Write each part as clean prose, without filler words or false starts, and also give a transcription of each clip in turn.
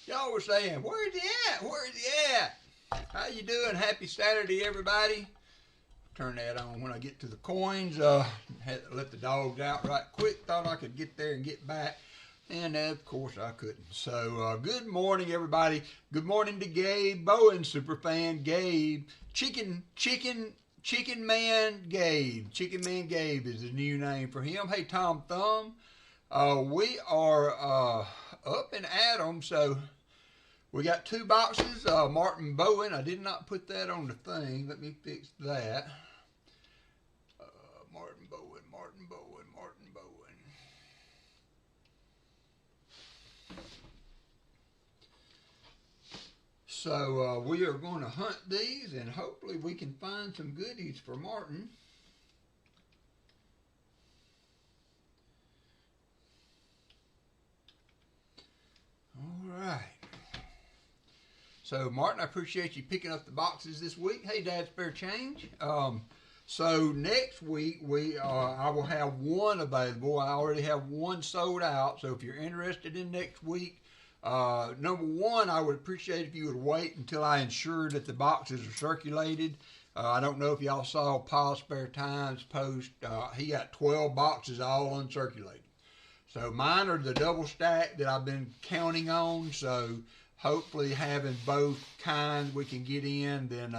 Y'all were saying, where's he at? Where's he at? How you doing? Happy Saturday, everybody. Turn that on when I get to the coins. Had to let the dogs out right quick. Thought I could get there and get back. And of course I couldn't. So good morning, everybody. Good morning to Gabe Bowen, superfan Gabe. Chicken Man Gabe. Chicken Man Gabe is the new name for him. Hey, Tom Thumb. We are up in Add-ons, so we got two boxes. Martin Bowen. I did not put that on the thing. Let me fix that. Martin Bowen. So we are going to hunt these, and hopefully we can find some goodies for Martin. All right. So Martin, I appreciate you picking up the boxes this week. Hey, Dad, spare change. So next week I will have one available. I already have one sold out. So if you're interested in next week, number one, I would appreciate if you would wait until I ensure that the boxes are circulated. I don't know if y'all saw Paul Spare Time's post. He got 12 boxes all uncirculated. So mine are the double stack that I've been counting on. So hopefully having both kinds we can get in, then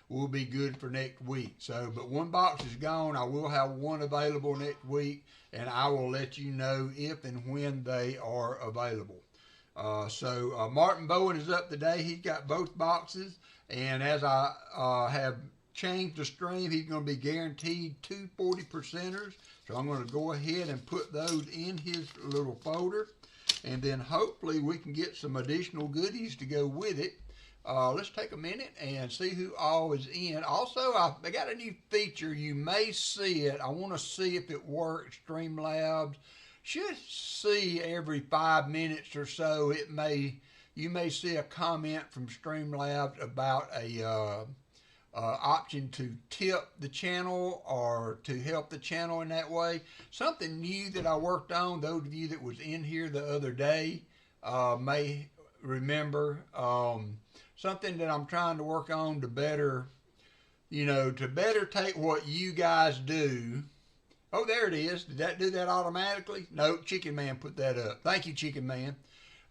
we'll be good for next week. So, but one box is gone. I will have one available next week, and I will let you know if and when they are available. So Martin Bowen is up today. He's got both boxes, and as I have changed the stream, he's going to be guaranteed 2 40%ers. So I'm going to go ahead and put those in his little folder, and then hopefully we can get some additional goodies to go with it. Let's take a minute and see who all is in. Also, I got a new feature. You may see it. I want to see if it works. Streamlabs should see every 5 minutes or so. You may see a comment from Streamlabs about a option to tip the channel or to help the channel in that way. Something new that I worked on. Those of you that was in here the other day may remember. Something that I'm trying to work on to better take what you guys do. Oh, there it is. Did that do that automatically? No, Chicken Man put that up. Thank you, Chicken Man.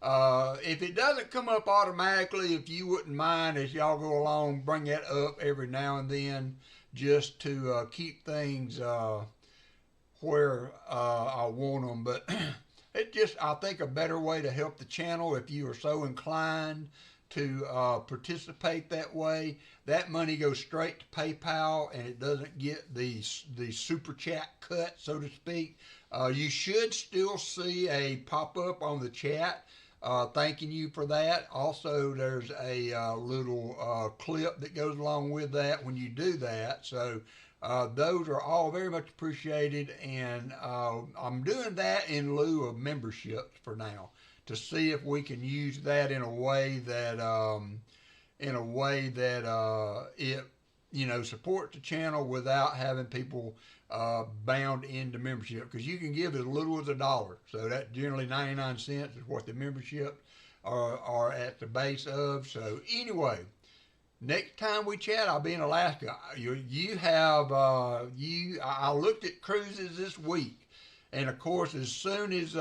If it doesn't come up automatically, if you wouldn't mind as y'all go along, bring that up every now and then just to keep things where I want them. But it's just, I think, a better way to help the channel if you are so inclined to participate that way. That money goes straight to PayPal, and it doesn't get the super chat cut, so to speak. You should still see a pop-up on the chat thanking you for that. Also, there's a little clip that goes along with that when you do that. So those are all very much appreciated, and I'm doing that in lieu of memberships for now, to see if we can use that in a way that it supports the channel without having people bound into membership, because you can give as little as $1. So that generally 99 cents is what the memberships are at the base of. So anyway, next time we chat, I'll be in Alaska. I looked at cruises this week, and of course, as soon as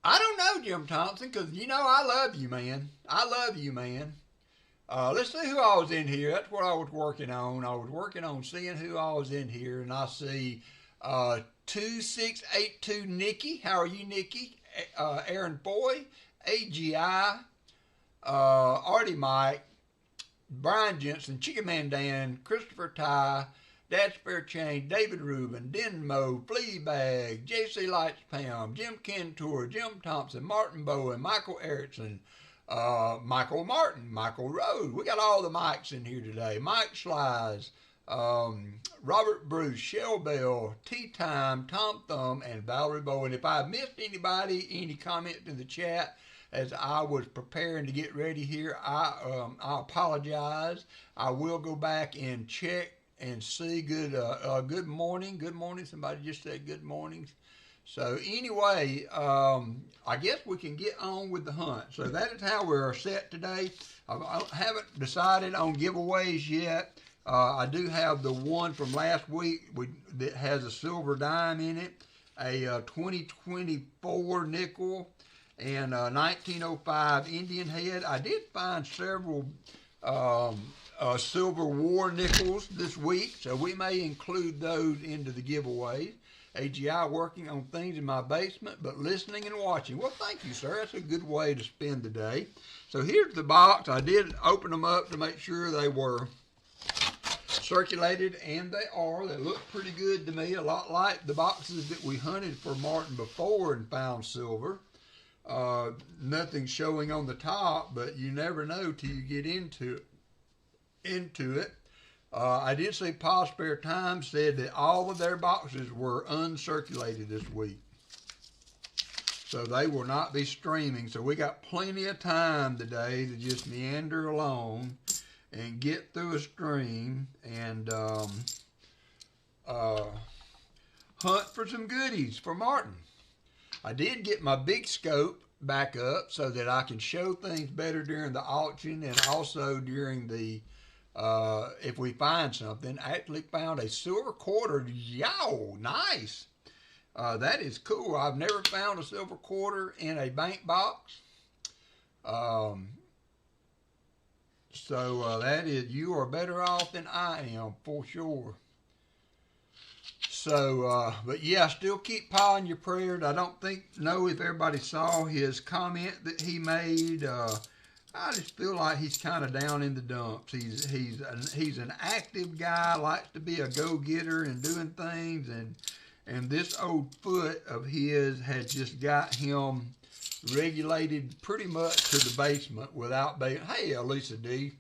I don't know, Jim Thompson, because I love you, man. Let's see who all was in here. That's what I was working on. I was working on seeing who all was in here, and I see 2682 Nikki. How are you, Nikki? Aaron Foy, AGI, Artie Mike, Brian Jensen, Chicken Man Dan, Christopher Ty, Dad Spare Chain, David Rubin, Denmo, Fleabag, JC Lights Pam, Jim Kentor, Jim Thompson, Martin Bowen, Michael Erickson, Michael Martin, Michael Rose. We got all the mics in here today. Mike Slies, Robert Bruce, Shell Bell, Tea Time, Tom Thumb, and Valerie Bowen. If I missed anybody, any comments in the chat as I was preparing to get ready here, I apologize. I will go back and check and see. Good morning. Somebody just said good morning. So anyway, I guess we can get on with the hunt. So that is how we're set today. I haven't decided on giveaways yet. I do have the one from last week that has a silver dime in it, a 2024 nickel, and a 1905 Indian head. I did find several silver war nickels this week, so we may include those into the giveaways. AGI working on things in my basement, but listening and watching. Well, thank you, sir. That's a good way to spend the day. So here's the box. I did open them up to make sure they were circulated, and they are. They look pretty good to me, a lot like the boxes that we hunted for Martin before and found silver. Nothing showing on the top, but you never know till you get into it. I did see Paul Spare Time said that all of their boxes were uncirculated this week. So they will not be streaming. So we got plenty of time today to just meander along and get through a stream and hunt for some goodies for Martin. I did get my big scope back up so that I can show things better during the auction and also during the if we find something. I actually found a silver quarter. Yow, nice. That is cool. I've never found a silver quarter in a bank box. So that is, you are better off than I am for sure. So, but yeah, still keep Pa in your prayers. I don't know if everybody saw his comment that he made. I just feel like he's kind of down in the dumps. He's an active guy, likes to be a go-getter and doing things, and this old foot of his has just got him regulated pretty much to the basement without being, hey, Elisa D,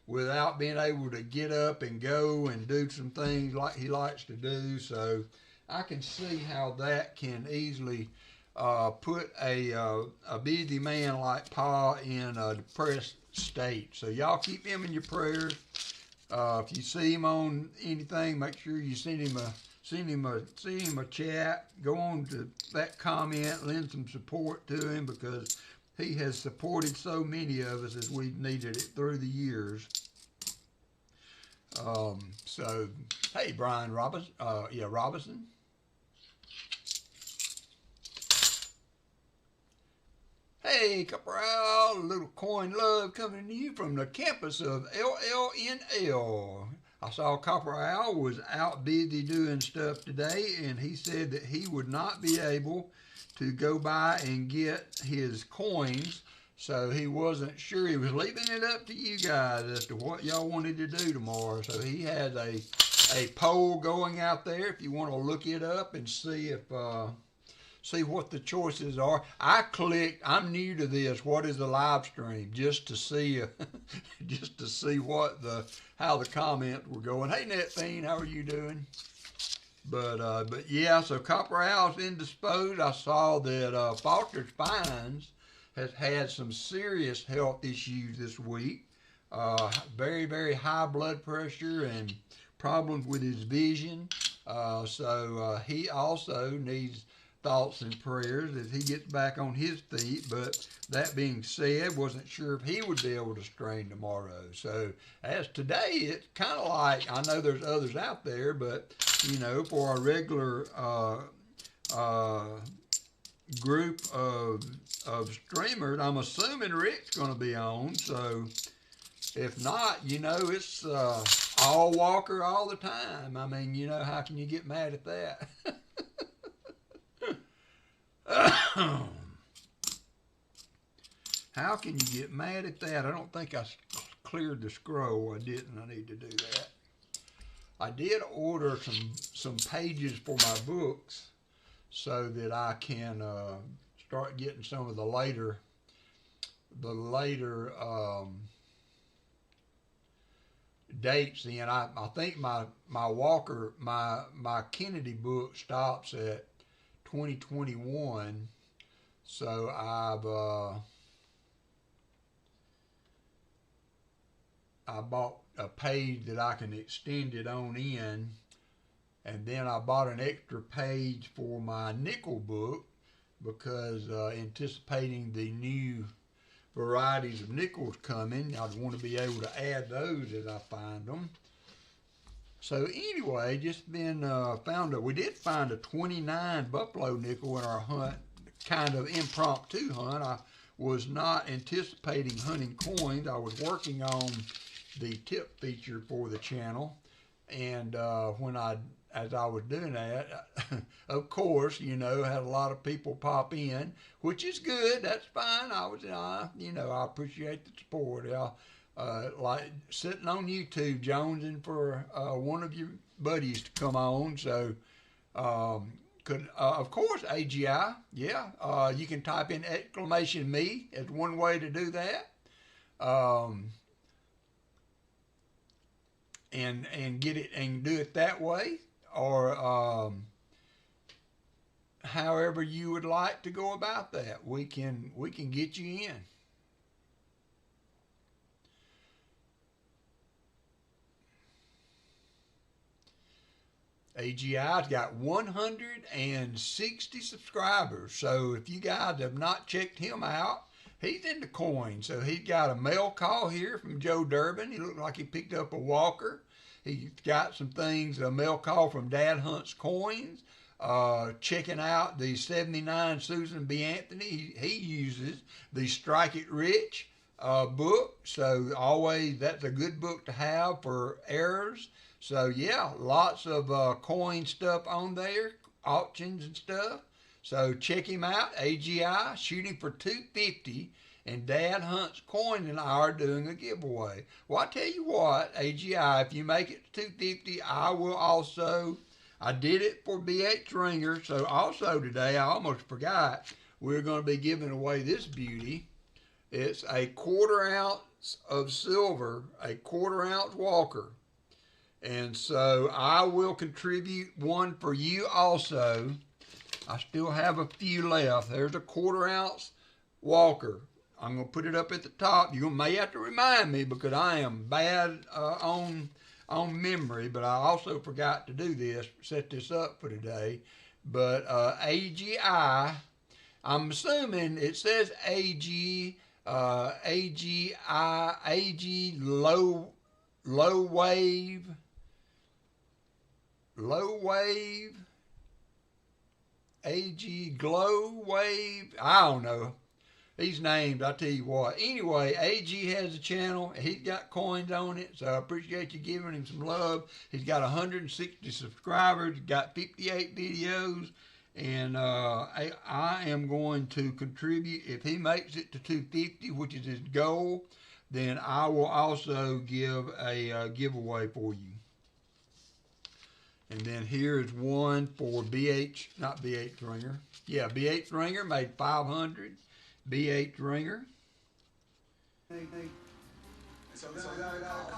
without being able to get up and go and do some things like he likes to do. So I can see how that can easily put a busy man like Pa in a depressed state. So y'all keep him in your prayers. If you see him on anything, make sure you send him a chat. Go on to that comment, lend some support to him because he has supported so many of us as we've needed it through the years. So hey, Brian Robinson, Robinson. Hey, Corporal, a little coin love coming to you from the campus of LLNL. I saw Corporal was out busy doing stuff today, and he said that he would not be able to go by and get his coins, so he wasn't sure. He was leaving it up to you guys as to what y'all wanted to do tomorrow. So he has a poll going out there if you want to look it up and see if see what the choices are. I clicked, I'm new to this, what is the live stream, just to see just to see what how the comments were going. Hey Netfiend, how are you doing? But yeah, so Copper Owl's indisposed. I saw that Foster's Fines has had some serious health issues this week. Very, very high blood pressure and problems with his vision. So he also needs thoughts and prayers as he gets back on his feet. But that being said, wasn't sure if he would be able to strain tomorrow. So as today, it's kind of like, I know there's others out there, but you know, for a regular group of streamers, I'm assuming Rick's going to be on. So if not, you know, it's all Walker all the time. I mean, you know, how can you get mad at that? How can you get mad at that? I don't think I cleared the scroll. I didn't. I need to do that. I did order some pages for my books so that I can start getting some of the later dates in. I think my Walker, my Kennedy book stops at 2021, so I bought a page that I can extend it on in, And then I bought an extra page for my nickel book because anticipating the new varieties of nickels coming, I'd want to be able to add those as I find them. So anyway, just been we did find a 29 buffalo nickel in our hunt, kind of impromptu hunt. I was not anticipating hunting coins. I was working on the tip feature for the channel, and as I was doing that, of course, you know, had a lot of people pop in, which is good. That's fine. I appreciate the support. Like sitting on YouTube, jonesing for one of your buddies to come on. So, of course, AGI, yeah. You can type in !me as one way to do that. And get it and do it that way, or however you would like to go about that. We can get you in. AGI's got 160 subscribers, so if you guys have not checked him out, he's into coins. So he's got a mail call here from Joe Durbin. He looked like he picked up a Walker. He's got some things, a mail call from Dad Hunts Coins, checking out the 79 Susan B. Anthony. He uses the Strike It Rich book. So always, that's a good book to have for errors. So yeah, lots of coin stuff on there, auctions and stuff. So check him out, AGI, shooting for 250, and Dad Hunts Coin and I are doing a giveaway. Well, I tell you what, AGI, if you make it to 250, I will also, I did it for BH Ringer, so also today, I almost forgot, we're going to be giving away this beauty. It's a 1/4 ounce of silver, a 1/4 ounce Walker. And so I will contribute one for you also. I still have a few left. There's a 1/4 ounce Walker. I'm going to put it up at the top. You may have to remind me because I am bad on memory, but I also forgot to do this, set this up for today. But AGI, I'm assuming it says AG, AGI, AG low wave, AG glow wave, I don't know. These names, I tell you what. Anyway, AG has a channel. He's got coins on it, so I appreciate you giving him some love. He's got 160 subscribers, got 58 videos, and I am going to contribute. If he makes it to 250, which is his goal, then I will also give a giveaway for you. And then here's one for not BH Ringer. Yeah, BH Ringer made 500. BH Ringer.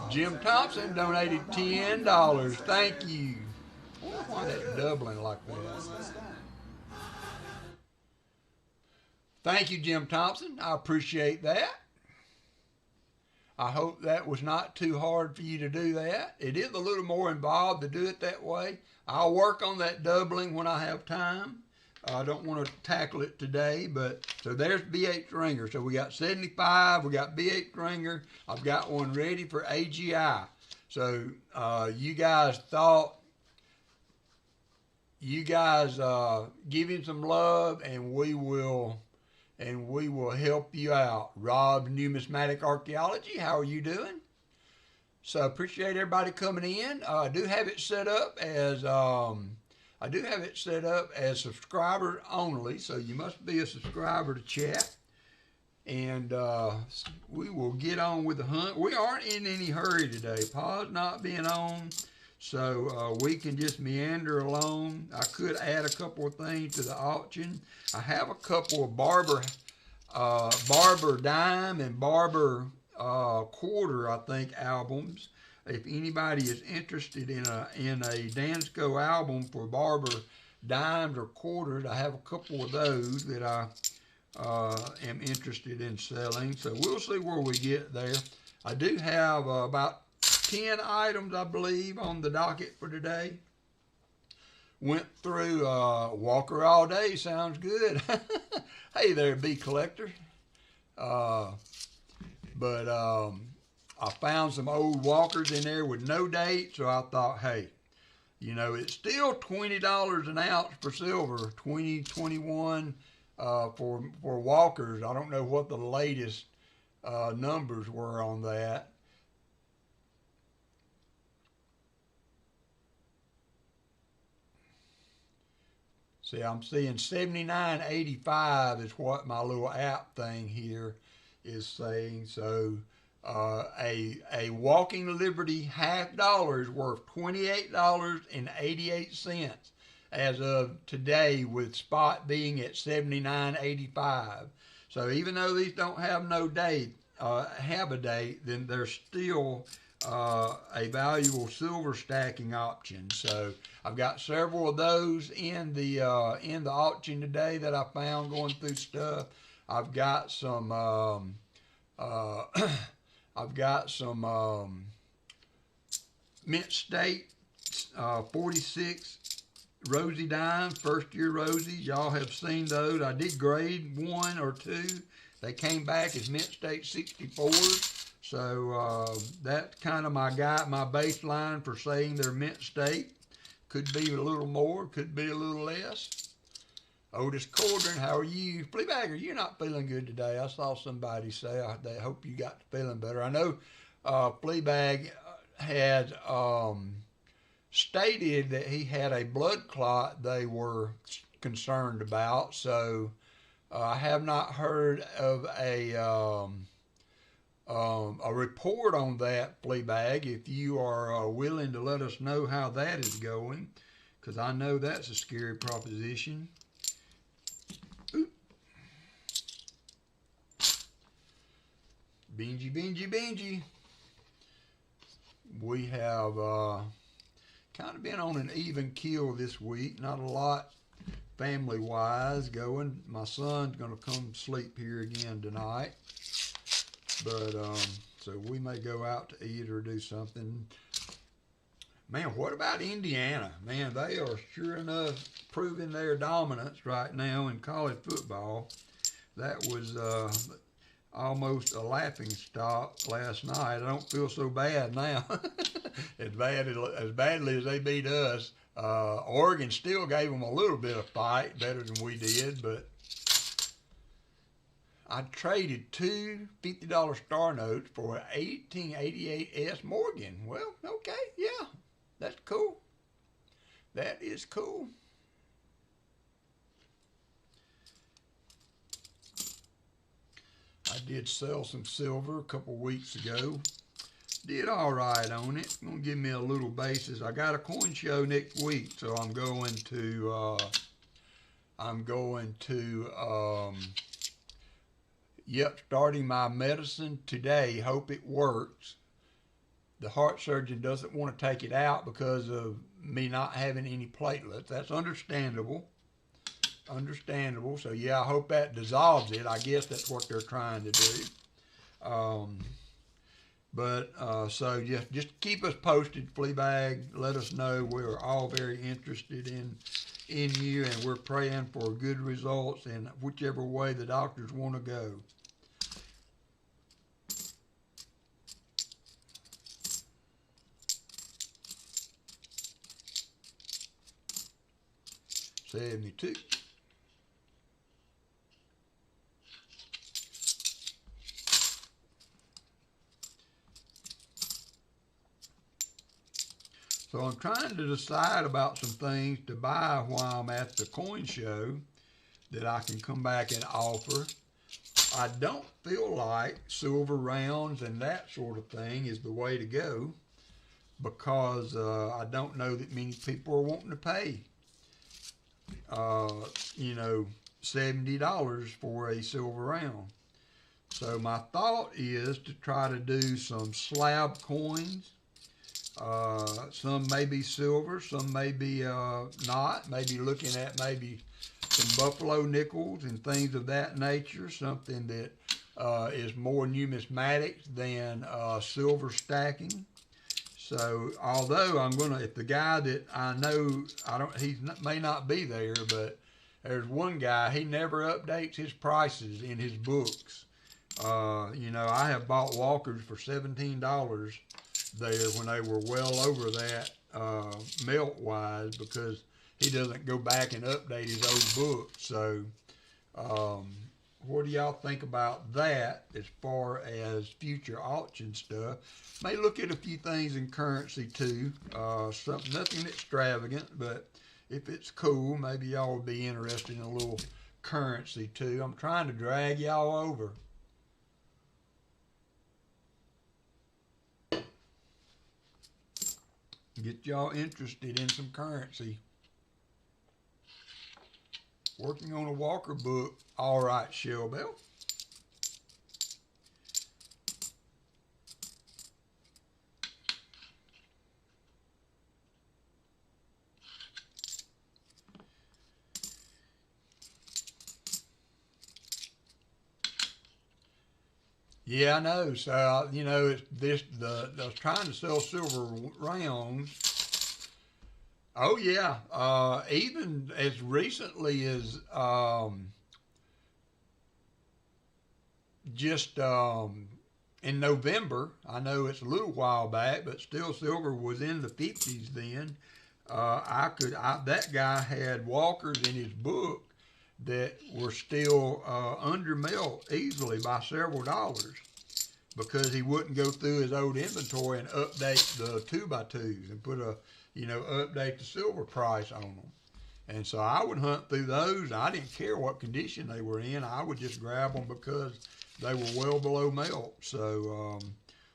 Jim Thompson donated $10. Thank you. Why that doubling like that? Thank you, Jim Thompson. I appreciate that. I hope that was not too hard for you to do that. It is a little more involved to do it that way. I'll work on that doubling when I have time. I don't want to tackle it today, but so there's BH Ringer. So we got 75, we got BH Ringer. I've got one ready for AGI. So you guys give him some love, and we will help you out. Rob, Numismatic Archaeology, how are you doing? So appreciate everybody coming in. I do have it set up as subscriber only, so you must be a subscriber to chat. And we will get on with the hunt. We aren't in any hurry today. Pa's not being on, so we can just meander along. I could add a couple of things to the auction. I have a couple of Barber Dime and Barber Quarter, I think, albums. If anybody is interested in a Dansco album for Barber Dimes or Quarters, I have a couple of those that I am interested in selling. So we'll see where we get there. I do have about 10 items, I believe, on the docket for today. went through Walker all day. Sounds good. Hey there, bee collector. But I found some old Walkers in there with no date, so I thought, hey, you know, it's still $20 an ounce for silver, 20, 21 for Walkers. I don't know what the latest numbers were on that. See, I'm seeing 79.85 is what my little app thing here is saying. So a Walking Liberty $50 is worth $28.88 as of today, with spot being at 79.85. So even though these don't have no date, have a date, then they're still a valuable silver stacking option. So I've got several of those in the auction today that I found going through stuff. I've got some Mint State 46 Rosie dimes, first year Rosies. Y'all have seen those. I did grade 1 or 2. They came back as Mint State 64s. So that's kind of my baseline for saying they're Mint State. Could be a little more, could be a little less. Otis Cordron, how are you? Fleabagger, you're not feeling good today. I saw somebody say they hope you got feeling better. I know Fleabag had stated that he had a blood clot they were concerned about. So I have not heard of a report on that, Fleabag. If you are willing to let us know how that is going, because I know that's a scary proposition. Oop. Benji. We have kind of been on an even keel this week. Not a lot family-wise going. My son's going to come sleep here again tonight. But, so we may go out to eat or do something. Man, what about Indiana? Man, they are sure enough proving their dominance right now in college football. That was almost a laughing stock last night. I don't feel so bad now. as badly as they beat us. Oregon still gave them a little bit of fight, better than we did, but I traded two $50 star notes for an 1888 S Morgan. Well, okay, yeah, that's cool. That is cool. I did sell some silver a couple weeks ago. Did all right on it. Gonna give me a little basis. I got a coin show next week, so I'm going to starting my medicine today. Hope it works. The heart surgeon doesn't want to take it out because of me not having any platelets. That's understandable. So yeah, I hope that dissolves it. I guess that's what they're trying to do. So just keep us posted, Fleabag. Let us know. We're all very interested in you, and we're praying for good results in whichever way the doctors want to go. $72. So I'm trying to decide about some things to buy while I'm at the coin show that I can come back and offer. I don't feel like silver rounds and that sort of thing is the way to go, because I don't know that many people are wanting to pay $70 for a silver round. So my thought is to try to do some slab coins. Some may be silver, some may be not. Maybe looking at maybe some buffalo nickels and things of that nature, something that is more numismatic than silver stacking. So although I'm gonna, if the guy that I know, may not be there, but there's one guy, he never updates his prices in his books. You know, I have bought walkers for $17 there when they were well over that melt wise, because he doesn't go back and update his old book. So what do y'all think about that as far as future auction stuff? May look at a few things in currency too. Nothing extravagant, but if it's cool, maybe y'all would be interested in a little currency too. I'm trying to drag y'all over. Get y'all interested in some currency. Working on a Walker book. All right, Shell Bell. Yeah, I know. So, you know, I was trying to sell silver rounds. Oh, yeah. Even as recently as just in November, I know it's a little while back, but still silver was in the 50s then. That guy had walkers in his book that were still under melt easily by several dollars, because he wouldn't go through his old inventory and update the 2x2s and put update the silver price on them. And so I would hunt through those. I didn't care what condition they were in. I would just grab them because they were well below melt. So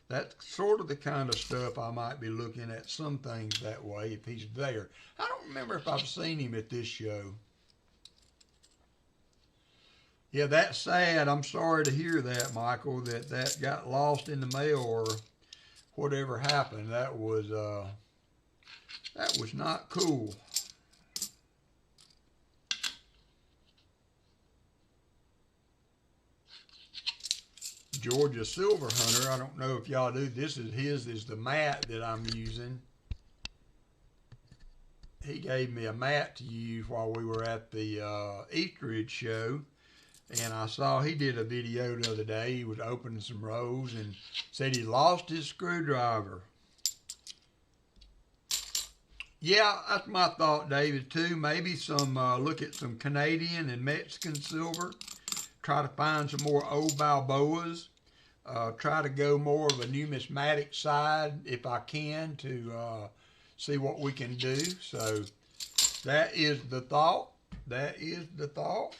that's sort of the kind of stuff I might be looking at some things that way if he's there. I don't remember if I've seen him at this show. Yeah, that's sad. I'm sorry to hear that, Michael, that got lost in the mail or whatever happened. That was not cool. Georgia Silver Hunter, I don't know if y'all do, this is the mat that I'm using. He gave me a mat to use while we were at the Eastridge show. And I saw he did a video the other day. He was opening some rolls and said he lost his screwdriver. Yeah, that's my thought, David, too. Maybe look at some Canadian and Mexican silver. Try to find some more old Balboas. Try to go more of a numismatic side if I can to see what we can do. So that is the thought. That is the thought.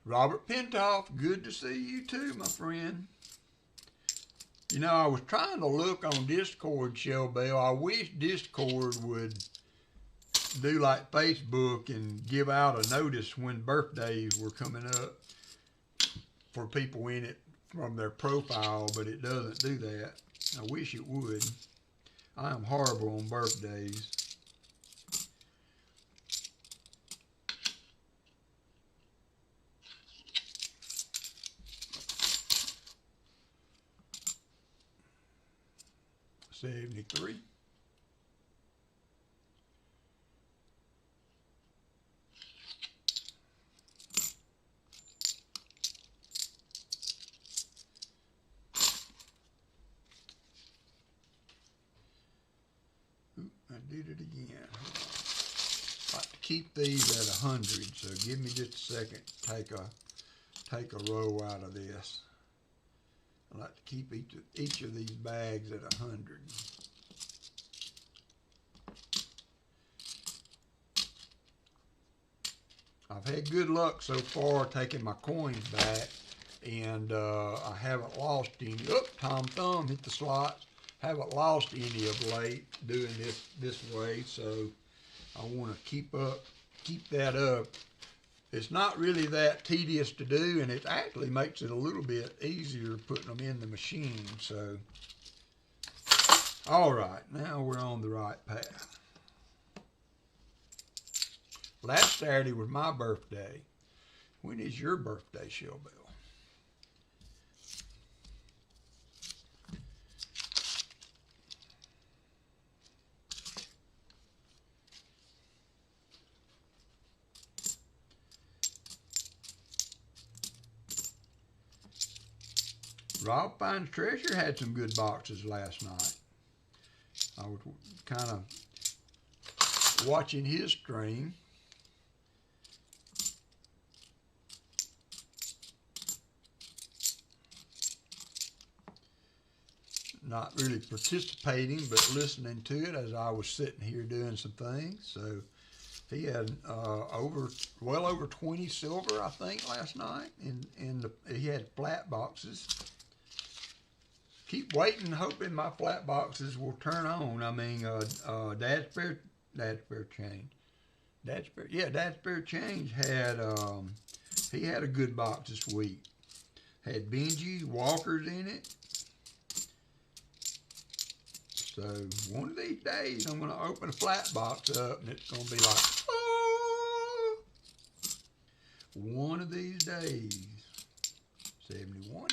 Robert Pintoff, good to see you too, my friend. You know, I was trying to look on Discord, Shell Bell. I wish Discord would do like Facebook and give out a notice when birthdays were coming up for people in it from their profile, but it doesn't do that. I wish it would. I am horrible on birthdays. $73. I did it again. I like to keep these at 100, so give me just a second to take a row out of this. I like to keep each of these bags at 100. I've had good luck so far taking my coins back, and I haven't lost any. Tom Thumb hit the slots. Haven't lost any of late doing this way, so I want to keep that up. It's not really that tedious to do, and it actually makes it a little bit easier putting them in the machine. So, All right, now we're on the right path. Last Saturday was my birthday. When is your birthday, Shell Bell? Rob Finds Treasure had some good boxes last night. I was kind of watching his stream. Not really participating, but listening to it as I was sitting here doing some things. So he had well over 20 silver, I think, last night, and he had flat boxes. Keep waiting, hoping my flat boxes will turn on. I mean, Dad's Spare Change had he had a good box this week. Had Benji Walker's in it. So one of these days, I'm going to open a flat box up, and it's going to be like, oh! One of these days. 71.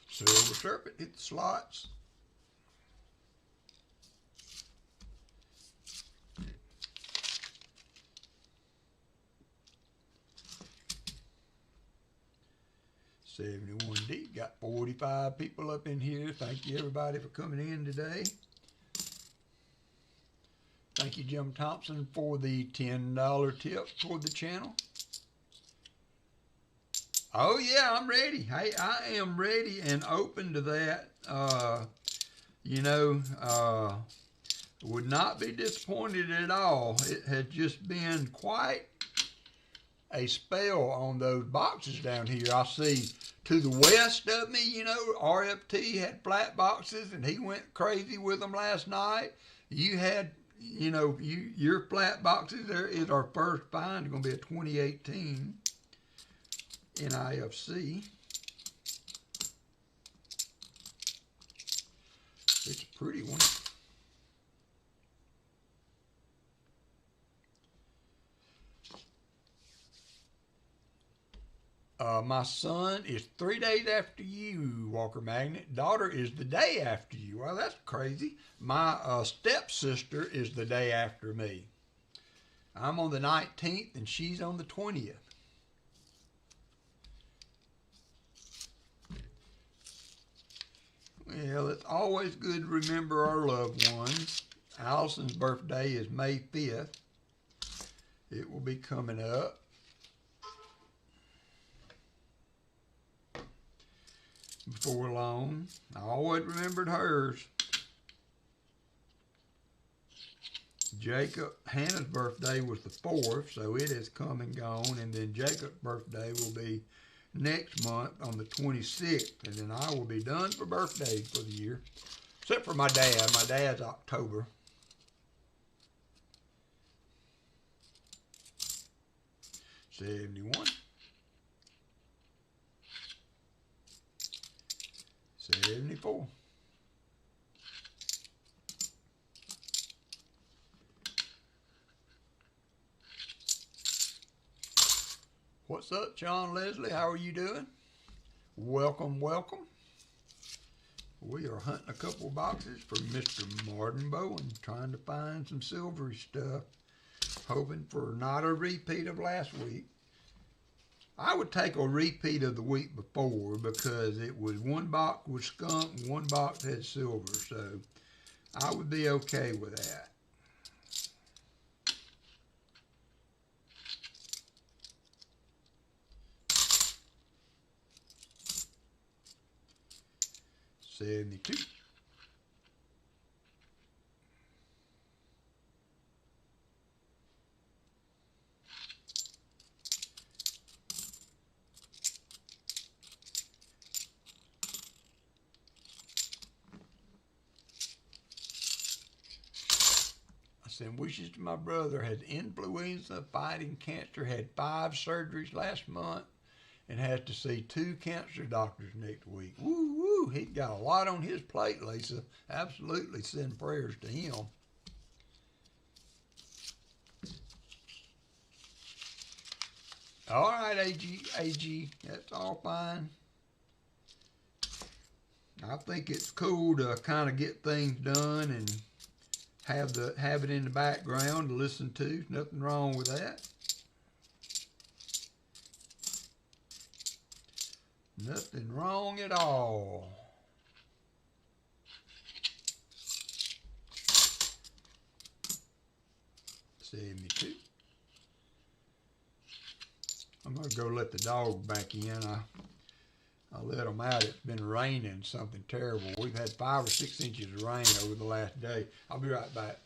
Silver Serpent hit the slots. $71D. Got 45 people up in here. Thank you, everybody, for coming in today. Thank you, Jim Thompson, for the $10 tip for the channel. Oh, yeah, I'm ready. Hey, I am ready and open to that. Would not be disappointed at all. It has just been quite a spell on those boxes down here. I see to the west of me, RFT had flat boxes, and he went crazy with them last night. You had, your flat boxes. There is our first find. It's going to be a 2018 NIFC. It's a pretty one. My son is 3 days after you, WalkerMagnet. Daughter is the day after you. Well, that's crazy. My stepsister is the day after me. I'm on the 19th, and she's on the 20th. Well, it's always good to remember our loved ones. Allison's birthday is May 5th. It will be coming up. Before long. I always remembered hers. Hannah's birthday was the 4th, so it has come and gone, and then Jacob's birthday will be next month on the 26th, and then I will be done for birthdays for the year, except for my dad. My dad's October. $71. 74. What's up, John Leslie? How are you doing? Welcome, welcome. We are hunting a couple boxes for Mr. Martin Bowen, trying to find some silvery stuff, hoping for not a repeat of last week. I would take a repeat of the week before because it was one box was skunk and one box had silver, so I would be okay with that. $72. Send wishes to my brother. Has influenza, fighting cancer, had 5 surgeries last month, and has to see 2 cancer doctors next week. Woo woo! He's got a lot on his plate, Lisa. Absolutely send prayers to him. All right, AG, that's all fine. I think it's cool to kind of get things done and have it in the background to listen to. Nothing wrong with that. Nothing wrong at all. 72. I'm going to go let the dog back in. I let them out. It's been raining something terrible. We've had 5 or 6 inches of rain over the last day. I'll be right back.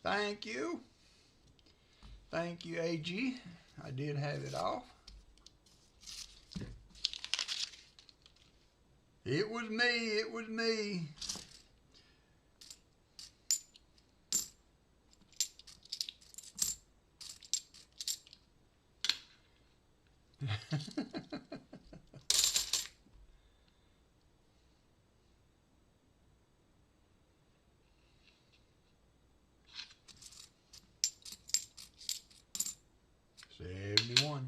Thank you. Thank you, AG. I did have it off. It was me. It was me. $71.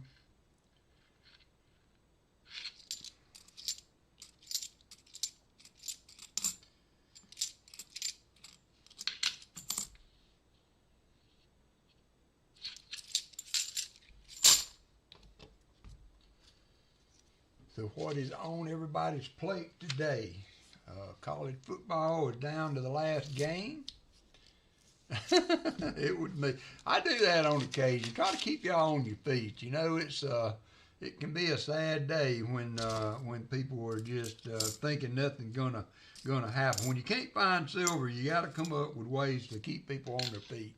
So what is on everybody's plate today? College football is down to the last game. It would be. I do that on occasion. Try to keep y'all on your feet. You know, it can be a sad day when people are just thinking nothing's gonna happen. When you can't find silver, you got to come up with ways to keep people on their feet.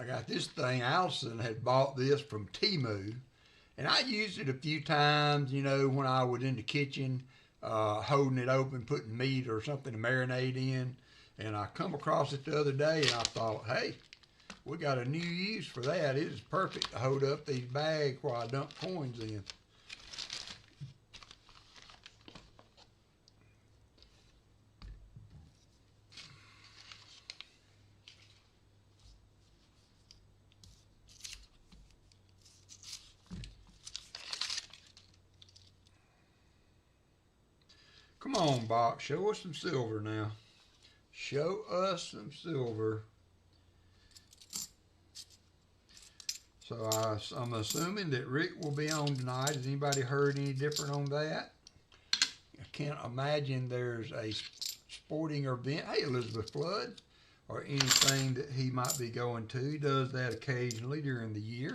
I got this thing. Allison had bought this from Temu, and I used it a few times, you know, when I was in the kitchen, holding it open, putting meat or something to marinate in. And I come across it the other day and I thought, hey, we got a new use for that. It is perfect to hold up these bags while I dump coins in. Come on, box, show us some silver now. Show us some silver. So I'm assuming that Rick will be on tonight. Has anybody heard any different on that? I can't imagine there's a sporting event. Hey, Elizabeth Flood, or anything that he might be going to. He does that occasionally during the year.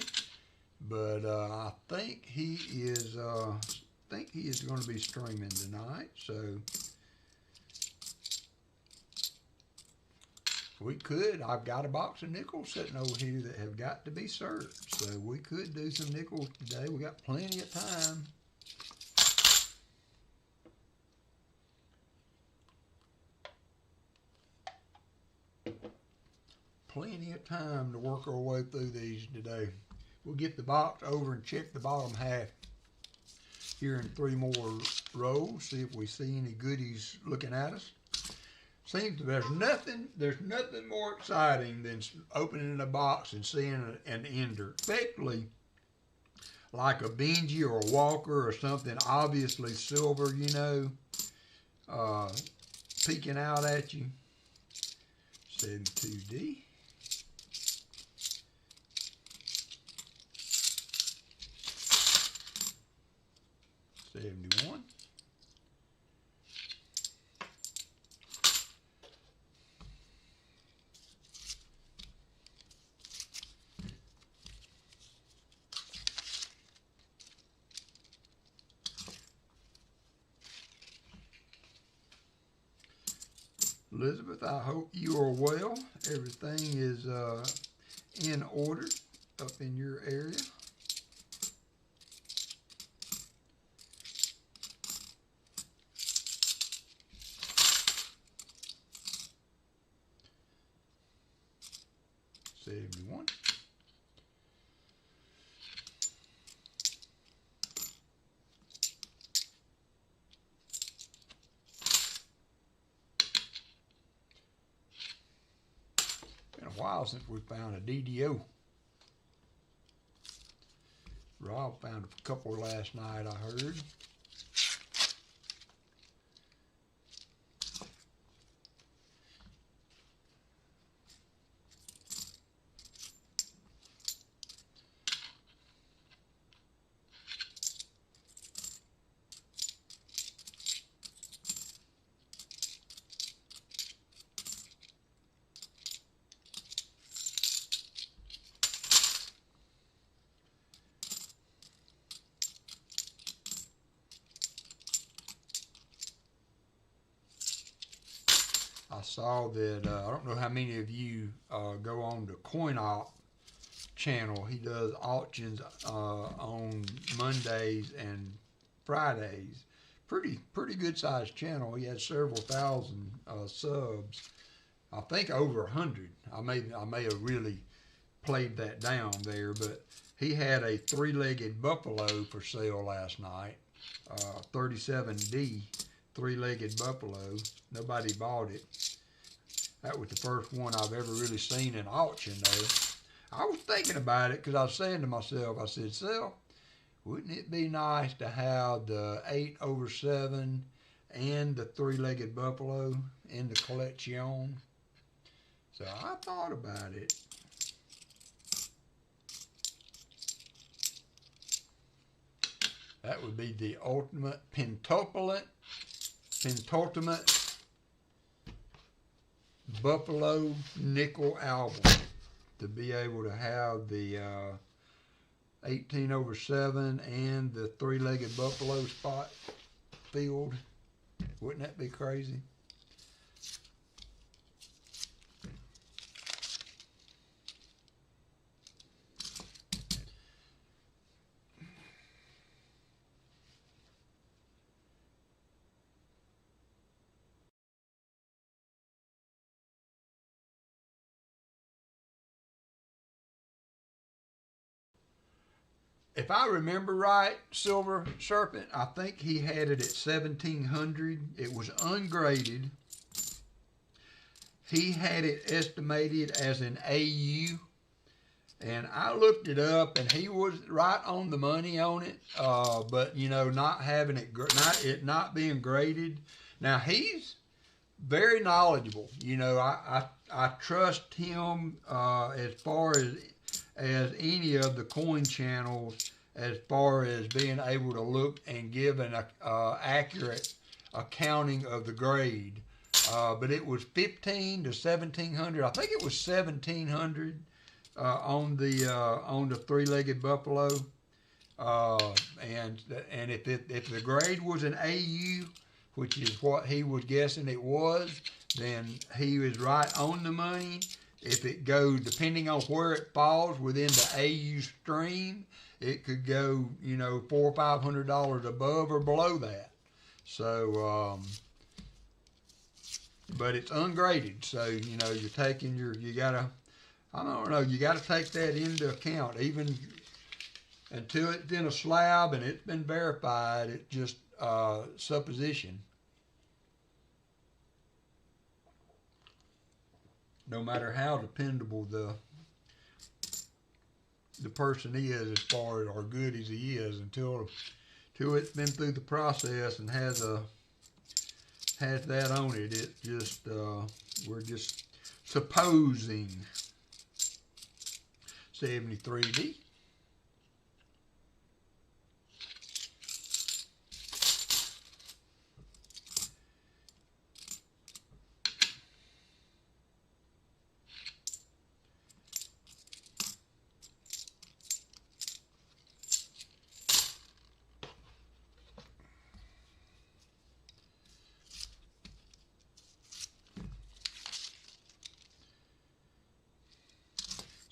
But I think he is going to be streaming tonight. So we could. I've got a box of nickels sitting over here that have got to be served. So we could do some nickels today. We got plenty of time. Plenty of time to work our way through these today. We'll get the box over and check the bottom half here in 3 more rows. See if we see any goodies looking at us. Seems there's nothing more exciting than opening a box and seeing an ender, especially like a Benji or a Walker or something obviously silver, you know, peeking out at you. 72D. $71. Elizabeth, I hope you are well. Everything is in order up in your area. $71. Been a while since we found a DDO. Rob found a couple last night, I heard. I saw that, I don't know how many of you go on the CoinOp channel. He does auctions on Mondays and Fridays. Pretty good sized channel. He has several thousand subs. I think over 100. I may have really played that down there, but he had a 3-legged buffalo for sale last night. 37D 3-legged buffalo. Nobody bought it. That was the first one I've ever really seen in auction though. I was thinking about it because I was saying to myself, I said, Sel, wouldn't it be nice to have the 8/7 and the 3-legged buffalo in the collection? So I thought about it. That would be the ultimate pentultimate buffalo nickel album, to be able to have the 18/7 and the 3-legged buffalo spot filled. Wouldn't that be crazy? if I remember right, Silver Serpent, I think he had it at 1,700. It was ungraded. He had it estimated as an AU, and I looked it up, and he was right on the money on it. But you know, not having it, not being graded. Now he's very knowledgeable. You know, I trust him as far as any of the coin channels, as far as being able to look and give an accurate accounting of the grade. But it was 1,500 to 1,700. I think it was 1,700 on the three-legged buffalo. And if the grade was an AU, which is what he was guessing it was, then he was right on the money. If it goes, depending on where it falls within the AU stream, it could go, you know, $400 or $500 above or below that. So, but it's ungraded, so you know you're taking you gotta take that into account. Even until it's in a slab and it's been verified, it's just supposition. No matter how dependable the person is, as far as or good as he is, until it's been through the process and has that on it, it's just we're just supposing. 73D.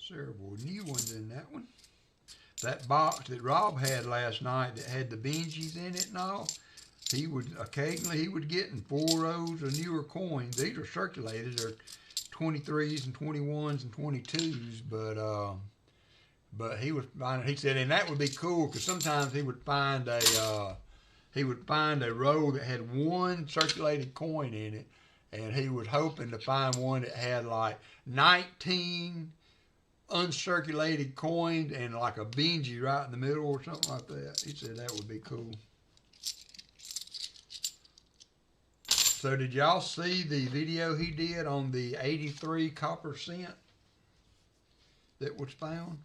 Several new ones in that one. That box that Rob had last night that had the Benjis in it and all, he would occasionally getting 4 rows of newer coins. These are circulated, they're 23s and 21s and 22s, but he was finding, he said, and that would be cool because sometimes he would find a row that had one circulated coin in it, and he was hoping to find one that had like 19 uncirculated coins and like a Benji right in the middle or something like that. He said that would be cool. So did y'all see the video he did on the 83 copper cent that was found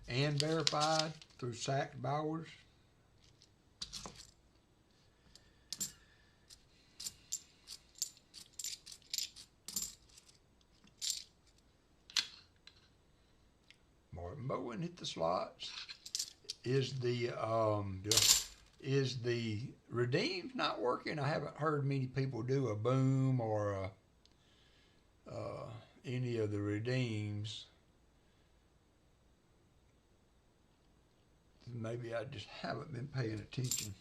and verified through Sachs Bowers? Martin Bowen hit the slots. Is the redeems not working? I haven't heard many people do a boom or any of the redeems. Maybe I just haven't been paying attention.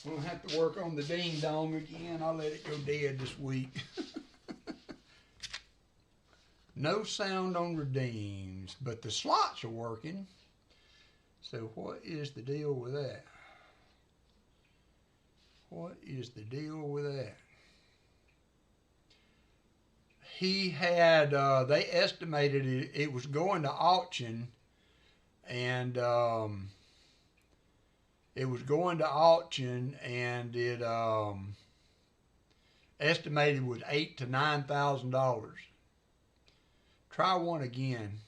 We'll have to work on the ding dong again. I'll let it go dead this week. No sound on redeems, but the slots are working. So what is the deal with that? What is the deal with that? He had, they estimated it was going to auction, and it was going to auction, and estimated was $8,000 to $9,000. Try one again.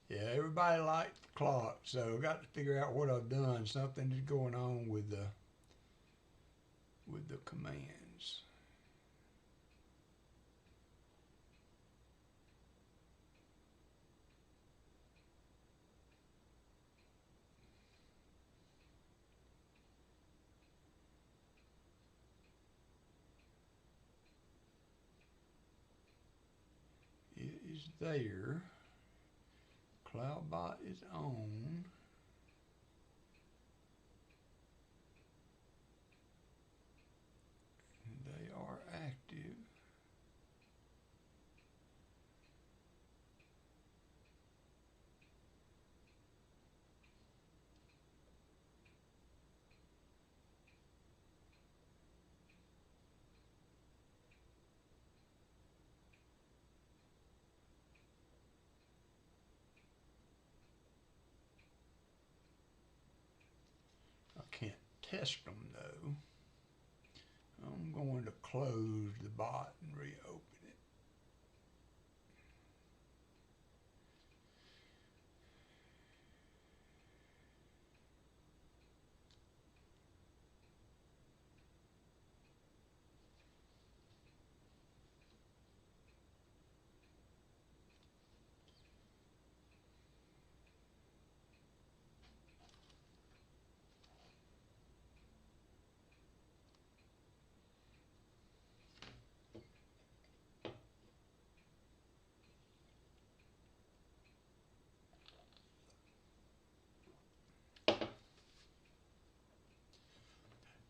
Yeah, everybody likes the clock, so I got to figure out what I've done. Something is going on with the commands. It is there. CloudBot is on. They are active. I can't test them though. I'm going to close the bot and reopen it.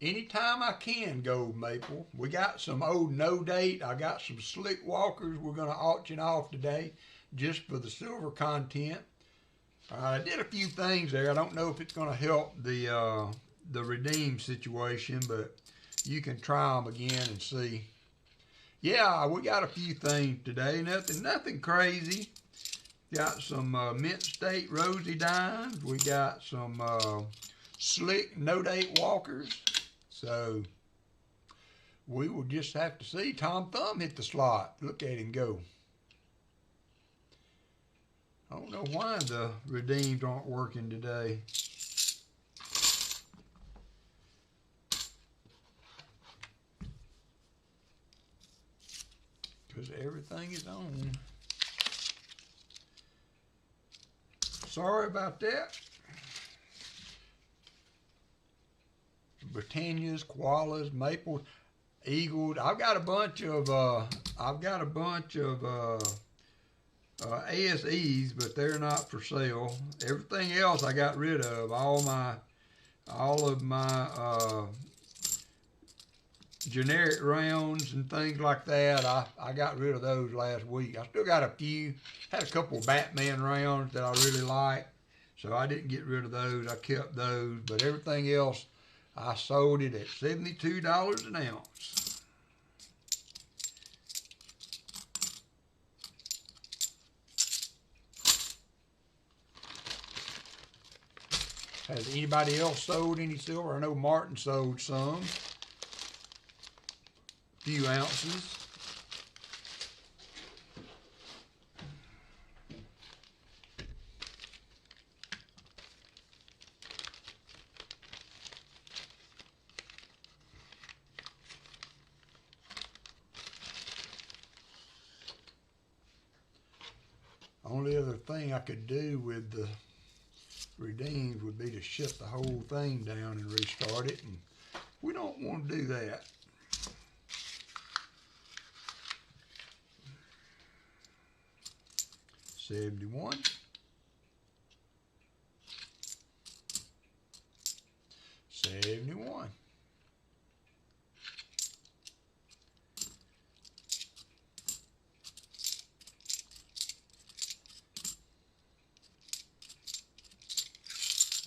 Anytime I can, Gold Maple. We got some old no date. I got some slick walkers we're going to auction off today just for the silver content. I did a few things there. I don't know if it's going to help the redeem situation, but you can try them again and see. Yeah, we got a few things today. Nothing crazy. Got some mint state Rosie dimes. We got some slick no date walkers. So we will just have to see. Tom Thumb hit the slot. Look at him go. I don't know why the redeems aren't working today. Because everything is on. Sorry about that. Britannias, koalas, maples, eagles. I've got a bunch of ASEs, but they're not for sale. Everything else I got rid of. All of my generic rounds and things like that. I got rid of those last week. I still got a few. Had a couple of Batman rounds that I really like, so I didn't get rid of those. I kept those, but everything else I sold it at $72 an ounce. Has anybody else sold any silver? I know Martin sold some. Few ounces. Only other thing I could do with the redeemed would be to shut the whole thing down and restart it, and we don't want to do that. $71. $71.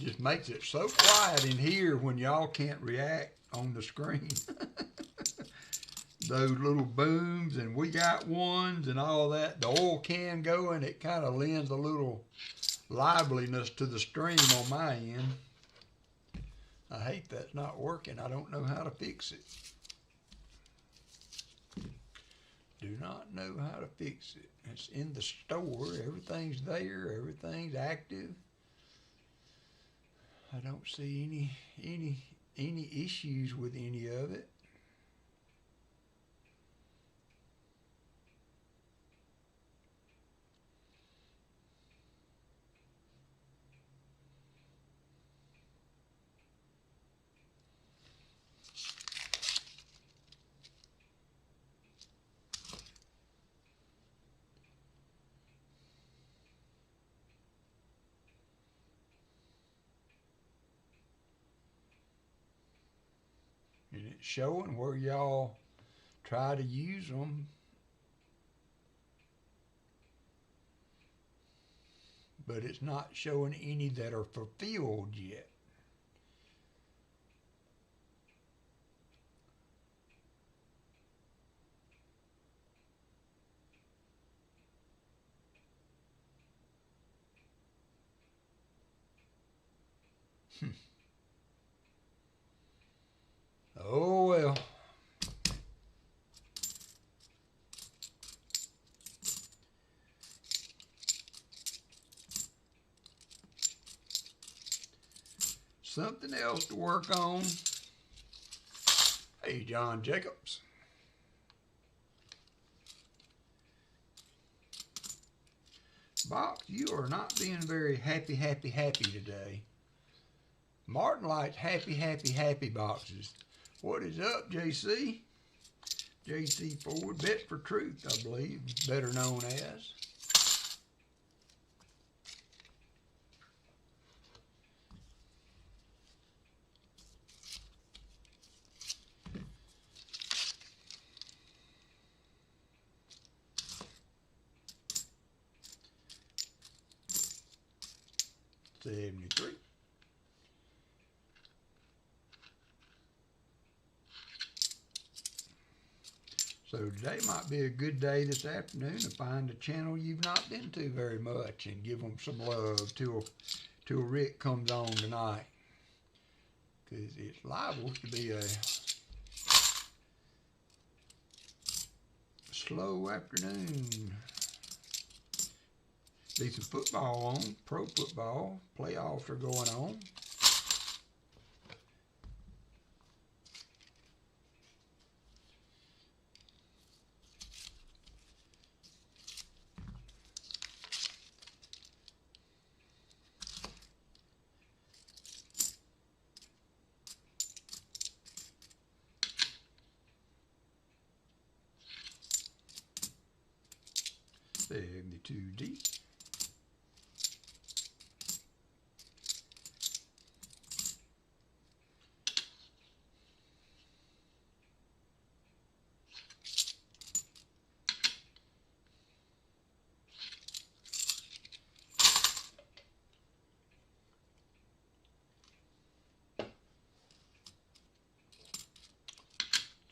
Just makes it so quiet in here when y'all can't react on the screen. Those little booms, and we got ones and all that. The oil can going, it kind of lends a little liveliness to the stream on my end. I hate that's not working. I don't know how to fix it. Do not know how to fix it. It's in the store. Everything's there. Everything's active. I don't see any issues with any of it. And it's showing where y'all try to use them, but it's not showing any that are fulfilled yet. Oh well. Something else to work on. Hey, John Jacobs. Box, you are not being very happy today. Martin likes happy boxes. What is up, JC? JC Ford, Bet for Truth, I believe, better known as. $73. So today might be a good day this afternoon to find a channel you've not been to very much and give them some love till Rick comes on tonight. Because it's liable to be a slow afternoon. Be some football on, pro football. Playoffs are going on. $72D.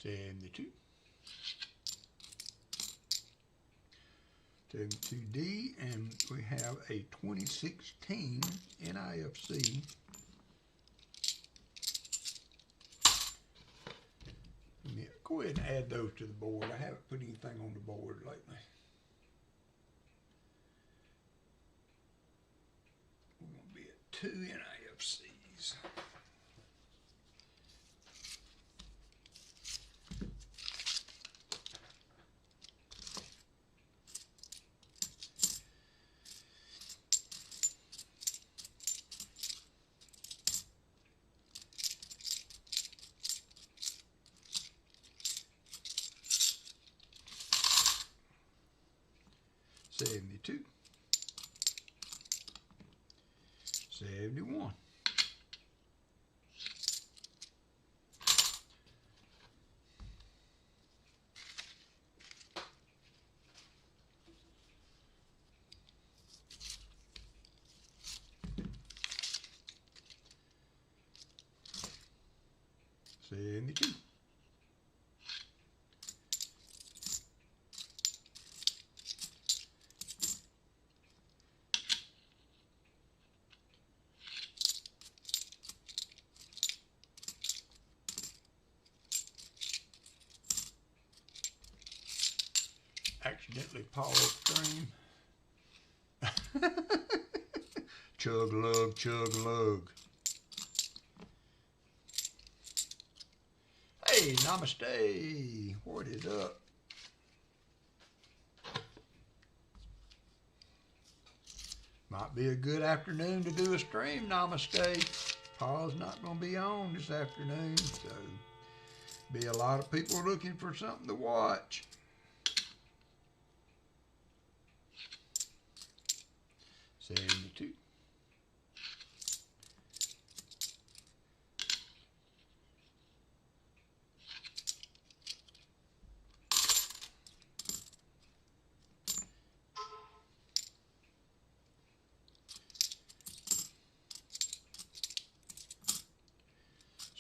$72. $72D, and we have a 2016 NIFC go ahead and add those to the board. I haven't put anything on the board lately. We're going to be at 2 NIFCs. $72, $71, $72. Accidentally paused stream. Chug lug, chug lug. Hey, namaste. What is up? Might be a good afternoon to do a stream, namaste. Paul's not going to be on this afternoon, so be a lot of people looking for something to watch. $72.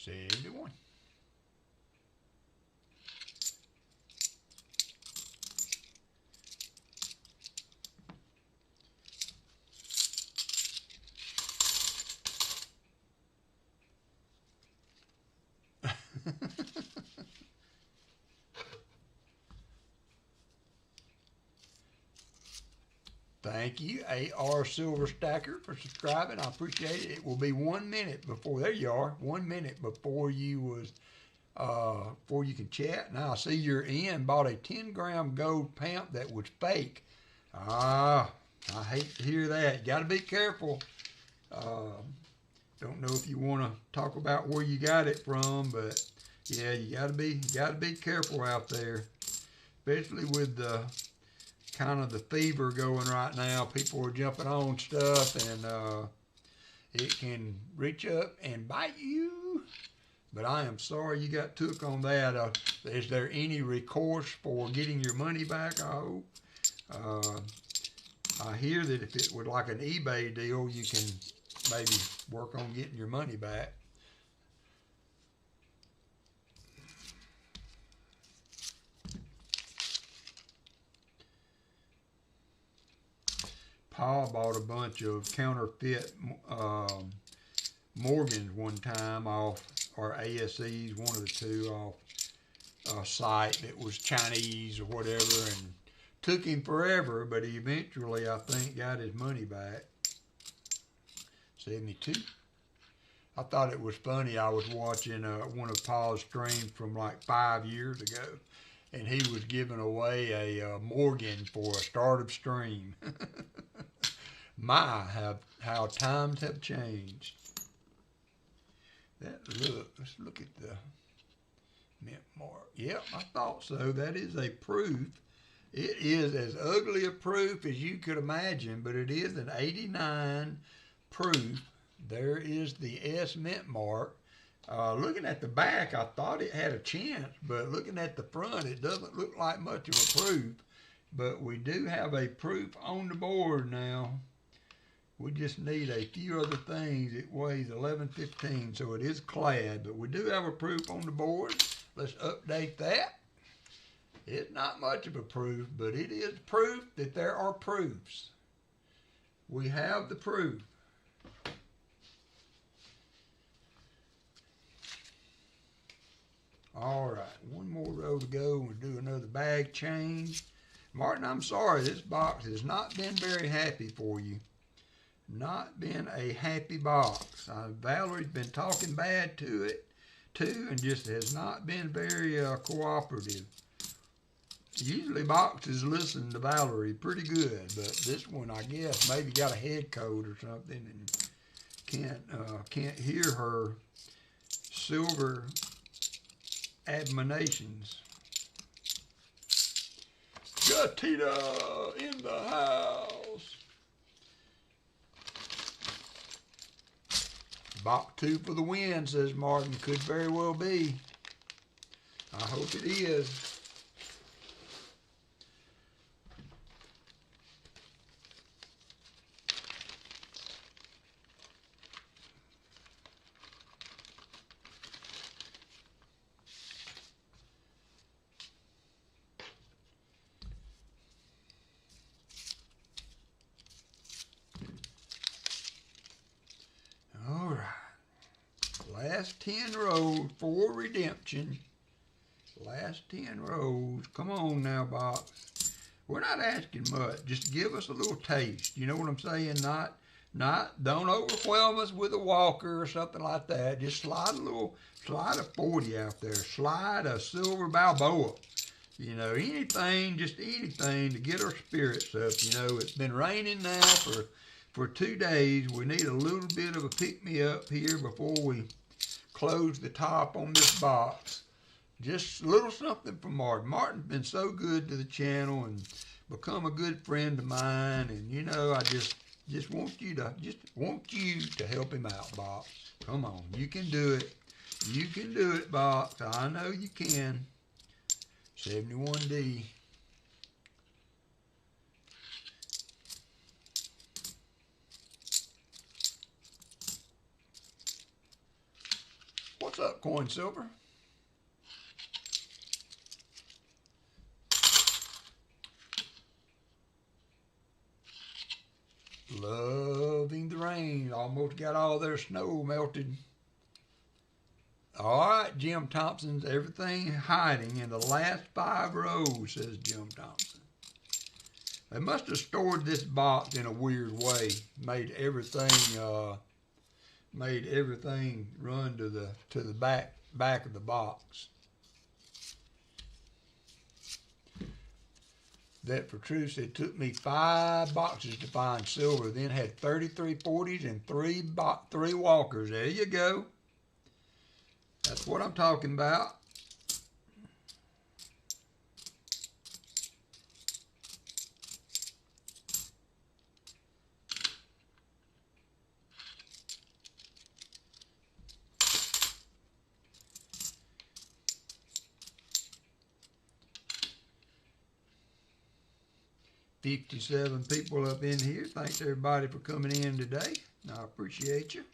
$71. Thank you, AR Silver Stacker, for subscribing. I appreciate it. It will be 1 minute before, there you are, 1 minute before you can chat. Now I see you're in, bought a 10-gram gold pamp that was fake. I hate to hear that. You got to be careful. Don't know if you want to talk about where you got it from, but yeah, you got to be careful out there, especially with the kind of the fever going right now. People are jumping on stuff, and it can reach up and bite you. But I am sorry you got took on that. Is there any recourse for getting your money back? I hope. I hear that if it was like an eBay deal, you can maybe work on getting your money back. Paul bought a bunch of counterfeit Morgans one time off, or ASEs, one of the two, off a site that was Chinese or whatever, and took him forever, but he eventually, I think, got his money back. 72. I thought it was funny. I was watching one of Paul's streams from like 5 years ago, and he was giving away a Morgan for a start of stream. My, how times have changed. Let's look at the mint mark. Yep, I thought so. That is a proof. It is as ugly a proof as you could imagine, but it is an 89 proof. There is the S mint mark. Looking at the back, I thought it had a chance, but looking at the front, it doesn't look like much of a proof. But we do have a proof on the board now. We just need a few other things. It weighs 1115, so it is clad, but we do have a proof on the board. Let's update that. It's not much of a proof, but it is proof that there are proofs. We have the proof. All right, one more row to go. We'll do another bag change. Martin, I'm sorry, this box has not been very happy for you. Not been a happy box. Valerie's been talking bad to it too, and just has not been very cooperative. Usually boxes listen to Valerie pretty good, but this one, I guess, maybe got a head cold or something and can't hear her silver admonitions. Gatita in the house. Box 2 for the win, says Martin. Could very well be. I hope it is. Last 10 rows for redemption. Last 10 rows. Come on now, box. We're not asking much. Just give us a little taste. You know what I'm saying? Don't overwhelm us with a Walker or something like that. Just slide a 40 out there. Slide a silver Balboa. You know, anything, just anything to get our spirits up. You know, it's been raining now for 2 days. We need a little bit of a pick-me-up here before we close the top on this box. Just a little something from Martin. Martin's been so good to the channel and become a good friend of mine, and you know, I just want you to help him out, Box. Come on, you can do it. You can do it, Box. I know you can. 71D. What's up, Coin Silver? Loving the rain. Almost got all their snow melted. All right, Jim Thompson's everything hiding in the last 5 rows, says Jim Thompson. They must have stored this box in a weird way. Made everything run to the back of the box. That for truth, it took me 5 boxes to find silver, then had 33 40s and 3 Walkers. There you go. That's what I'm talking about. $57 people up in here. Thanks everybody for coming in today. I appreciate you.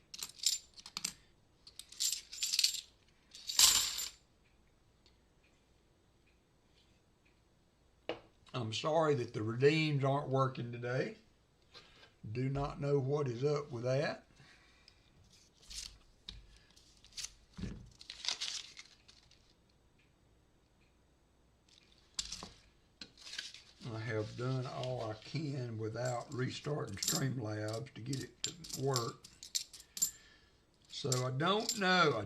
I'm sorry that the redeems aren't working today. Do not know what is up with that. I have done all I can without restarting Streamlabs to get it to work. So I don't know.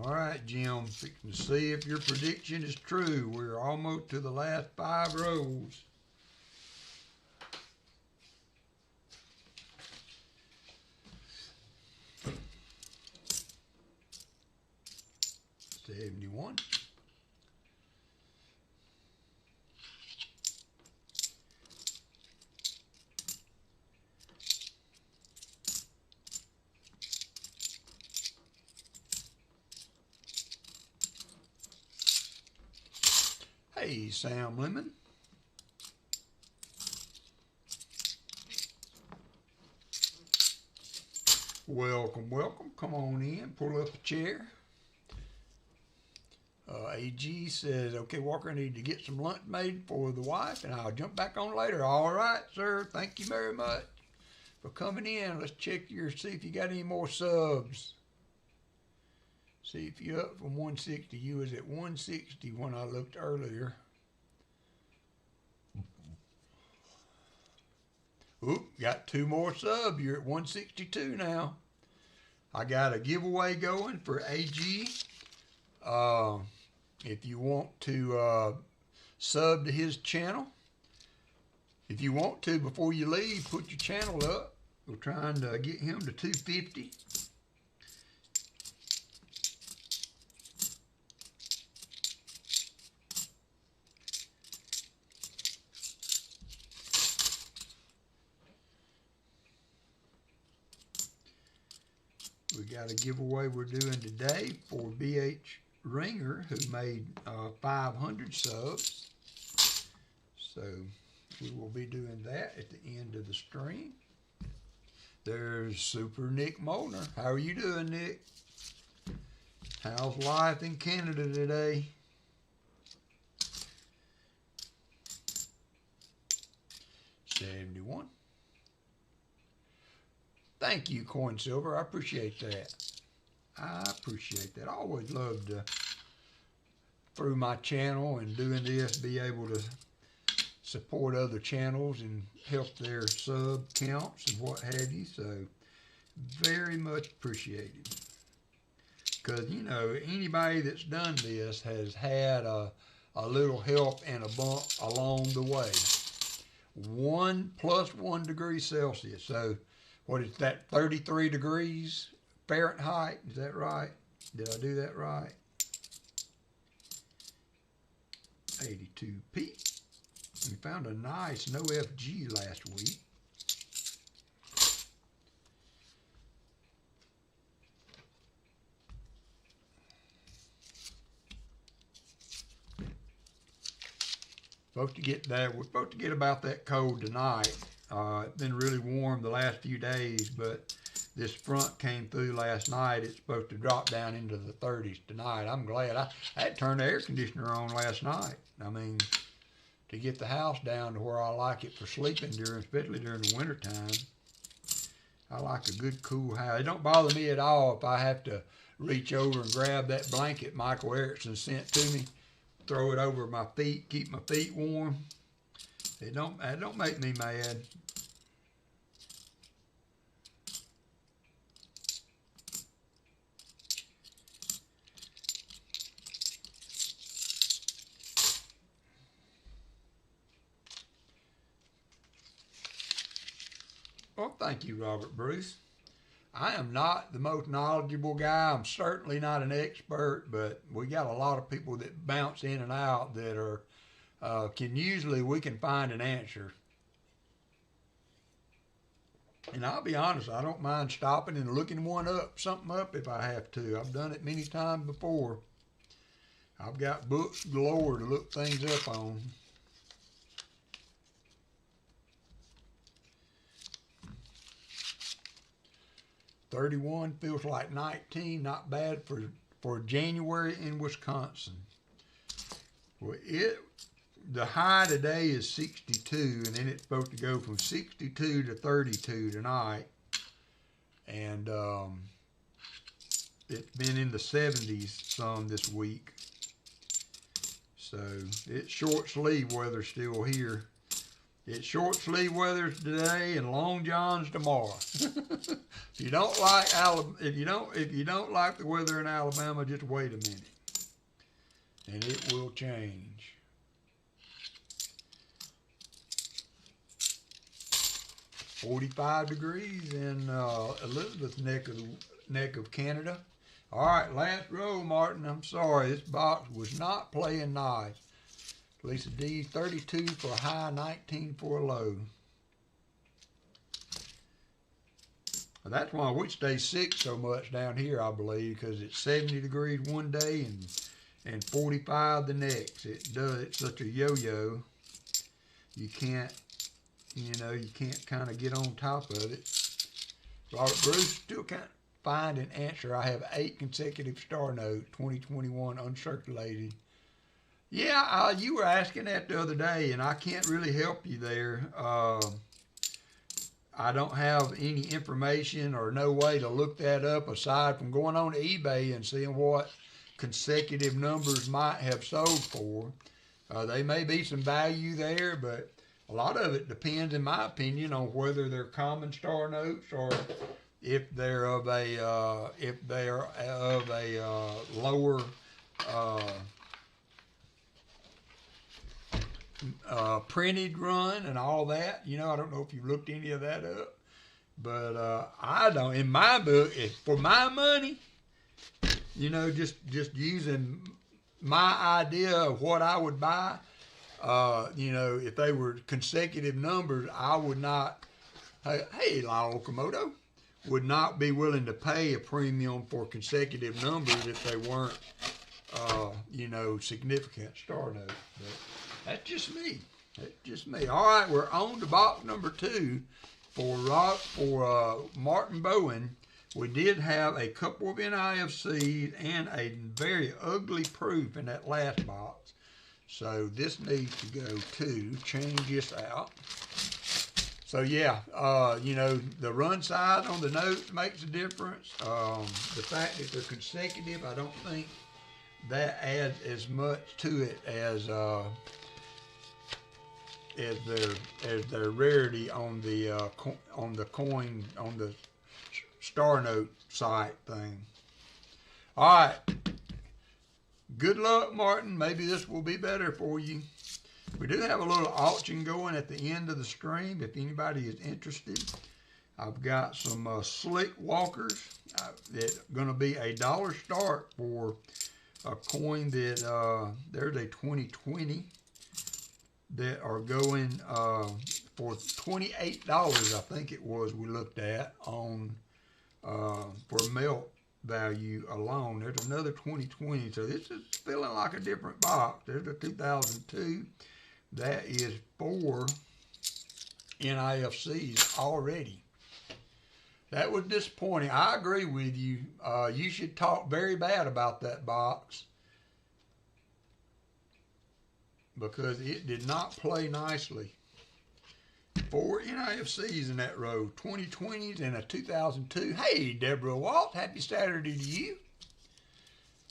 All right, Jim, fixing to see if your prediction is true. We're almost to the last 5 rows. $71. Hey, Sam Lemon. Welcome, welcome. Come on in. Pull up a chair. AG says, okay, Walker, I need to get some lunch made for the wife, and I'll jump back on later. All right, sir. Thank you very much for coming in. Let's check see if you got any more subs. See if you're up from 160. You was at 160 when I looked earlier. Oop, got 2 more subs. You're at 162 now. I got a giveaway going for AG. If you want to sub to his channel, if you want to, before you leave, put your channel up. We're trying to get him to 250. We got a giveaway we're doing today for BH Ringer, who made 500 subs. So we will be doing that at the end of the stream. There's Super Nick Molnar. How are you doing, Nick? How's life in Canada today? $71. Thank you, Coin Silver. I appreciate that. I appreciate that. I always love to, through my channel and doing this, be able to support other channels and help their sub counts and what have you. So, very much appreciated. Because, you know, anybody that's done this has had a little help and a bump along the way. 1 + 1 degree Celsius. So, what is that, 33 degrees Fahrenheit? Is that right? Did I do that right? 82p. We found a nice no FG last week. Supposed to get that. We're supposed to get about that cold tonight. It's been really warm the last few days, but this front came through last night. It's supposed to drop down into the 30s tonight. I'm glad. I had turned the air conditioner on last night. I mean, to get the house down to where I like it for sleeping especially during the winter time. I like a good cool house. It don't bother me at all if I have to reach over and grab that blanket Michael Erickson sent to me, throw it over my feet, keep my feet warm. It don't make me mad. Well, thank you, Robert Bruce. I am not the most knowledgeable guy. I'm certainly not an expert, but we got a lot of people that bounce in and out that are, we can find an answer. And I'll be honest, I don't mind stopping and looking something up if I have to. I've done it many times before. I've got books galore to look things up on. $31 feels like 19, not bad for January in Wisconsin. Well, the high today is 62, and then it's supposed to go from 62 to 32 tonight. And it's been in the 70s some this week. So it's short sleeve weather still here. It's short sleeve weather today and long johns tomorrow. If you don't like the weather in Alabama, just wait a minute, and it will change. $45 degrees in Elizabeth neck of Canada. All right, last row, Martin. I'm sorry, this box was not playing nice. Lisa D, 32 for a high, 19 for a low. Well, that's why we stay sick so much down here, I believe, because it's 70 degrees one day and 45 the next. It's such a yo-yo. You can't kind of get on top of it. Robert Bruce, still can't find an answer. I have 8 consecutive star notes, 2021 uncirculated. Yeah, you were asking that the other day, and I can't really help you there. I don't have any information or no way to look that up aside from going on eBay and seeing what consecutive numbers might have sold for. They may be some value there, but a lot of it depends, in my opinion, on whether they're common star notes or if they're of a lower printed run and all that. You know, I don't know if you looked any of that up, but I don't. In my book, for my money, you know, just using my idea of what I would buy, you know, if they were consecutive numbers, I would not, hey, Lyle Okamoto, would not be willing to pay a premium for consecutive numbers if they weren't, you know, significant star notes. But that's just me. That's just me. All right, we're on to box number 2 for Martin Bowen. We did have a couple of NIFCs and a very ugly proof in that last box. So this needs to go to, change this out. So yeah, you know, the run size on the notes makes a difference. The fact that they're consecutive, I don't think that adds as much to it as their rarity on the coin, on the star note site thing. All right. Good luck, Martin. Maybe this will be better for you. We do have a little auction going at the end of the stream if anybody is interested. I've got some slick walkers that are going to be $1 start for a coin that there's a 2020 that are going for $28, I think it was, we looked at on for melt value alone. There's another 2020, so this is feeling like a different box. There's a 2002. That is 4 NIFCs already. That was disappointing. I agree with you. You should talk very bad about that box because it did not play nicely. 4 NIFCs in that row, 2020s and a 2002. Hey, Deborah Walt, happy Saturday to you.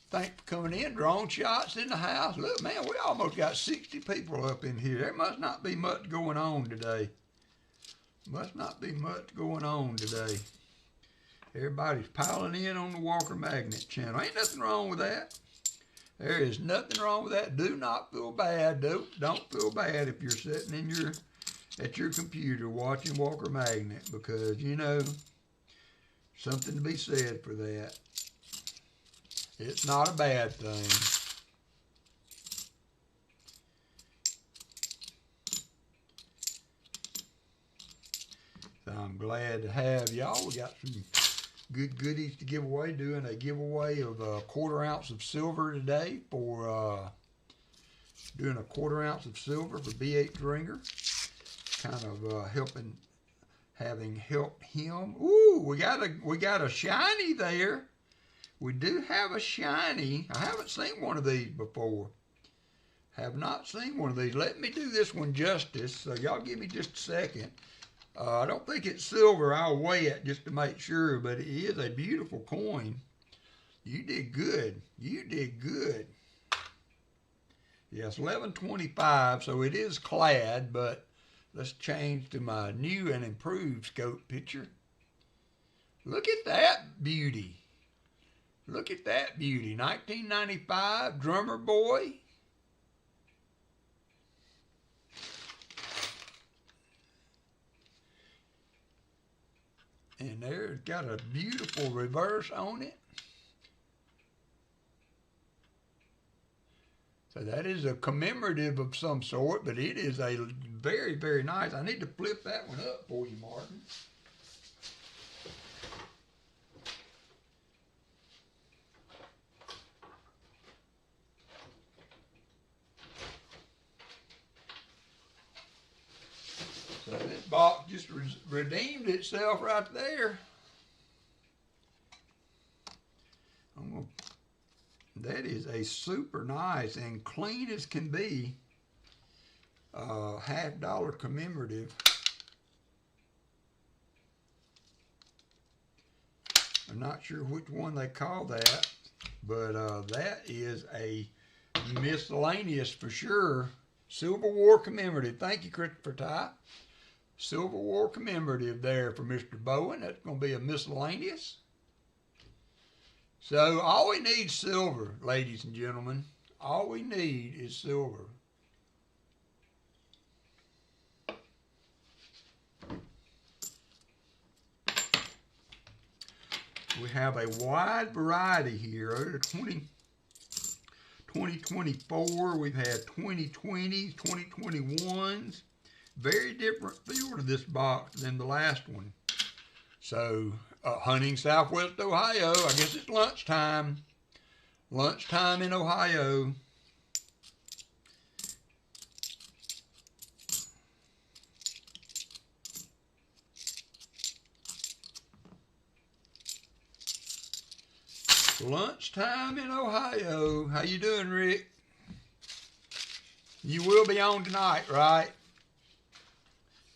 Thanks for coming in. Drone shots in the house. Look, man, we almost got 60 people up in here. There must not be much going on today. Must not be much going on today. Everybody's piling in on the WalkerMagnet channel. Ain't nothing wrong with that. There is nothing wrong with that. Do not feel bad. Don't feel bad if you're sitting in at your computer watching WalkerMagnet, because, you know, something to be said for that. It's not a bad thing. So I'm glad to have y'all. We got some good goodies to give away. Doing a giveaway of a 1/4 ounce of silver today for doing a 1/4 ounce of silver for BH Ringer. Kind of having helped him. Ooh, we got a shiny there. We do have a shiny. I haven't seen one of these before. Have not seen one of these. Let me do this one justice. So y'all give me just a second. I don't think it's silver. I'll weigh it just to make sure, but it is a beautiful coin. You did good. You did good. Yes, 1125, so it is clad, but let's change to my new and improved scope picture. Look at that beauty. Look at that beauty. 1995 Drummer Boy. And there's got a beautiful reverse on it. So that is a commemorative of some sort, but it is a very, very nice. I need to flip that one up for you, Martin. So this box just redeemed itself right there. That is a super nice and clean as can be $50 commemorative. I'm not sure which one they call that, but that is a miscellaneous for sure. Civil War commemorative. Thank you, Christopher Ty. Civil War commemorative there for Mr. Bowen. That's going to be a miscellaneous. So all we need is silver, ladies and gentlemen. All we need is silver. We have a wide variety here. 2024, we've had 2020s, 2021s. Very different feel to this box than the last one. So, hunting Southwest Ohio. I guess it's lunchtime. Lunchtime in Ohio. Lunchtime in Ohio. How you doing, Rick? You will be on tonight, right?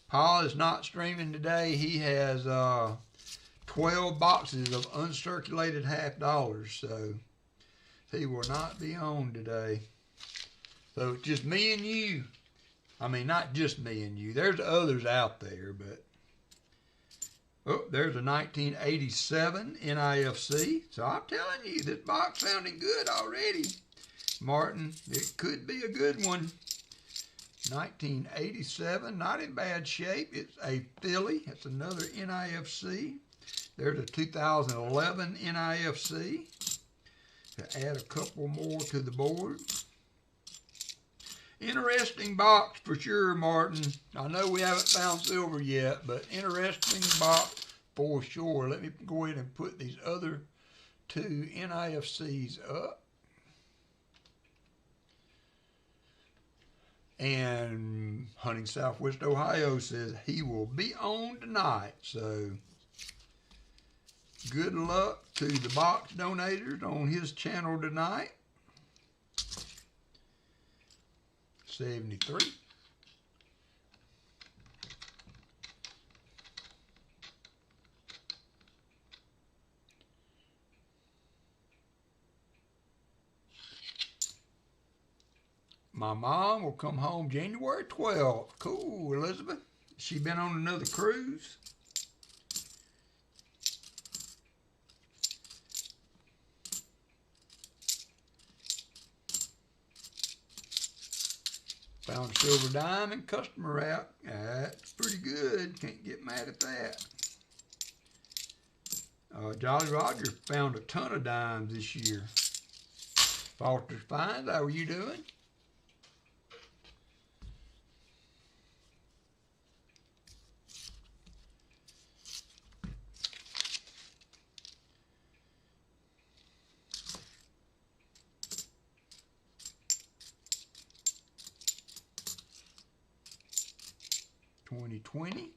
Paul is not streaming today. He has 12 boxes of uncirculated $50, so he will not be on today. So it's just me and you. I mean, not just me and you. There's others out there, but oh, there's a 1987 NIFC. So I'm telling you, this box sounding good already. Martin, it could be a good one. 1987, not in bad shape. It's a Philly. It's another NIFC. There's a 2011 NIFC. To add a couple more to the board. Interesting box for sure, Martin. I know we haven't found silver yet, but interesting box for sure. Let me go ahead and put these other two NIFCs up. And Hunting Southwest Ohio says he will be on tonight. So good luck to the box donators on his channel tonight. 73. My mom will come home January 12th. Cool, Elizabeth. She been on another cruise? Found a silver diamond customer wrap. That's pretty good. Can't get mad at that. Jolly Roger found a ton of dimes this year. Foster's Finds, how are you doing? $20.20.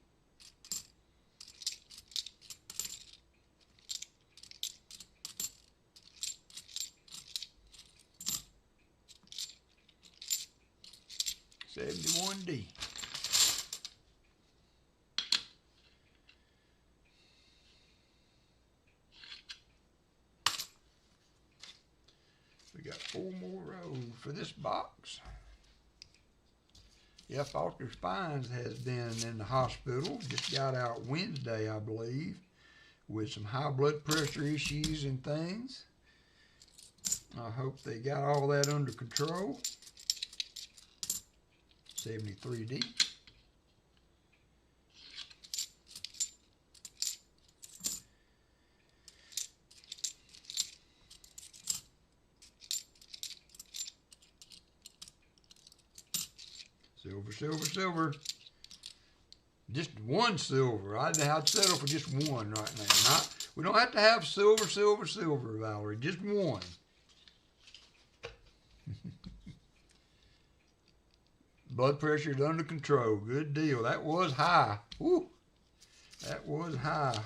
$71D. We got 4 more rows for this box. Yeah, Foster's Finds has been in the hospital. Just got out Wednesday, I believe, with some high blood pressure issues and things. I hope they got all that under control. 73D. Silver, silver, silver. Just one silver. I'd settle for just one right now. We don't have to have silver, silver, silver, Valerie. Just one. Blood pressure is under control. Good deal. That was high. Woo. That was high.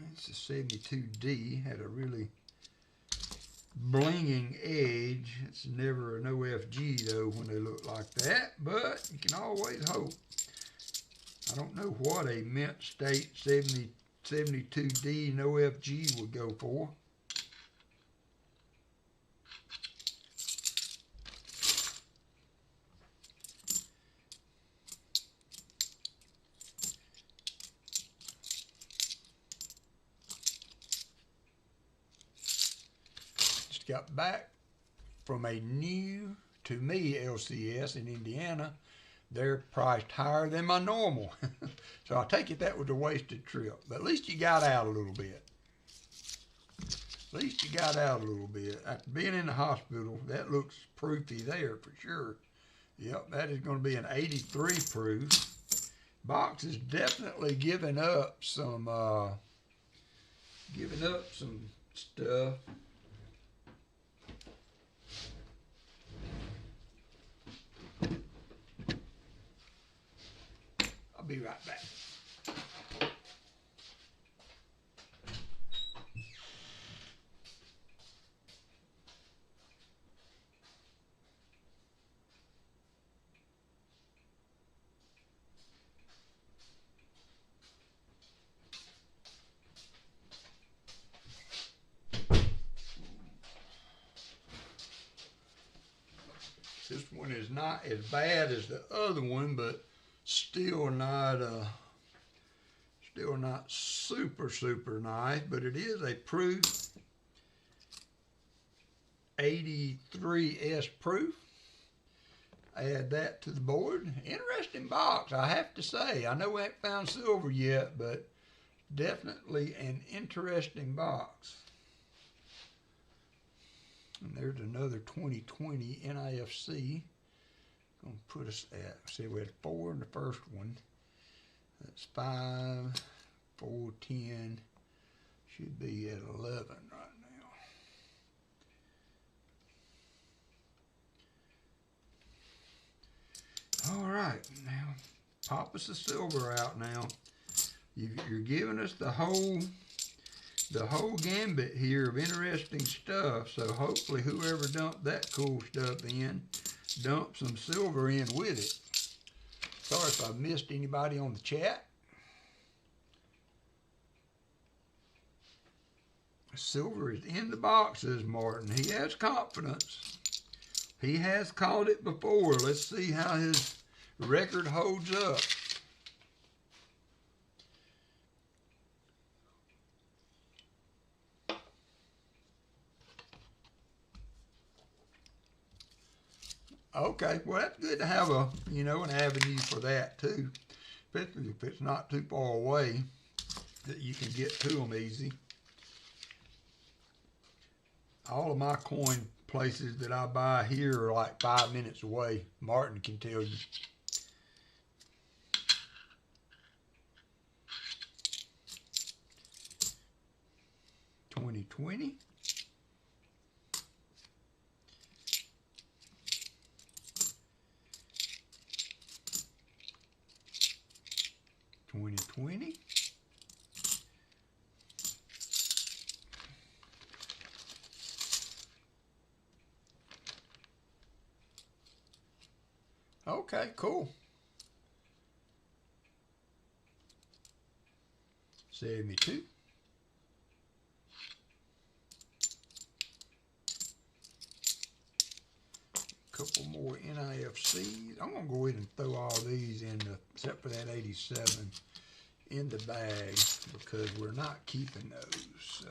Let's just 72D had a really blinging edge. It's never an OFG though when they look like that, but you can always hope. I don't know what a mint state 72D and OFG would go for. Got back from a new, to me, LCS in Indiana. They're priced higher than my normal. So I take it that was a wasted trip. But at least you got out a little bit. At least you got out a little bit. After being in the hospital, that looks proofy there for sure. Yep, that is going to be an 83 proof. Box is definitely giving up some stuff. I'll be right back. This one is not as bad as the other one, but still not super nice, but it is a proof 83S proof. Add that to the board. Interesting box, I have to say. I know we haven't found silver yet, but definitely an interesting box. And there's another 2020 NIFC. Gonna put us at, see, we had 4 in the first one. That's 5, 4, 10. Should be at 11 right now. All right, now pop us the silver out now. You're giving us the whole gambit here of interesting stuff. So hopefully whoever dumped that cool stuff in, dump some silver in with it. Sorry if I missed anybody on the chat. Silver is in the boxes, Martin. He has confidence. He has called it before. Let's see how his record holds up. Okay, well that's good to have a, an avenue for that too. Especially if it's not too far away that you can get to them easy. All of my coin places that I buy here are like 5 minutes away. Martin can tell you. $20.20. $20.20. Okay, cool. 72. Couple more NIFCs. I'm gonna go ahead and throw all these in except for that 87 in the bag because we're not keeping those. So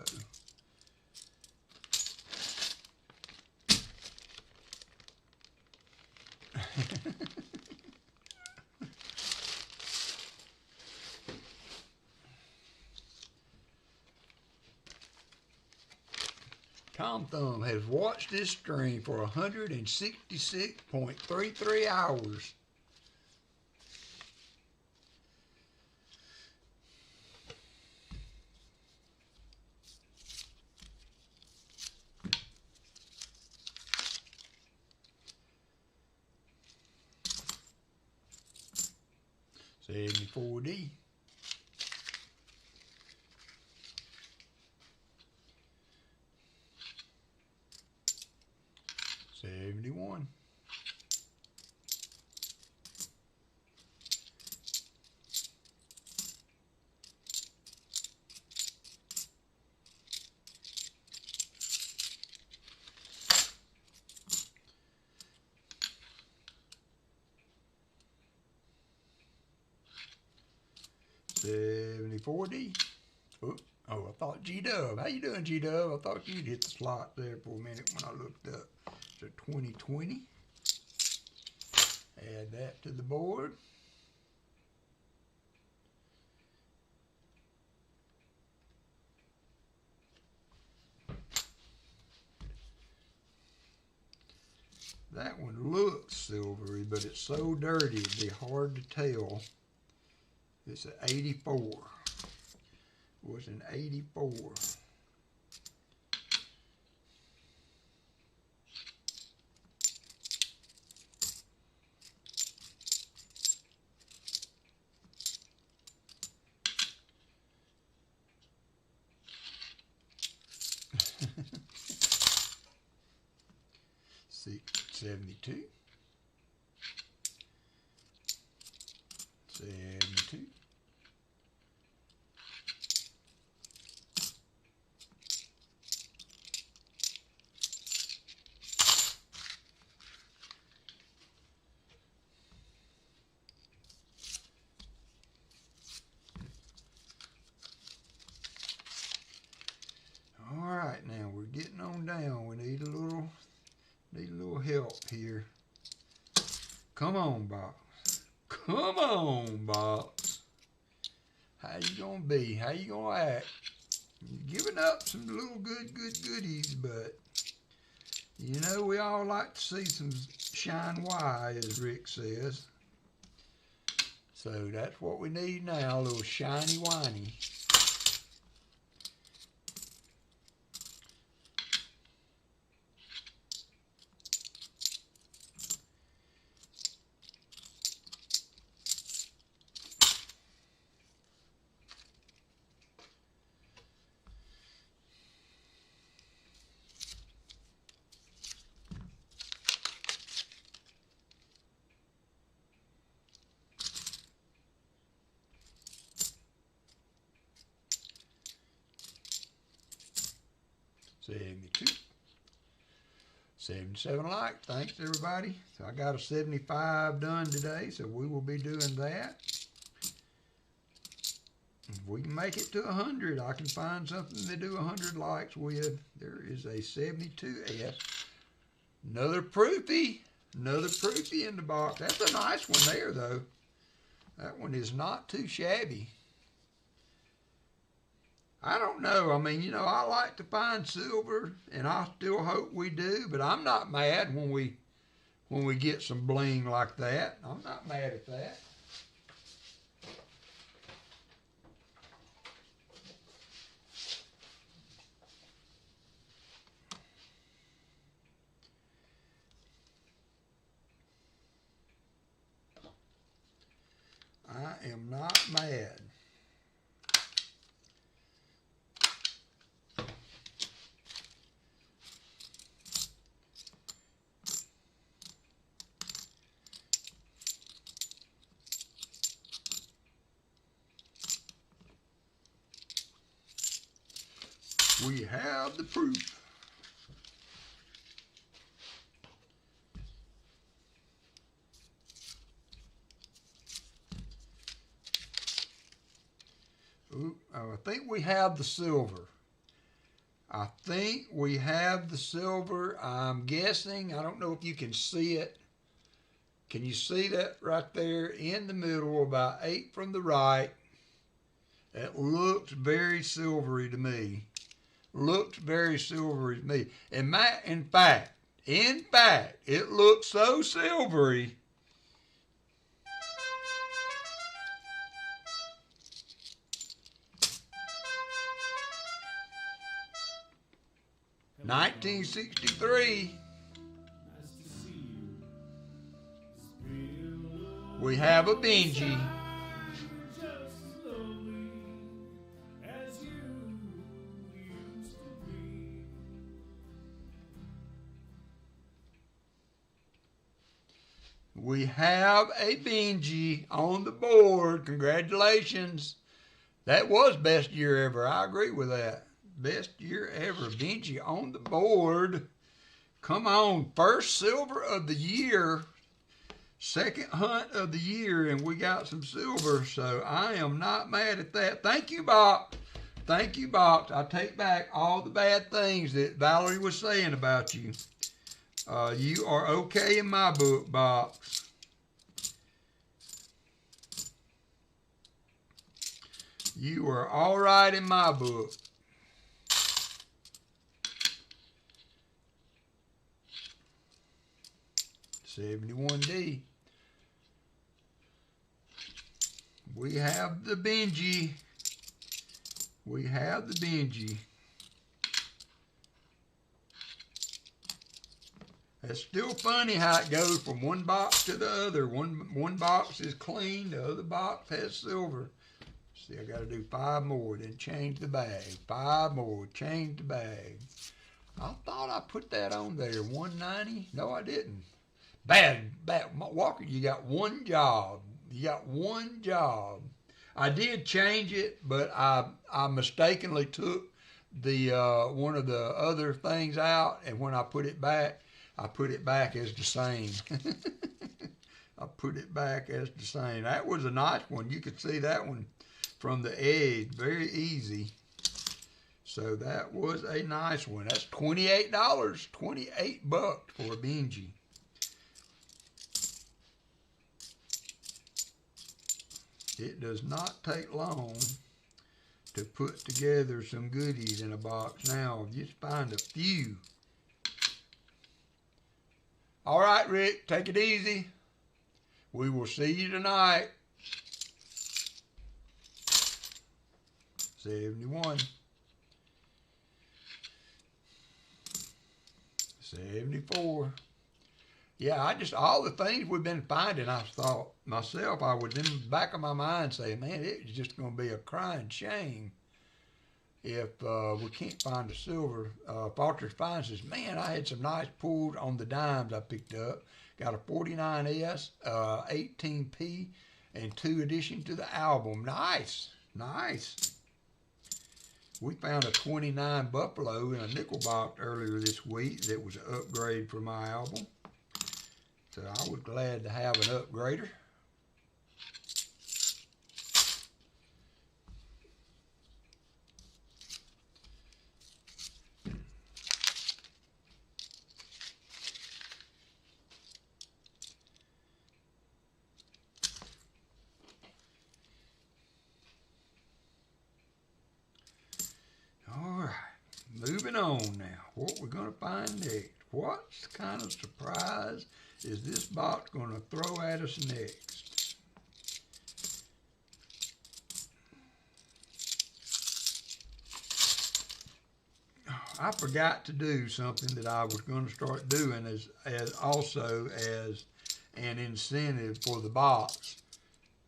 Tom Thumb has watched this stream for 166.33 hours. $74D. 71. $70.40. Oh, I thought G-Dub. How you doing, G-Dub? I thought you'd hit the slot there for a minute when I looked up. So 2020. Add that to the board. That one looks silvery, but it's so dirty it'd be hard to tell. It's an 84. It was an 84. $72. 72. All right, now we're getting on down. We need a little help here. Come on, box. Come on, box. How you gonna be? How you gonna act? You're giving up some little goodies, but you know we all like to see some shine Y, as Rick says. So that's what we need now, a little shiny whiny. $72. 77 likes. Thanks, everybody. So I got a 75 done today, so we will be doing that. If we can make it to 100, I can find something to do 100 likes with. There is a 72S. Another proofie. Another proofie in the box. That's a nice one there, though. That one is not too shabby. I don't know. I mean, you know, I like to find silver, and I still hope we do, but I'm not mad when we get some bling like that. I'm not mad at that. I am not mad. We have the proof. Ooh, I think we have the silver. I think we have the silver. I'm guessing. I don't know if you can see it. Can you see that right there in the middle, about 8 from the right? It looks very silvery to me. Looked very silvery to me. And in fact, it looks so silvery. $1963. We have a Benji. We have a Benji on the board. Congratulations. That was best year ever. I agree with that. Best year ever. Benji on the board. Come on. First silver of the year. Second hunt of the year, and we got some silver, so I am not mad at that. Thank you, Box. Thank you, Box. I take back all the bad things that Valerie was saying about you. You are okay in my book, Box. You are all right in my book. $71D. We have the Benji. We have the Benji. It's still funny how it goes from one box to the other. One box is clean, the other box has silver. See, I got to do 5 more, then change the bag. 5 more, change the bag. I thought I put that on there, 190. No, I didn't. Bad. Walker, you got one job. You got one job. I did change it, but I mistakenly took the one of the other things out, and when I put it back as the same. I put it back as the same. That was a nice one. You could see that one from the edge. Very easy. So that was a nice one. That's $28. $28 for a Benji. It does not take long to put together some goodies in a box now. Just find a few. All right, Rick, take it easy. We will see you tonight. 71. 74. Yeah, all the things we've been finding, I thought myself, I was in the back of my mind saying, man, it's just going to be a crying shame if we can't find the silver. Fortress Fine says, man, I had some nice pulls on the dimes I picked up. Got a 49S, 18P, and 2 additions to the album. Nice, nice. We found a 29 Buffalo in a nickel box earlier this week that was an upgrade for my album. So I was glad to have an upgrader. All right, moving on now. What we're going to find next. What kind of surprise is this box going to throw at us next? I forgot to do something that I was going to start doing as also as an incentive for the box.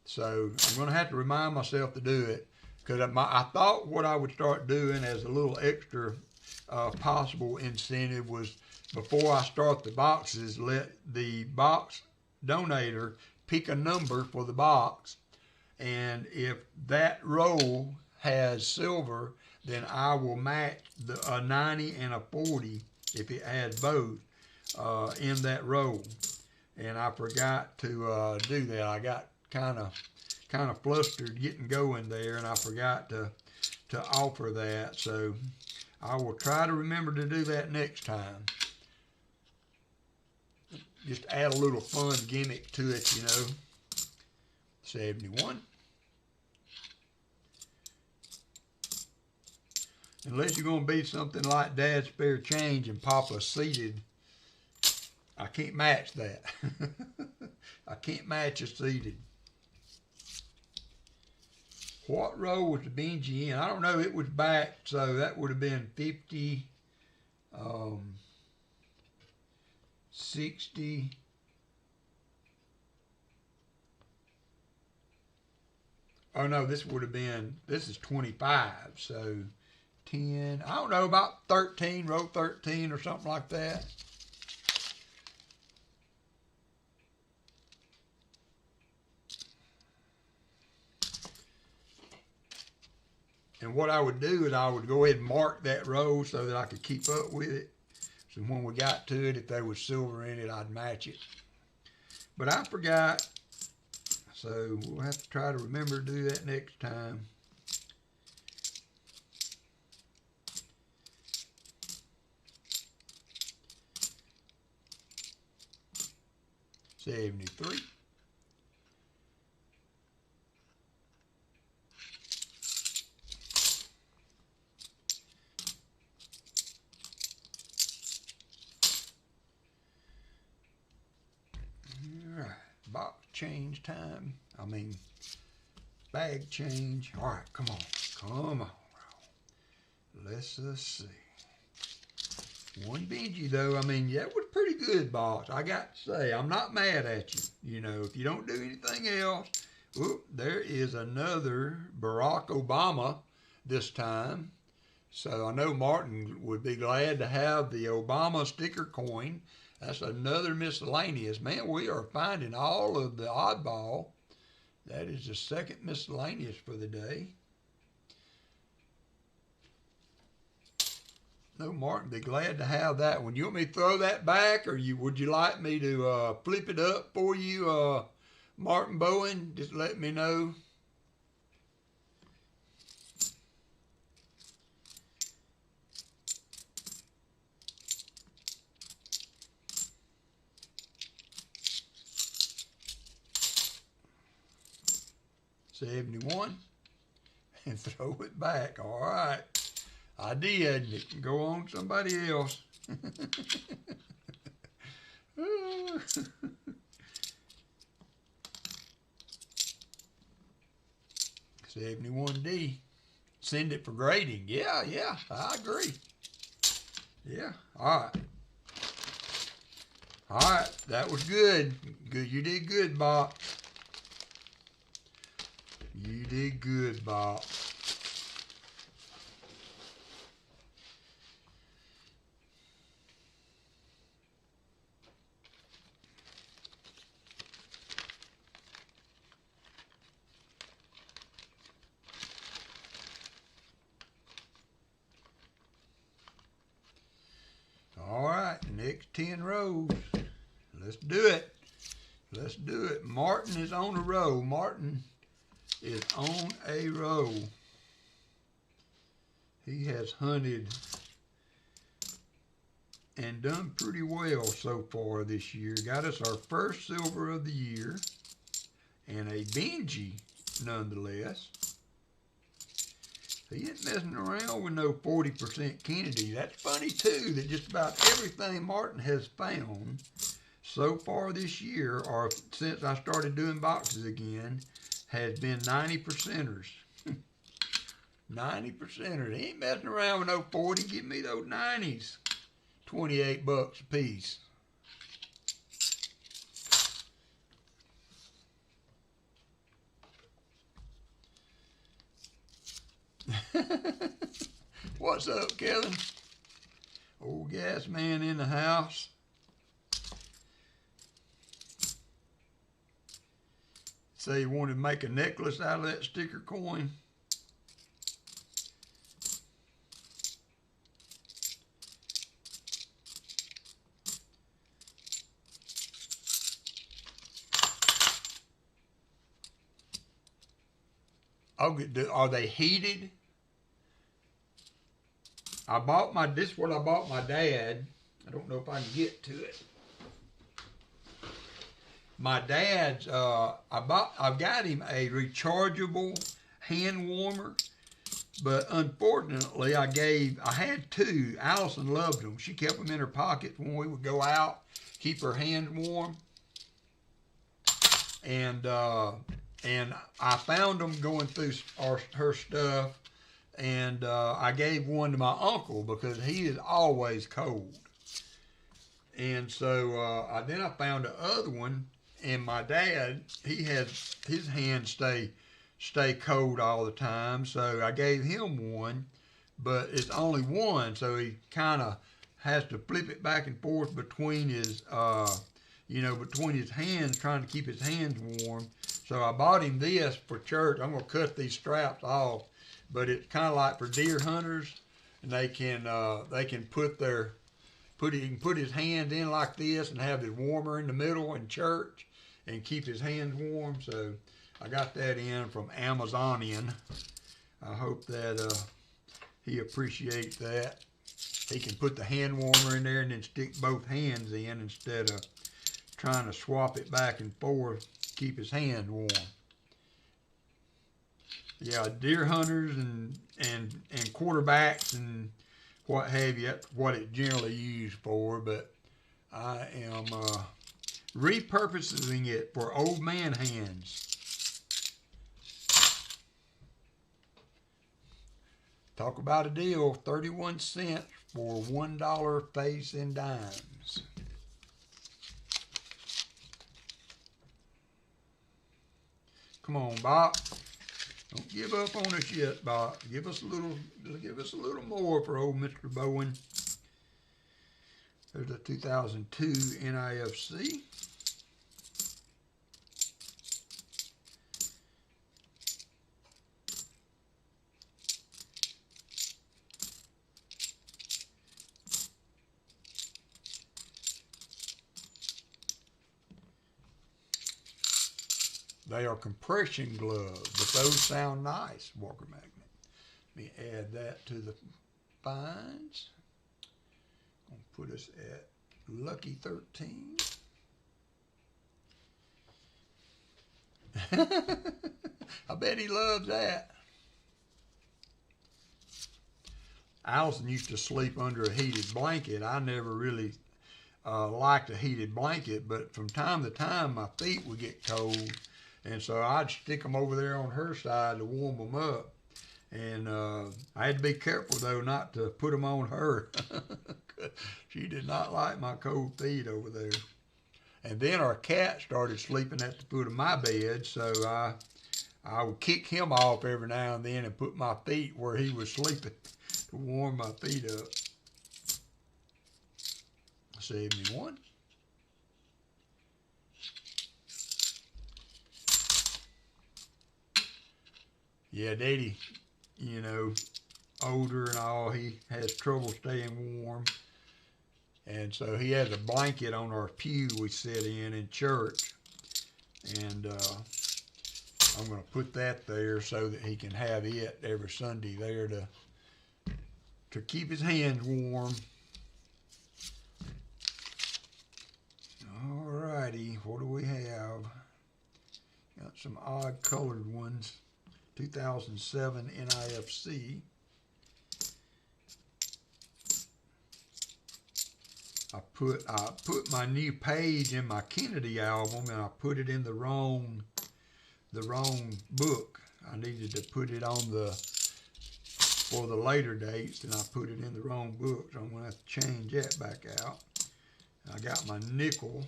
So I'm going to have to remind myself to do it, because I thought what I would start doing as a little extra possible incentive was, before I start the boxes, let the box donator pick a number for the box, and if that roll has silver, then I will match a 90 and a 40 if it has both in that roll. And I forgot to do that. I got kind of flustered getting going there, and I forgot to offer that. So I will try to remember to do that next time. Just add a little fun gimmick to it, you know. 71. Unless you're going to be something like Dad's Spare Change and Papa seated, I can't match that. I can't match a seated. What row was the Benji in? I don't know. It was back, so that would have been 50, 60. Oh no, this is 25, so 10, I don't know, about 13, row 13 or something like that. And what I would do is I would go ahead and mark that row so that I could keep up with it. So when we got to it, if there was silver in it, I'd match it. But I forgot, so we'll have to try to remember to do that next time. $73. Box change time. I mean, bag change. All right, come on. Come on. Let's see. One Benji, though. I mean, that was pretty good, box. I got to say, I'm not mad at you. You know, if you don't do anything else. Oop, there is another Barack Obama this time. So I know Martin would be glad to have the Obama sticker coin. That's another miscellaneous. Man, we are finding all of the oddball. That is the second miscellaneous for the day. No, Martin, be glad to have that one. You want me to throw that back, or would you like me to flip it up for you, Martin Bowen? Just let me know. $71 and throw it back. All right. I did. It can go on to somebody else. 71D. Send it for grading. Yeah, I agree. Yeah, all right. All right, that was good. Good, you did good, Bob. You did good, Bob. All right, next 10 rows. Let's do it. Let's do it. Martin is on a row. Martin is on a row. He has hunted and done pretty well so far this year. Got us our first silver of the year and a Benji nonetheless. He ain't messing around with no 40% Kennedy. That's funny too, that just about everything Martin has found so far this year, or since I started doing boxes again, has been 90%ers. 90%ers. He ain't messing around with no 40. Give me those 90s. $28 a piece. What's up, Kevin? Old gas man in the house. Say you wanted to make a necklace out of that sticker coin. Are they heated? This is what I bought my dad. I don't know if I can get to it. My dad's, I've got him a rechargeable hand warmer, but unfortunately I had two. Allison loved them. She kept them in her pocket when we would go out, keep her hand warm. And I found them going through her stuff, and I gave one to my uncle because he is always cold. And so then I found the other one, and my dad, his hands stay cold all the time, so I gave him one, but it's only one, so he kind of has to flip it back and forth between his between his hands, trying to keep his hands warm. So I bought him this for church. I'm going to cut these straps off. but it's kind of like for deer hunters, and they can put he can put his hand in like this and have his warmer in the middle in church and keep his hands warm. So I got that in from Amazonian. I hope that he appreciates that. He can put the hand warmer in there and then stick both hands in instead of trying to swap it back and forth, keep his hand warm. Yeah, deer hunters and quarterbacks and what have you, that's what it's generally used for, but I am repurposing it for old man hands. Talk about a deal, 31 cents for $1 face and dimes. Come on, Bob. Don't give up on us yet, Bob. Give us a little more for old Mr. Bowen. There's a 2002 NIFC. They are compression gloves, but those sound nice, WalkerMagnet. Let me add that to the finds. I'm going to put us at Lucky 13. I bet he loves that. Allison used to sleep under a heated blanket. I never really liked a heated blanket, but from time to time my feet would get cold. And so I'd stick them over there on her side to warm them up. And I had to be careful, though, not to put them on her. She did not like my cold feet over there. And then our cat started sleeping at the foot of my bed, so I would kick him off every now and then and put my feet where he was sleeping to warm my feet up. 71. Yeah, Daddy, you know, older and all, he has trouble staying warm. And so he has a blanket on our pew we sit in church. And I'm going to put that there so that he can have it every Sunday there to keep his hands warm. All righty, what do we have? Got some odd colored ones. 2007 NIFC. I put my new page in my Kennedy album, and I put it in the wrong book. I needed to put it on for the later dates, and I put it in the wrong book, so I'm going to have to change that back out. I got my nickel,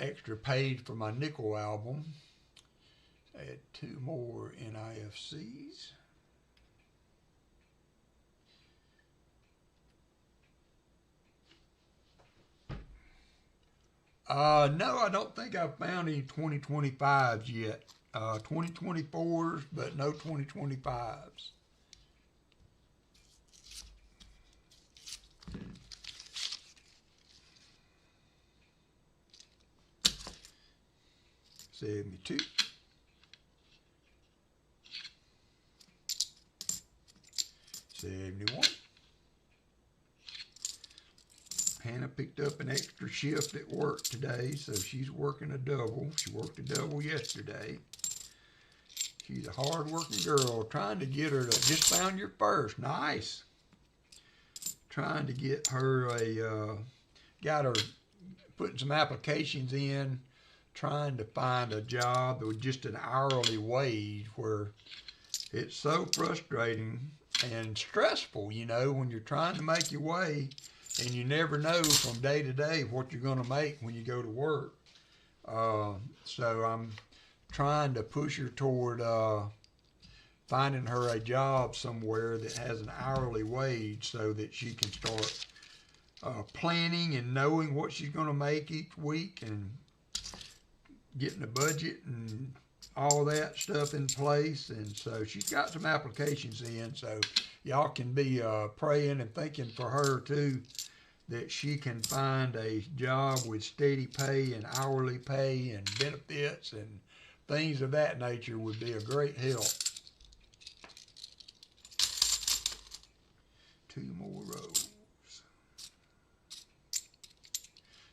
extra page for my nickel album. Add 2 more NIFCs. No, I don't think I've found any 2025s yet. 2024s, but no 2025s. $72. 71. Hannah picked up an extra shift at work today, so she's working a double. She worked a double yesterday. She's a hard-working girl, trying to get her to, just found your first, nice. Trying to get her got her putting some applications in, trying to find a job with just an hourly wage, where it's so frustrating and stressful, you know, when you're trying to make your way and you never know from day to day what you're going to make when you go to work. So I'm trying to push her toward finding her a job somewhere that has an hourly wage so that she can start planning and knowing what she's going to make each week and getting a budget and all that stuff in place. And so she's got some applications in, so y'all can be praying and thinking for her too, that she can find a job with steady pay and hourly pay and benefits and things of that nature would be a great help. 2 more rows.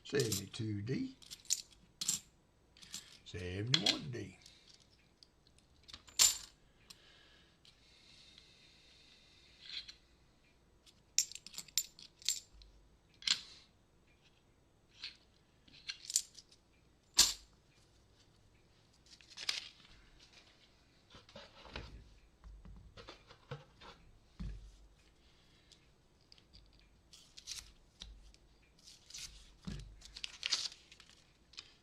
72D, 71D.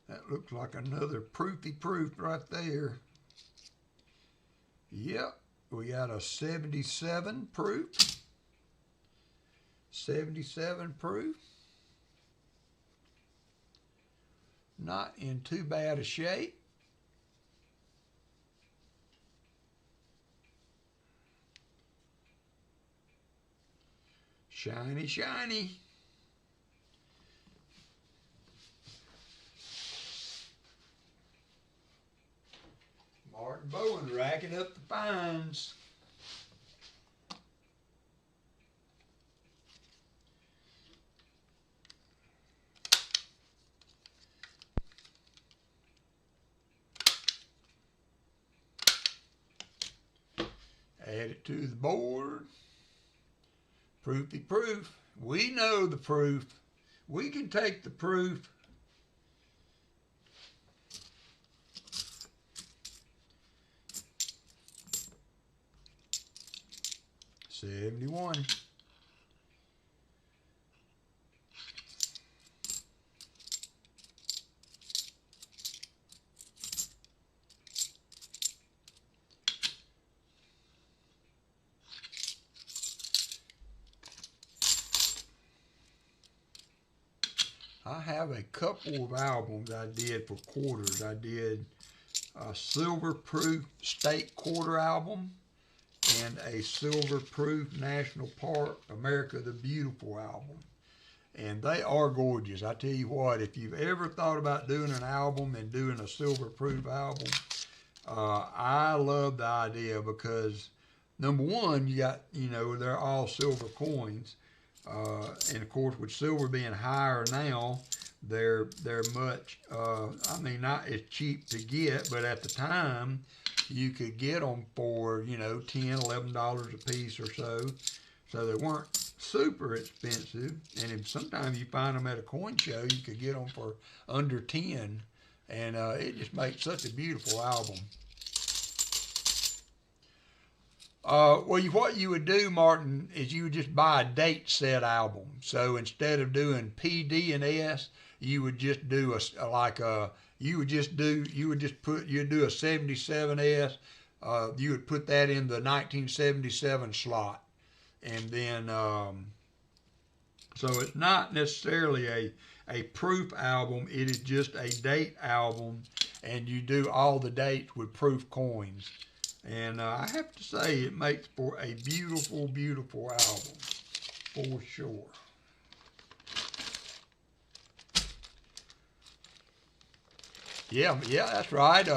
That looks like another proofy proof right there. Yep, we got a 77 proof. 77 proof. Not in too bad a shape. Shiny, shiny. Martin Bowen racking up the fines. Add it to the board. Proofy proof. We know the proof. We can take the proof. $71. I have a couple of albums I did for quarters. I did a silver proof state quarter album and a silver proof National Park America the Beautiful album. And they are gorgeous. I tell you what, if you've ever thought about doing an album and doing a silver proof album, I love the idea because number one, you got, you know, they're all silver coins. And of course, with silver being higher now, they're much, I mean, not as cheap to get, but at the time, you could get them for, you know, $10, $11 a piece or so. So they weren't super expensive. And if sometimes you find them at a coin show, you could get them for under 10. And it just makes such a beautiful album. Well, what you would do, Martin, is you would just buy a date set album. So instead of doing P, D, and S, you would just do you'd do a 77S. You would put that in the 1977 slot. And then, so it's not necessarily a proof album. It is just a date album. And you do all the dates with proof coins. And I have to say, it makes for a beautiful, beautiful album, for sure. Yeah, that's right.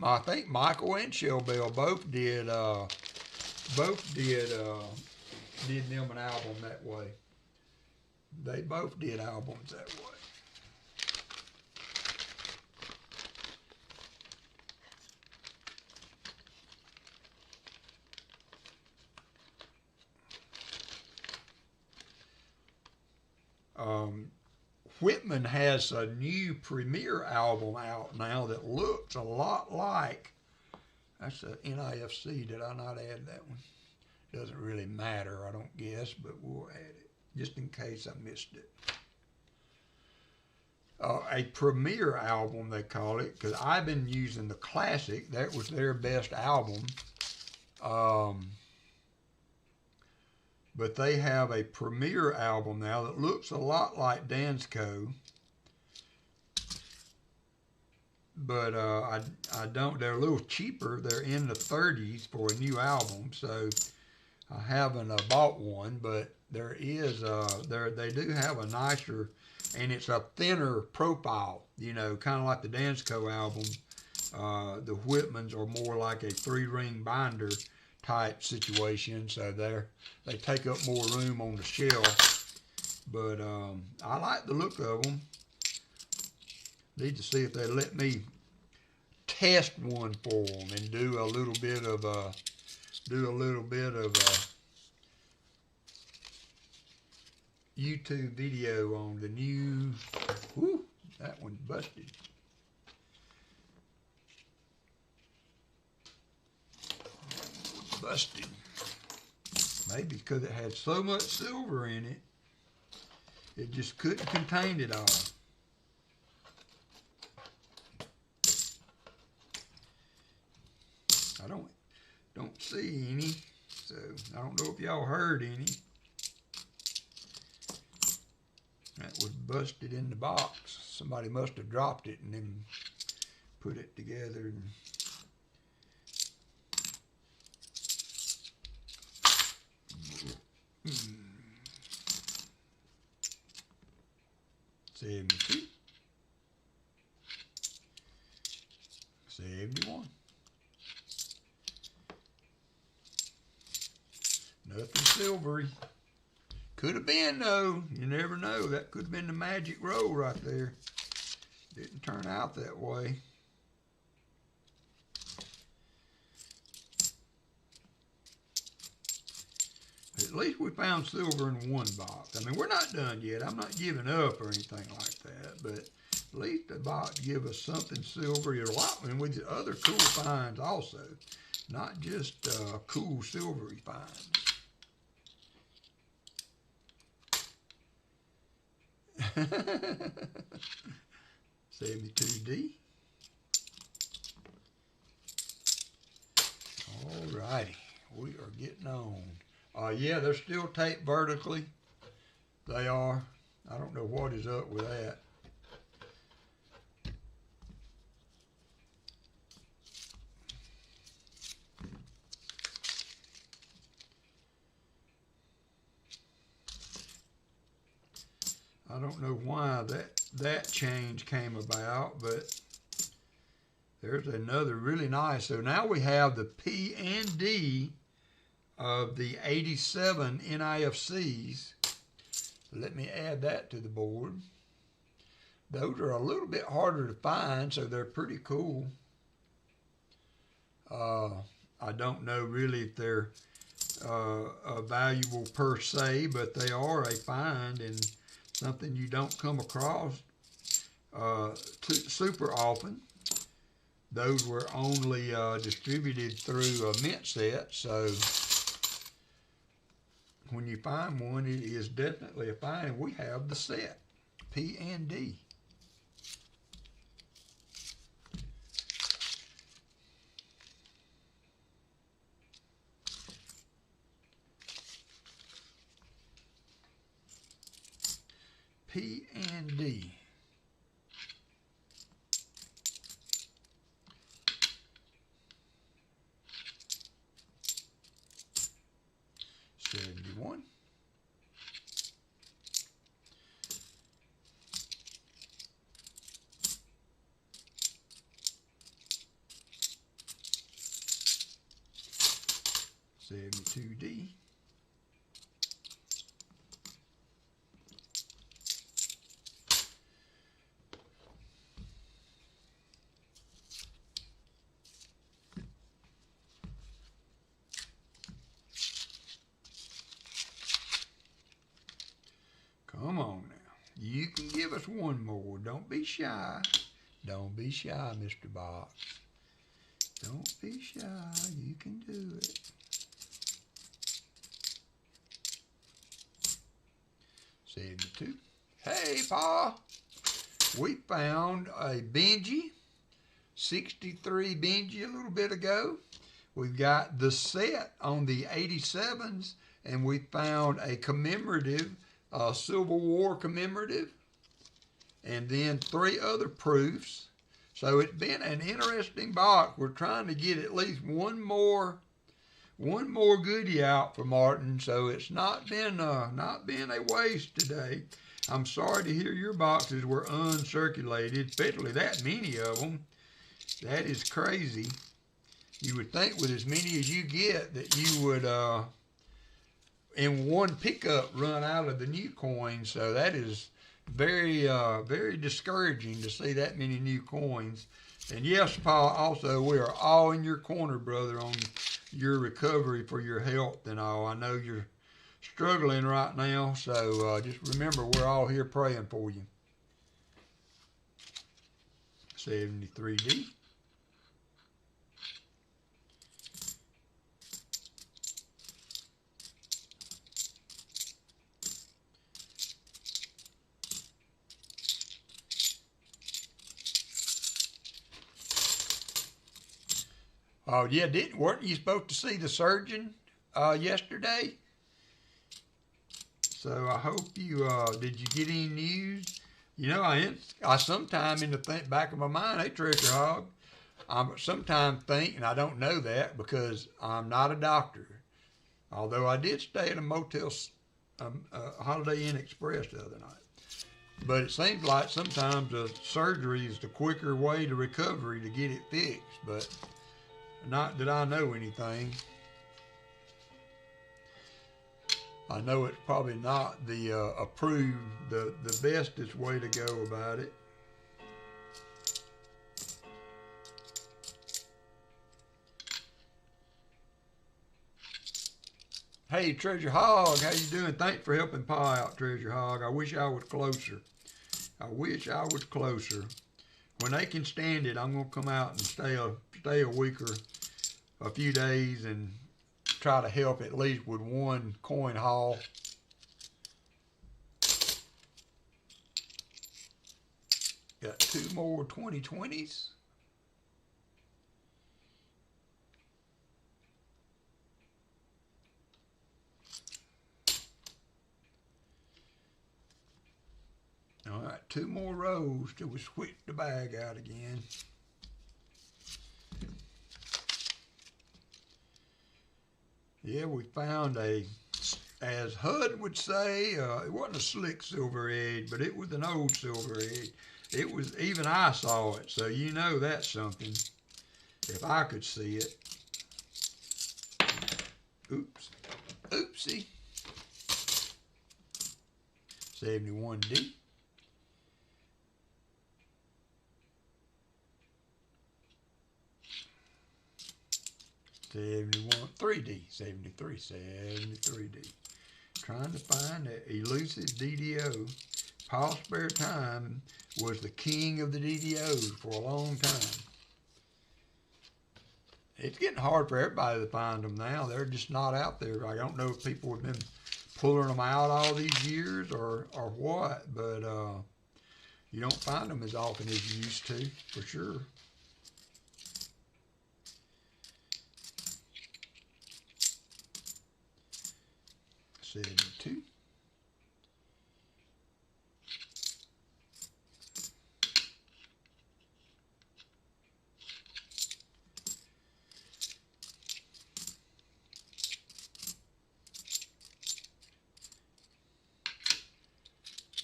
I think Michael and Shelbell both did them an album that way. They both did albums that way. Whitman has a new premiere album out now that looks a lot like, that's a NIFC. Did I not add that one? Doesn't really matter, I don't guess, but we'll add it just in case I missed it. A premiere album, they call it, because I've been using the classic. That was their best album. But they have a premiere album now that looks a lot like Dansko. but I don't. They're a little cheaper. They're in the 30s for a new album, so I haven't bought one. But there is they do have a nicer, and it's a thinner profile. You know, kind of like the Dansko album. The Whitmans are more like a 3-ring binder type situation, so they take up more room on the shelf. But I like the look of them. Need to see if they let me test one for them and do a little bit of YouTube video on the new. Whoo, that one busted. Busted. Maybe because it had so much silver in it, it just couldn't contain it all. I don't see any, so I don't know if y'all heard any. That was busted in the box. Somebody must have dropped it and then put it together. And 72, 71. Nothing silvery. Could have been though. You never know. That could have been the magic roll right there. Didn't turn out that way. At least we found silver in one box. I mean, we're not done yet. I'm not giving up or anything like that, but at least the box give us something silvery. A lot, and with the other cool finds also, not just cool silvery finds. $72D. All righty, we are getting on. Yeah, they're still taped vertically. They are. I don't know what is up with that. I don't know why that change came about, but there's another really nice. So now we have the P and D of the 87 NIFCs. Let me add that to the board. Those are a little bit harder to find, so they're pretty cool. I don't know really if they're valuable per se, but they are a find and something you don't come across super often. Those were only distributed through a mint set, so when you find one, it is definitely a find. And we have the set, P and D. P and D. $71. $72D. Come on now. You can give us one more. Don't be shy. Don't be shy, Mr. Box. Don't be shy. You can do it. $72. Hey, Pa. We found a Benji. 63 Benji a little bit ago. We've got the set on the 87s, and we found a commemorative Civil War commemorative, and then 3 other proofs. So it's been an interesting box. We're trying to get at least one more goodie out for Martin, so it's not been a waste today. I'm sorry to hear your boxes were uncirculated, especially that many of them. That is crazy. You would think with as many as you get that you would in one pickup run out of the new coins. So that is very discouraging to see that many new coins. And yes, Paul, also we are all in your corner, brother, on your recovery for your health and all. I know you're struggling right now, so just remember we're all here praying for you. 73D. Oh yeah, weren't you supposed to see the surgeon yesterday? So I hope you did. You get any news? You know, I sometimes in the back of my mind, hey Treasure Hog, I sometimes think, and I don't know that because I'm not a doctor. Although I did stay at a motel, Holiday Inn Express the other night. But it seems like sometimes a surgery is the quicker way to recovery to get it fixed. But not that I know anything. I know it's probably not the approved, the bestest way to go about it. Hey, Treasure Hog, how you doing? Thanks for helping Pa out, Treasure Hog. I wish I was closer. I wish I was closer. When they can stand it, I'm going to come out and stay a week or a few days and try to help at least with one coin haul. Got 2 more 2020s. All right, 2 more rows till we switch the bag out again. Yeah, we found as HUD would say, it wasn't a slick silver edge, but it was an old silver edge. It was, even I saw it, so you know that's something, if I could see it. Oops. Oopsie. 71D. 71, 3D, 73, 73D. Trying to find that elusive DDO. Paul Spare Time was the king of the DDOs for a long time. It's getting hard for everybody to find them now. They're just not out there. I don't know if people have been pulling them out all these years or what, but you don't find them as often as you used to, for sure. Two.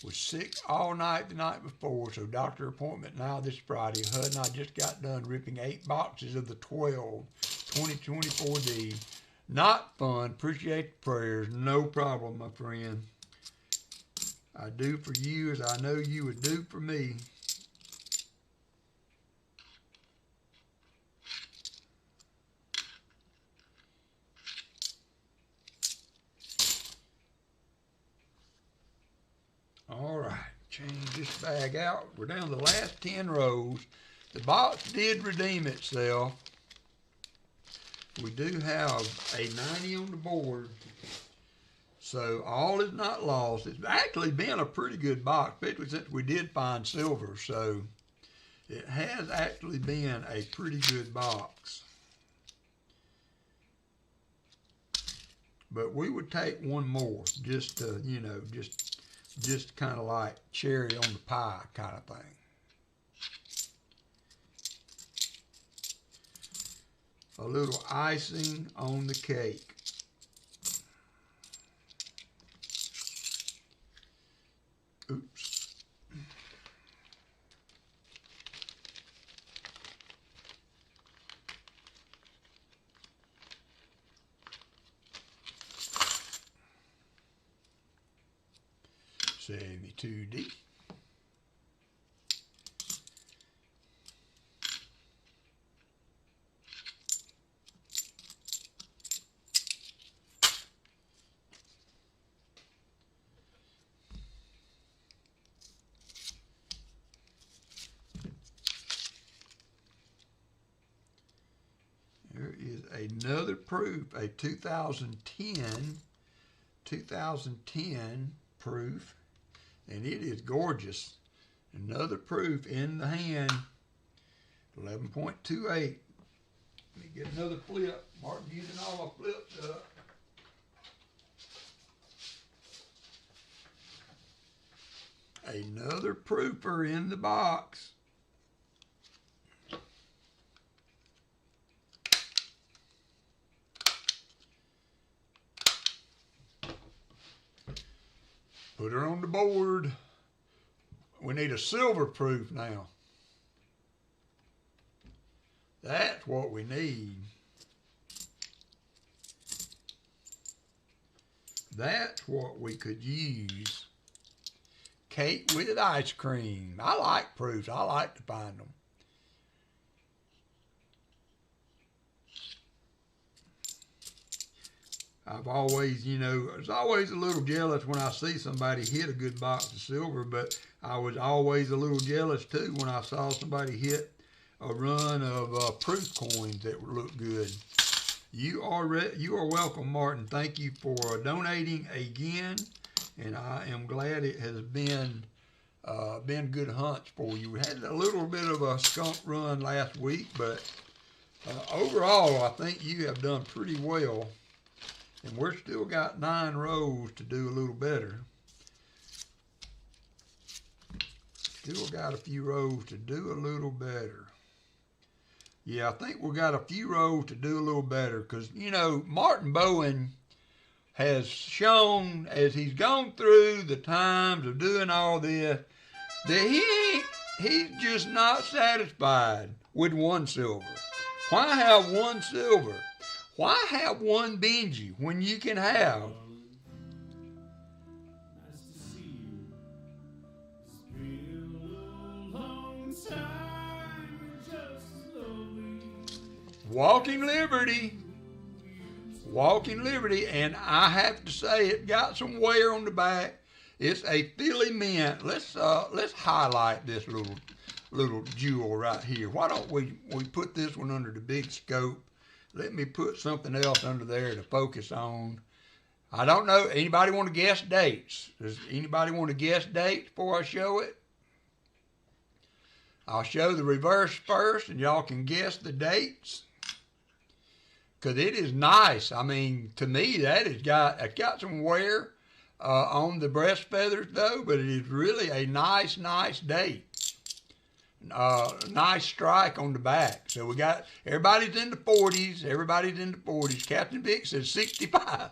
Was sick all night the night before, so doctor appointment now this Friday. HUD and I just got done ripping 8 boxes of the 12 2024D. Not fun. Appreciate the prayers. No problem, my friend. I do for you as I know you would do for me. All right, change this bag out. We're down to the last 10 rows. The box did redeem itself. We do have a 90 on the board, so all is not lost. It's actually been a pretty good box, especially since we did find silver, so it has actually been a pretty good box. But we would take one more just to, you know, just kind of like cherry on the pie kind of thing. a little icing on the cake. Oops. $72D. There is another proof, a 2010 proof, and it is gorgeous. Another proof in the hand, 11.28. Let me get another flip. Martin using all my flips up. Another proofer in the box. Put her on the board. We need a silver proof now. That's what we need. That's what we could use. Cake with ice cream. I like proofs. I like to find them. I've always, I was always a little jealous when I see somebody hit a good box of silver, but I was always a little jealous too when I saw somebody hit a run of proof coins that look good. You are welcome, Martin. Thank you for donating again, and I am glad it has been good hunts for you. We had a little bit of a skunk run last week, but overall, I think you have done pretty well. And we're still got 9 rows to do a little better. Still got a few rows to do a little better. Yeah, I think we got a few rows to do a little better because, Martin Bowen has shown as he's gone through the times of doing all this that he's just not satisfied with one silver. Why have one silver? Why have one Benji when you can have? Nice to see you. It's been a long time, just slowly. Walking Liberty. Walking Liberty, and I have to say it got some wear on the back. It's a Philly mint. Let's highlight this little jewel right here. Why don't we put this one under the big scope? Let me put something else under there to focus on. I don't know. Anybody want to guess dates? Does anybody want to guess dates before I show it? I'll show the reverse first, and y'all can guess the dates. Because it is nice. I mean, to me, it's got some wear on the breast feathers, though, but it is really a nice date. Nice strike on the back. So we got, everybody's in the 40s. Everybody's in the 40s. Captain Vic says 65.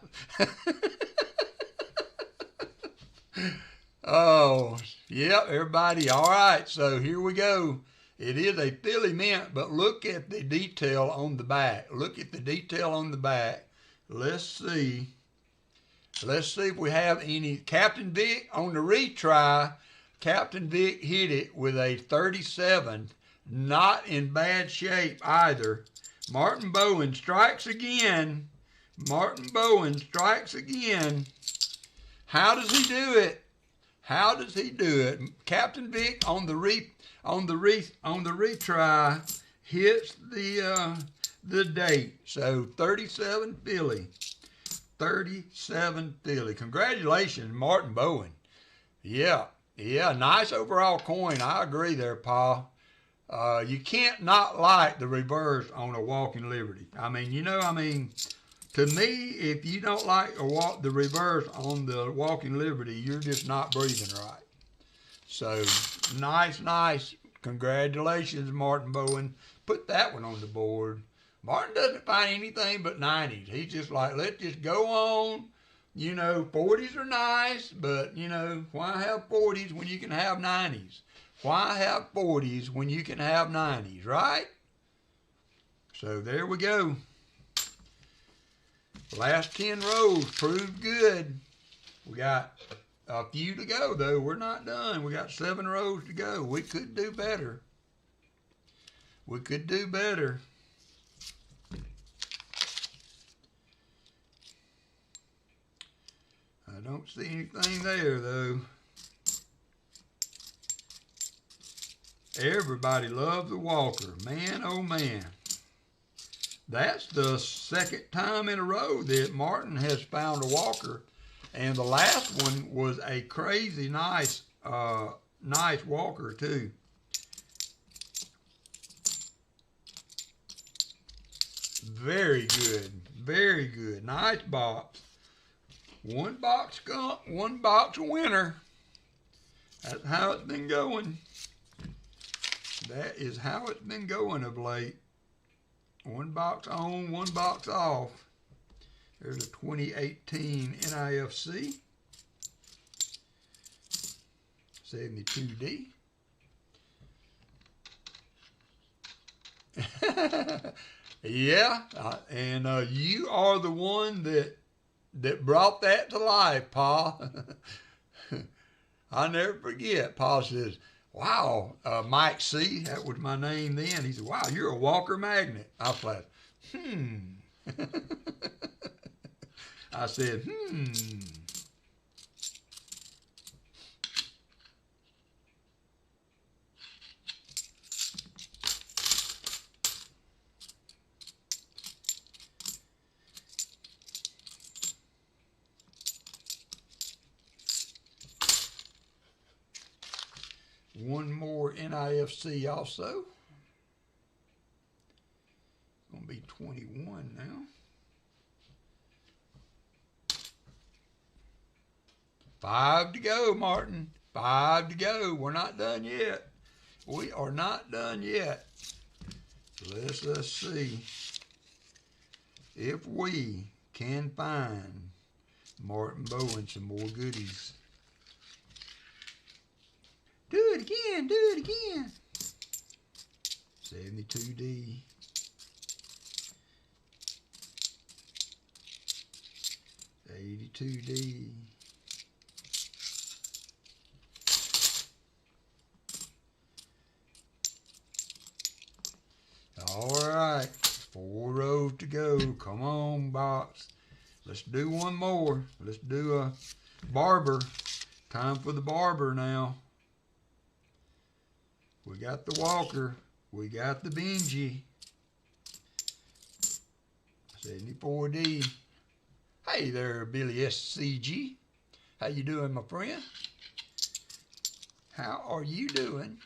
Oh, yep, everybody. All right, so here we go. It is a Philly mint, but look at the detail on the back. Look at the detail on the back. Let's see. Let's see if we have any. Captain Vic on the retry. Captain Vic hit it with a 37, not in bad shape either. Martin Bowen strikes again. Martin Bowen strikes again. How does he do it? How does he do it? Captain Vic on the retry hits the date. So 37 Philly. 37 Philly. Congratulations, Martin Bowen. Yeah. Yeah, nice overall coin. I agree there, Paul. You can't not like the reverse on a Walking Liberty. I mean, to me, if you don't like the reverse on the Walking Liberty, you're just not breathing right. So, nice. Congratulations, Martin Bowen. Put that one on the board. Martin doesn't find anything but 90s. He's just like, let's just go on. 40s are nice, but, why have 40s when you can have 90s? Why have 40s when you can have 90s, right? So there we go. Last 10 rows proved good. We got a few to go, though. We're not done. We got 7 rows to go. We could do better. We could do better. I don't see anything there, though. Everybody loves the Walker. Man, oh man. That's the second time in a row that Martin has found a Walker. And the last one was a crazy nice Walker, too. Very good. Very good. Nice box. One box skunk, one box winner. That's how it's been going. That is how it's been going of late. One box on, one box off. There's a 2018 NIFC. 72D. Yeah, and you are the one that brought that to life, Pa. I'll never forget. Pa says, wow, Mike C., that was my name then. He said, wow, you're a WalkerMagnet. I was like, I said, One more NIFC also. It's going to be 21 now. 5 to go, Martin. 5 to go. We're not done yet. We are not done yet. Let's see if we can find Martin Bowen some more goodies. Do it again, do it again. 72D. $82D. All right, 4 rows to go. Come on, box. Let's do one more. Let's do a barber. Time for the barber now. We got the Walker. We got the Benji. 74D. Hey there, Billy SCG. How you doing, my friend? How are you doing?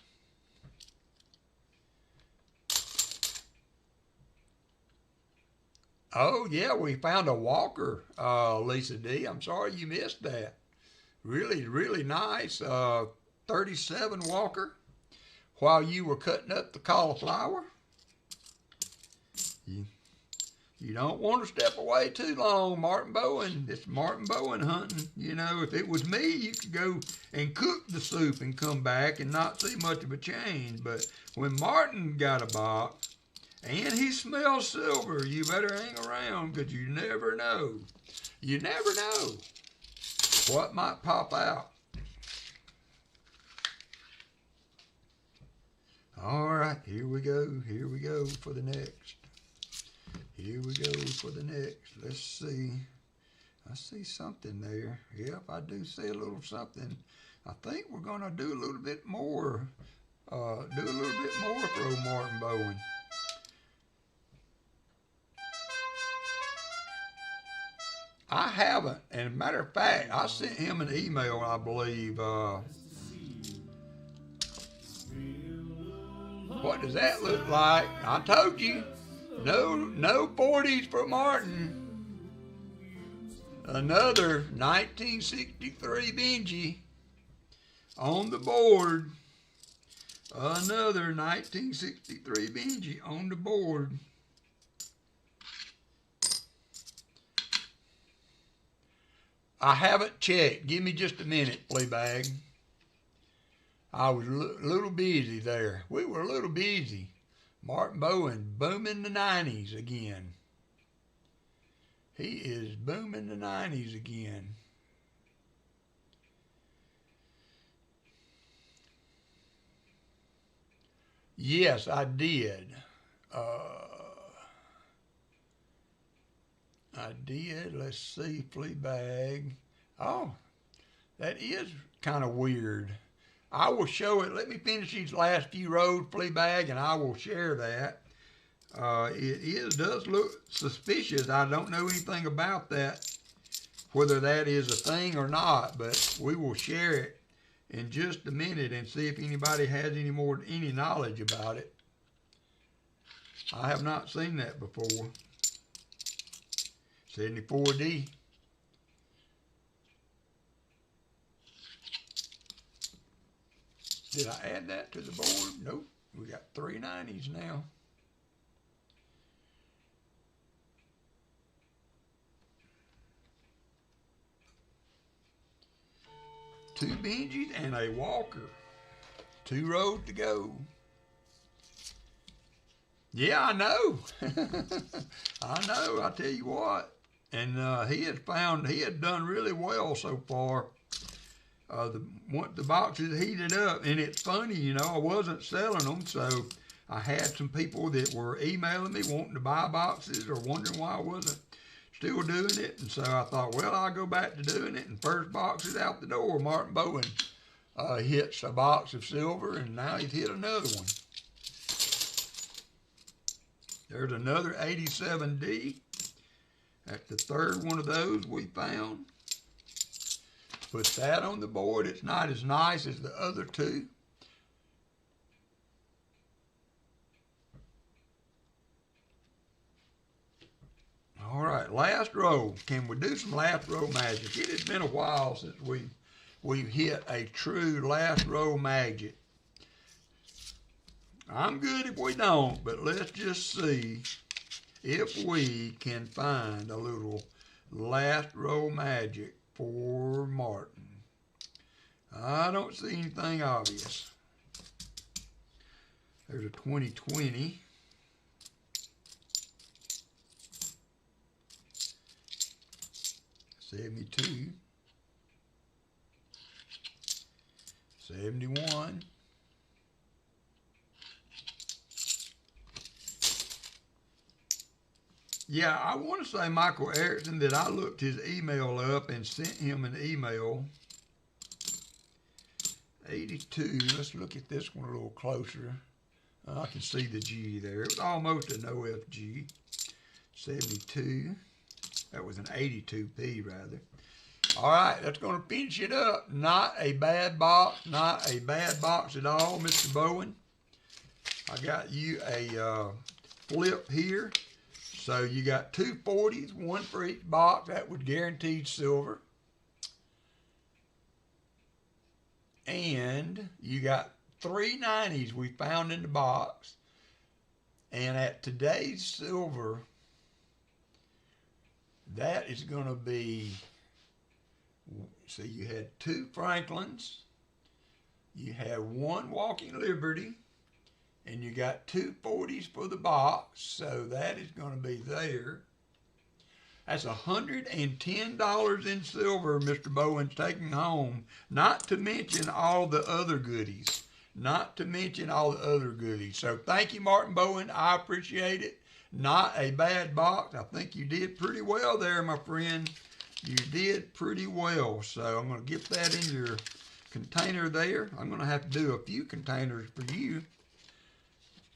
Oh, yeah, we found a Walker, Lisa D. I'm sorry you missed that. Really, really nice. 37 Walker. While you were cutting up the cauliflower. You don't want to step away too long, Martin Bowen. It's Martin Bowen hunting. If it was me, you could go and cook the soup and come back and not see much of a change. But when Martin got a box and he smells silver, you better hang around because you never know. You never know what might pop out. All right, here we go for the next. Here we go for the next. Let's see. I see something there. Yep, I do see a little something. I think we're going to do a little bit more. For old Martin Bowen. I haven't. And matter of fact, I sent him an email, I believe. What does that look like? I told you. No 40s for Martin. Another 1963 Benji on the board. Another 1963 Benji on the board. I haven't checked. Give me just a minute, Fleabag. I was a little busy there. We were a little busy. Martin Bowen booming the 90s again. He is booming the 90s again. Yes, I did. I did. Let's see, Fleabag. Oh, that is kind of weird. I will show it. Let me finish these last few rows, Fleabag, and I will share that. Does look suspicious. I don't know anything about that, whether that is a thing or not, but we will share it in just a minute and see if anybody has any knowledge about it. I have not seen that before. 74D. Did I add that to the board? Nope. We got 3 90s now. 2 Benjis and a Walker. 2 rows to go. Yeah, I know. I know. I tell you what. And he had done really well so far. The boxes heated up, and it's funny, you know, I wasn't selling them, so I had some people that were emailing me wanting to buy boxes or wondering why I wasn't still doing it. And so I thought, well, I'll go back to doing it. And first box is out the door. Martin Bowen hits a box of silver, and now he's hit another one. There's another 87D. That's the 3rd one of those we found. Put that on the board. It's not as nice as the other 2. All right, last row. Can we do some last row magic? It has been a while since we've hit a true last row magic. I'm good if we don't, but let's just see if we can find a little last row magic for Martin. I don't see anything obvious. There's a 2020. $72. $71. Yeah, I want to say Michael Erickson that I looked his email up and sent him an email. 82. Let's look at this one a little closer. I can see the G there. It was almost an OFG. 72. That was an 82P rather. All right, that's going to finish it up. Not a bad box. Not a bad box at all, Mr. Bowen. I got you a flip here. So you got 2 40s, 1 for each box. That would guarantee silver. And you got 3 90s we found in the box. And at today's silver, that is going to be, so you had 2 Franklins, you had 1 Walking Liberty, and you got 2 40s for the box, so that is going to be there. That's $110 in silver Mr. Bowen's taking home, not to mention all the other goodies. Not to mention all the other goodies. So thank you, Martin Bowen. I appreciate it. Not a bad box. I think you did pretty well there, my friend. You did pretty well. So I'm going to get that in your container there. I'm going to have to do a few containers for you.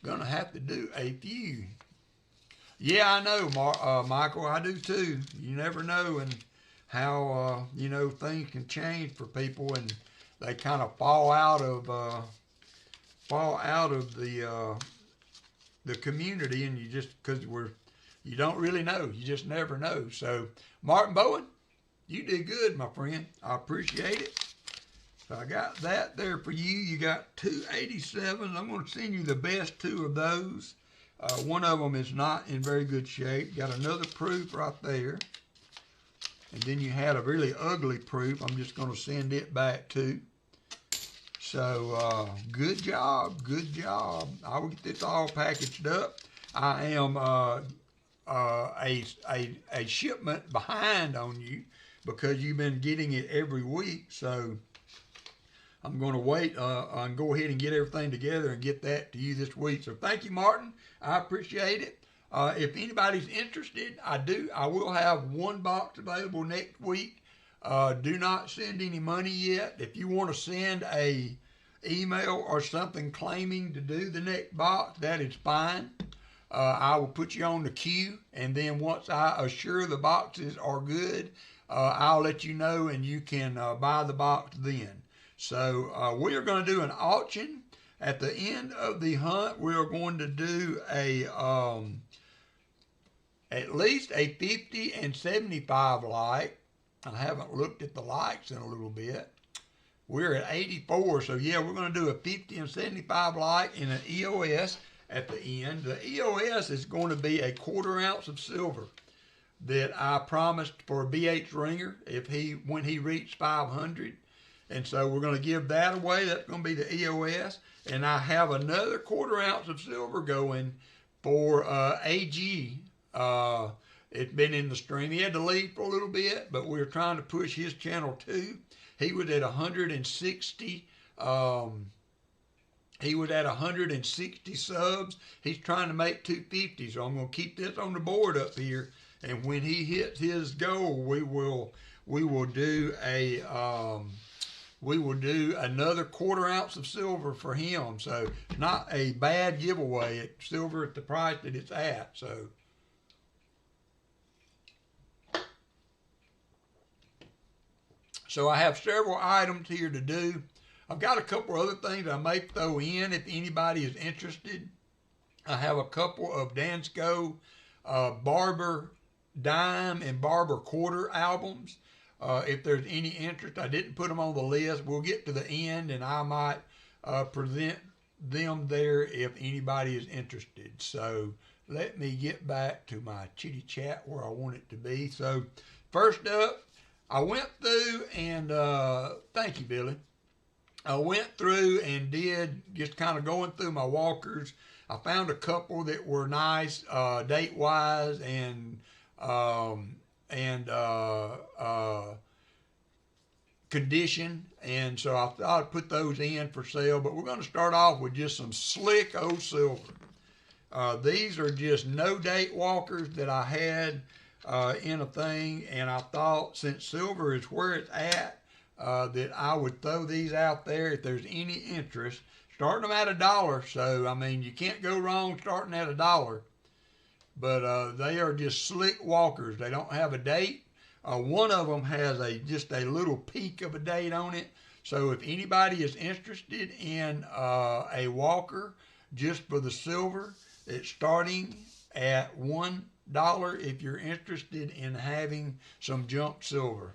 Gonna have to do a few. Yeah, I know, Michael. I do too. You never know, and how you know, things can change for people, and they kind of fall out of the community, and you just you don't really know. You just never know. So, Martin Bowen, you did good, my friend. I appreciate it. So I got that there for you. You got 2 87s. I'm going to send you the best 2 of those. One of them is not in very good shape. Got another proof right there. And then you had a really ugly proof. I'm just going to send it back too. So good job, good job. I will get this all packaged up. I am a shipment behind on you because you've been getting it every week. So I'm going to wait and go ahead and get everything together and get that to you this week. So thank you, Martin. I appreciate it. If anybody's interested, I will have one box available next week. Do not send any money yet. If you want to send a email or something claiming to do the next box, that is fine. I will put you on the queue, and then once I assure the boxes are good, I'll let you know, and you can buy the box then. So we are going to do an auction at the end of the hunt. We are going to do at least a 50 and 75 like. I haven't looked at the likes in a little bit. We're at 84, so yeah, we're going to do a 50 and 75 like in an EOS at the end. The EOS is going to be a 1/4 ounce of silver that I promised for BH Ringer when he reached 500. And so we're going to give that away. That's going to be the EOS. And I have another 1/4 ounce of silver going for AG. It's been in the stream. He had to leave for a little bit, but we were trying to push his channel too. He was at 160. He was at 160 subs. He's trying to make 250. So I'm going to keep this on the board up here. And when he hits his goal, we will do another 1/4 ounce of silver for him. So not a bad giveaway. It's silver at the price that it's at. So I have several items here to do. I've got a couple other things I may throw in if anybody is interested. I have a couple of Dansko Barber Dime and Barber Quarter albums. If there's any interest, I didn't put them on the list. We'll get to the end and I might present them there if anybody is interested. So let me get back to my chitty chat where I want it to be. So first up, I went through and, thank you, Billy. I went through and did just kind of going through my walkers. I found a couple that were nice, date-wise and condition. And so I thought I'd put those in for sale, but we're going to start off with just some slick old silver. These are just no date walkers that I had in a thing, and I thought since silver is where it's at, that I would throw these out there if there's any interest. Starting them at $1, so I mean you can't go wrong starting at $1. But they are just slick walkers. They don't have a date. One of them has just a little peak of a date on it. So if anybody is interested in a walker just for the silver, it's starting at $1 if you're interested in having some junk silver.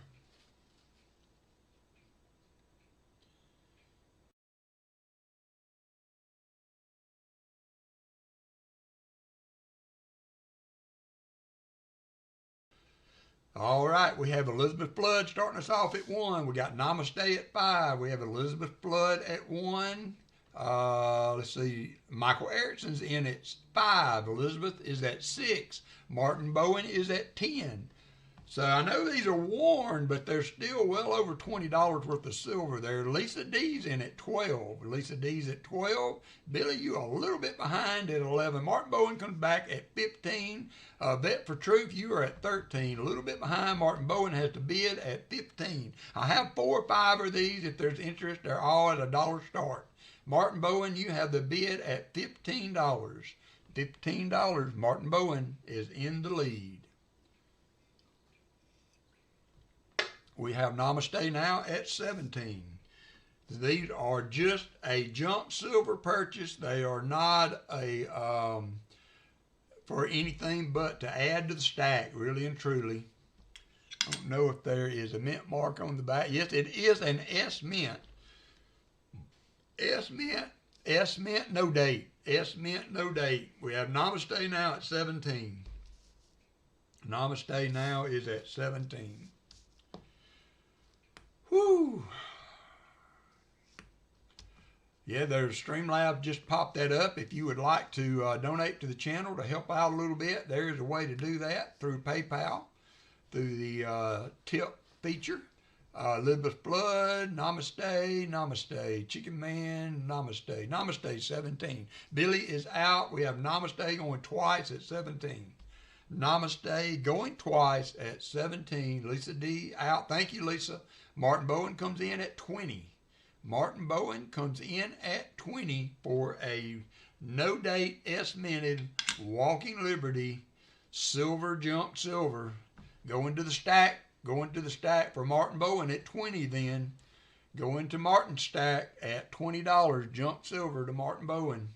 All right, we have Elizabeth Flood starting us off at 1. We got Namaste at 5. We have Elizabeth Flood at 1. Let's see, Michael Erickson's in at 5. Elizabeth is at 6. Martin Bowen is at 10. So I know these are worn, but they're still well over $20 worth of silver there. Lisa D's in at 12. Lisa D's at 12. Billy, you a little bit behind at 11. Martin Bowen comes back at 15. Bet for Truth, you are at 13. A little bit behind. Martin Bowen has to bid at 15. I have 4 or 5 of these if there's interest. They're all at $1 start. Martin Bowen, you have the bid at $15. $15. Martin Bowen is in the lead. We have Namaste now at 17. These are just a junk silver purchase. They are not a for anything but to add to the stack, really and truly. I don't know if there is a mint mark on the back. Yes, it is an S mint. S mint, no date. S mint, no date. We have Namaste now at 17. Namaste now is at 17. Whoo. Yeah, there's Streamlabs. Just pop that up. If you would like to donate to the channel to help out a little bit, there's a way to do that through PayPal, through the tip feature. Elizabeth Blood, Namaste, Namaste. Chicken Man, Namaste. Namaste, 17. Billy is out. We have Namaste going twice at 17. Namaste going twice at 17. Lisa D out. Thank you, Lisa. Martin Bowen comes in at 20. Martin Bowen comes in at 20 for a no-date S-minted Walking Liberty silver junk silver. Going to the stack for Martin Bowen at 20 then. Going to Martin's stack at $20. Junk silver to Martin Bowen.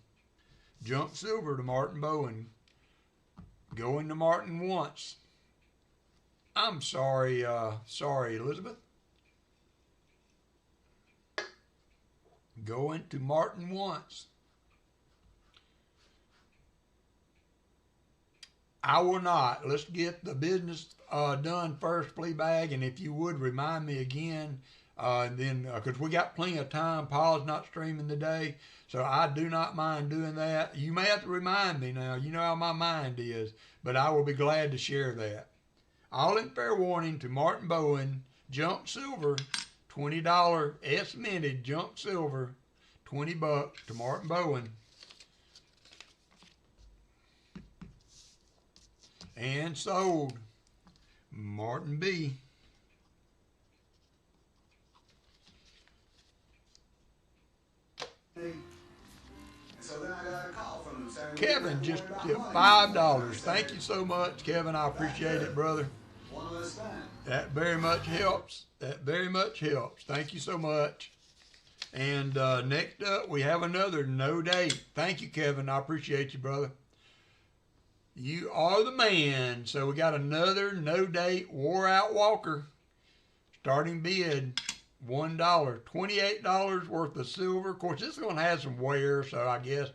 Junk silver to Martin Bowen. Going to Martin once. I'm sorry, Elizabeth. Going to Martin once. I will not. Let's get the business done first, Fleabag, and if you would remind me again, then because we got plenty of time. Paul's not streaming today, so I do not mind doing that. You may have to remind me now. You know how my mind is, but I will be glad to share that. All in fair warning to Martin Bowen, junk silver, $20 S-minted junk silver, $20 to Martin Bowen. And sold, Martin B. So then I got a call from him saying, Kevin just tipped $5. Thank you so much, Kevin. I appreciate it, brother. one less thing. That very much helps. That very much helps. Thank you so much. And next up, we have another no date. Thank you, Kevin. I appreciate you, brother. You are the man. So we got another no date wore out walker. Starting bid $1. $28 worth of silver. Of course, this is going to have some wear, so I guess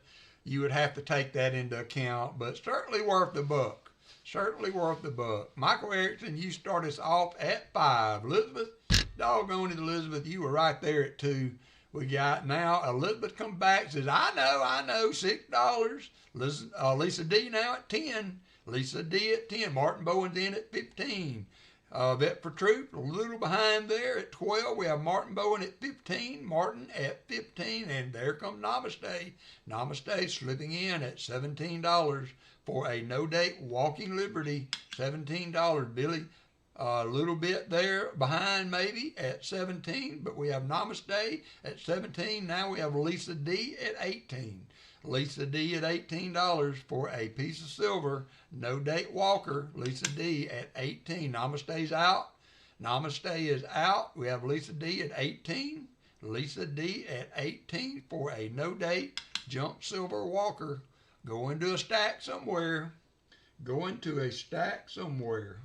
you would have to take that into account. But certainly worth the buck. Certainly worth the buck. Michael Erickson, you start us off at 5. Elizabeth, doggone it, Elizabeth, you were right there at 2. We got now, Elizabeth comes back, says, I know, $6. Lisa D now at 10. Lisa D at 10. Martin Bowen's in at 15. Vet for Truth, a little behind there at 12. We have Martin Bowen at 15. Martin at 15. And there comes Namaste. Namaste slipping in at $17 for a no-date Walking Liberty. $17. Billy, a little bit there behind maybe at 17, but we have Namaste at 17. Now we have Lisa D at 18. Lisa D at $18 for a piece of silver, no date walker. Lisa D at 18. Namaste's out. Namaste is out. We have Lisa D at 18. Lisa D at 18 for a no date junk silver walker. Going to a stack somewhere. Going to a stack somewhere.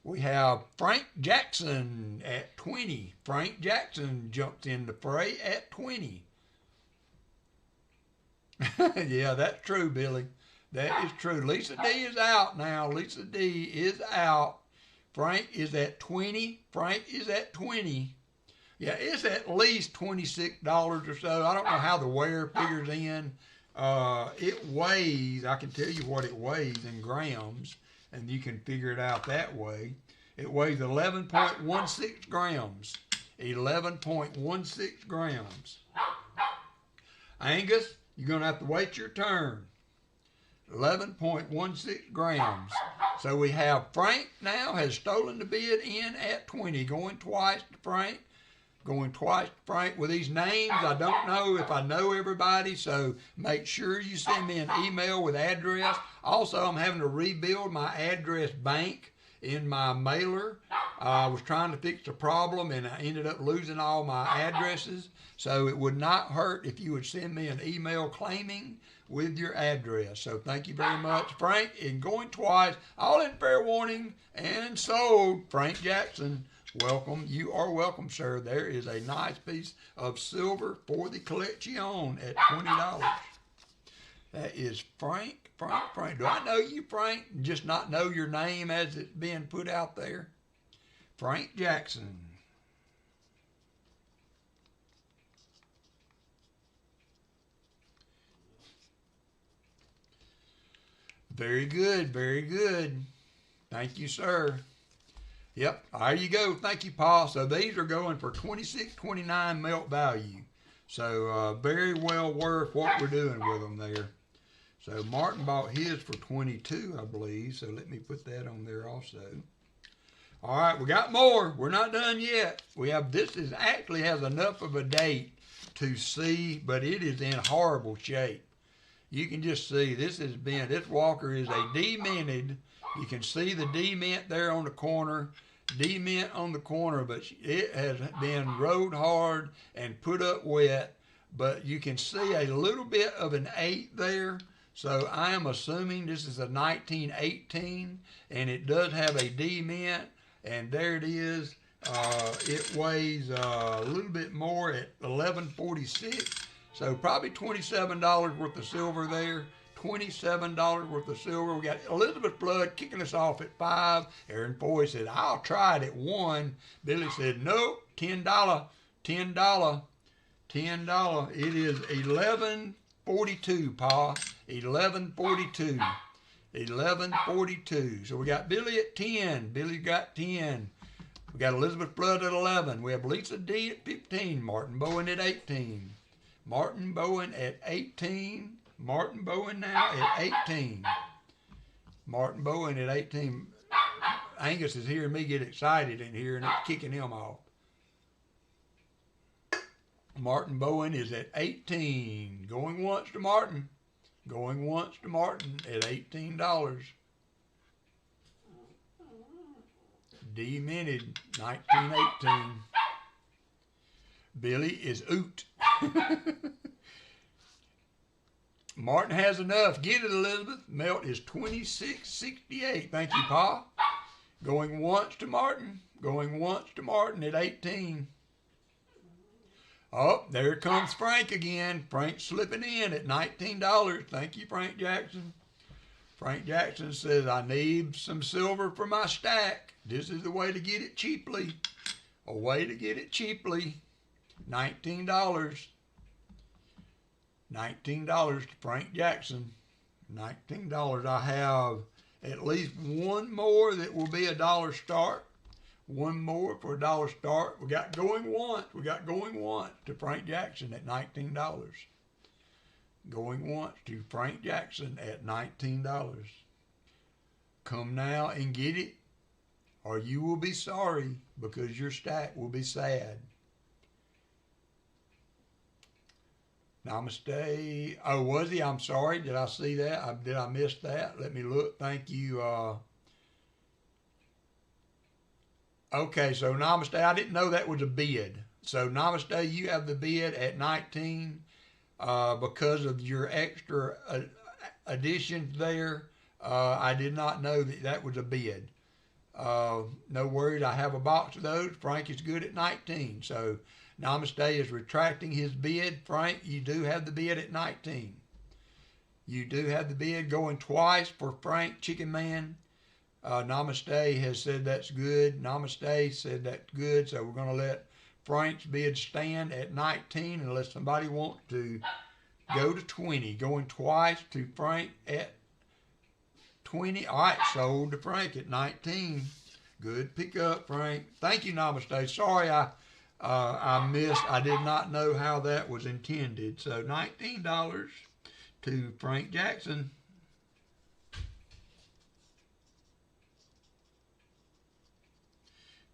We have Frank Jackson at 20. Frank Jackson jumps in the fray at 20. Yeah, that's true, Billy. That is true. Lisa D is out now. Lisa D is out. Frank is at 20. Frank is at 20. Yeah, it's at least $26 or so. I don't know how the wear figures in. It weighs, I can tell you what it weighs in grams, and you can figure it out that way. It weighs 11.16 grams. 11.16 grams. Angus, you're going to have to wait your turn. 11.16 grams. So we have Frank now has stolen the bid in at 20. Going twice to Frank. Going twice to Frank. With these names, I don't know if I know everybody, so make sure you send me an email with address. Also, I'm having to rebuild my address bank in my mailer. I was trying to fix the problem, and I ended up losing all my addresses. So it would not hurt if you would send me an email claiming with your address. So thank you very much, Frank. And going twice, all in fair warning, and sold. Frank Jackson, welcome. You are welcome, sir. There is a nice piece of silver for the collection at $20. That is Frank. Do I know you, Frank? Just not know your name as it's being put out there? Frank Jackson. Very good, very good. Thank you, sir. Yep, there you go. Thank you, Paul. So these are going for $26.29 melt value. So very well worth what we're doing with them there. So Martin bought his for $22, I believe. So let me put that on there also. All right, we got more. We're not done yet. This actually has enough of a date to see, but it is in horrible shape. You can just see this walker is a demented. You can see the dement there on the corner, dement on the corner, but it has been rode hard and put up wet, but you can see a little bit of an 8 there. So I am assuming this is a 1918, and it does have a dement, and there it is. It weighs a little bit more at 1146. So probably $27 worth of silver there. $27 worth of silver. We got Elizabeth Blood kicking us off at 5. Aaron Foy said, I'll try it at 1. Billy said, nope, $10. $10. It is 1142, Pa. 1142. 1142. So we got Billy at 10. Billy got 10. We got Elizabeth Blood at 11. We have Lisa D at 15. Martin Bowen at 18. Martin Bowen at 18. Martin Bowen now at 18. Martin Bowen at 18. Angus is hearing me get excited in here and it's kicking him off. Martin Bowen is at 18. Going once to Martin. Going once to Martin at $18. Demented 1918. Billy is oot. Martin has enough. Get it, Elizabeth. Melt is $26.68. Thank you, Pa. Going once to Martin. Going once to Martin at 18. Oh, there comes Frank again. Frank slipping in at $19. Thank you, Frank Jackson. Frank Jackson says, I need some silver for my stack. This is the way to get it cheaply. A way to get it cheaply. $19. $19 to Frank Jackson. $19. I have at least one more that will be $1 start. One more for $1 start. We got going once. We got going once to Frank Jackson at $19. Going once to Frank Jackson at $19. Come now and get it, or you will be sorry because your stack will be sad. Namaste. Oh, was he? I'm sorry. Did I see that? Did I miss that? Let me look. Thank you. Okay, so Namaste. I didn't know that was a bid. So Namaste, you have the bid at 19 because of your extra additions there. I did not know that was a bid. No worries. I have a box of those. Frank is good at 19. So Namaste is retracting his bid. Frank, you do have the bid at 19. You do have the bid going twice for Frank Chicken Man. Namaste has said that's good. Namaste said that's good. So we're going to let Frank's bid stand at 19 unless somebody wants to go to 20. Going twice to Frank at 20. All right, sold to Frank at 19. Good pickup, Frank. Thank you, Namaste. Sorry I missed. I did not know how that was intended. So $19 to Frank Jackson.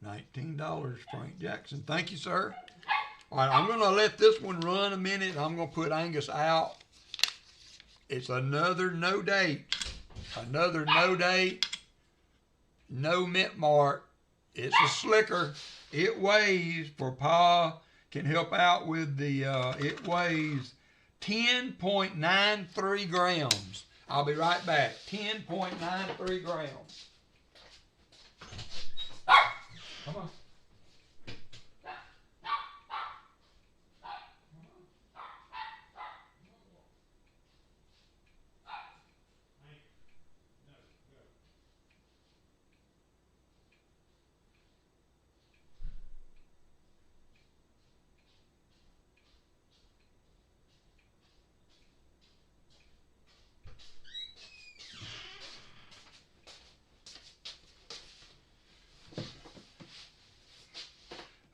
$19, Frank Jackson. Thank you, sir. All right, I'm going to let this one run a minute. I'm going to put Angus out. It's another no date. Another no date. No mint mark. It's a slicker. It weighs, for Pa can help out with the, it weighs 10.93 grams. I'll be right back. 10.93 grams. Come on.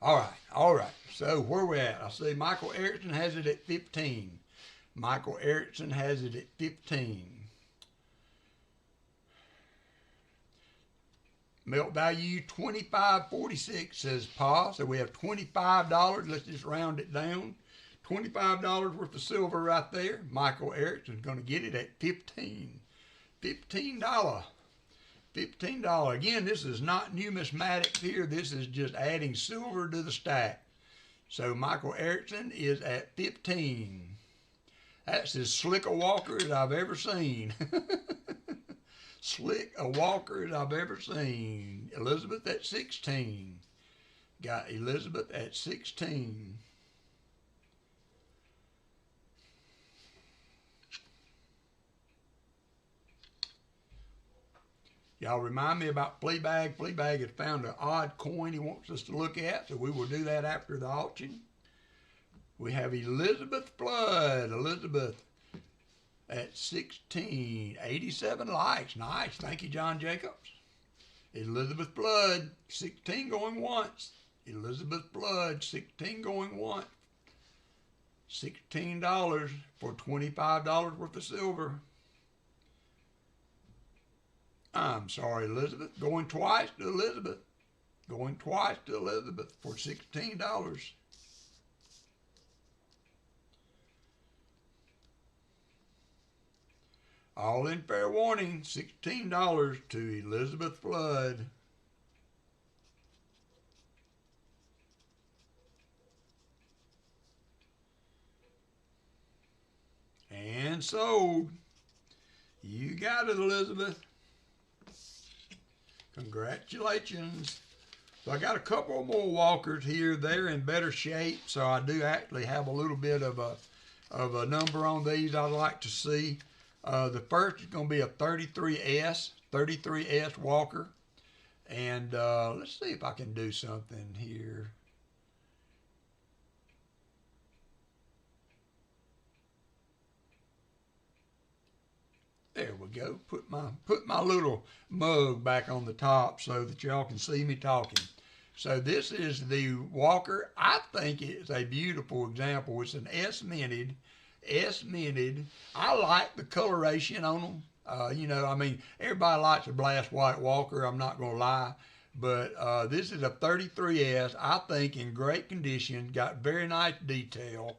All right. So where we at? I see Michael Erickson has it at 15. Michael Erickson has it at 15. Melt value $25.46 says Pa. So we have $25. Let's just round it down. $25 worth of silver right there. Michael Erickson's going to get it at 15. $15. $15. Again, this is not numismatics here. This is just adding silver to the stack. So Michael Erickson is at 15. That's as slick a walker as I've ever seen. Slick a walker as I've ever seen. Elizabeth at 16. Got Elizabeth at 16. Y'all remind me about Fleabag. Fleabag has found an odd coin he wants us to look at, so we will do that after the auction. We have Elizabeth Flood. Elizabeth at 16. 87 likes. Nice. Thank you, John Jacobs. Elizabeth Flood, 16 going once. Elizabeth Flood, 16 going once. $16 for $25 worth of silver. I'm sorry, Elizabeth. Going twice to Elizabeth. Going twice to Elizabeth for $16. All in fair warning, $16 to Elizabeth Flood. And sold. You got it, Elizabeth. Congratulations. So I got a couple more walkers here. They're in better shape, so I do actually have a little bit of a number on these I'd like to see. The first is going to be a 33S walker. And let's see if I can do something here. There we go. Put my little mug back on the top so that y'all can see me talking. So this is the Walker. I think it's a beautiful example. It's an S-minted. I like the coloration on them. You know, I mean, everybody likes a blast white Walker. I'm not going to lie. But this is a 33S. I think in great condition. Got very nice detail.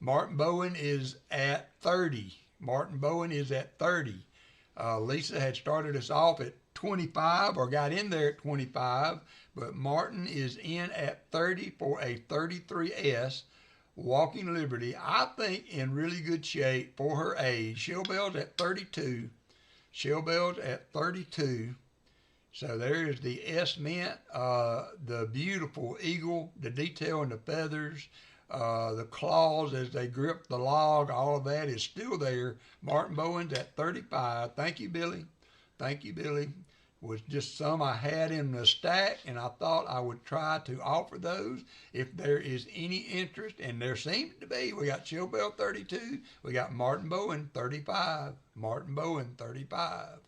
Martin Bowen is at 30. Martin Bowen is at 30. Lisa had started us off at 25 or got in there at 25, but Martin is in at 30 for a 33S Walking Liberty. I think in really good shape for her age. Shellbell's at 32. Shellbell's at 32. So there is the S Mint, the beautiful eagle, the detail in the feathers. The claws as they grip the log, all of that is still there. Martin Bowen's at 35. Thank you, Billy. Thank you, Billy. Was just some I had in the stack, and I thought I would try to offer those if there is any interest, and there seems to be. We got Shellbell 32. We got Martin Bowen 35. Martin Bowen 35.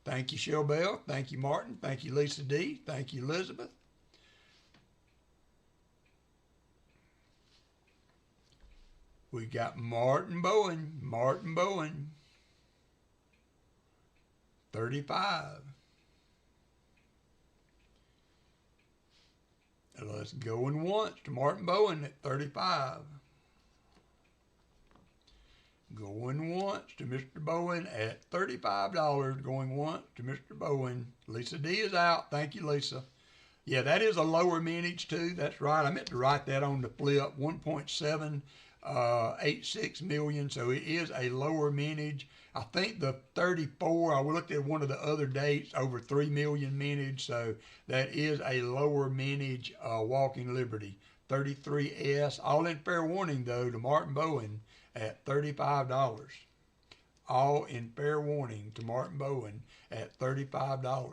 Thank you, Shellbell. Thank you, Martin. Thank you, Lisa D. Thank you, Elizabeth. We got Martin Bowen, 35. And let's go in once to Martin Bowen at 35. Going once to Mr. Bowen at $35. Going once to Mr. Bowen. Lisa D is out. Thank you, Lisa. Yeah, that is a lower mintage too. That's right. I meant to write that on the flip. 1.786 million. So it is a lower mintage. I think the 34, I looked at one of the other dates, over 3 million mintage. So that is a lower mintage Walking Liberty. 33S. All in fair warning though to Martin Bowen at $35. All in fair warning to Martin Bowen at $35.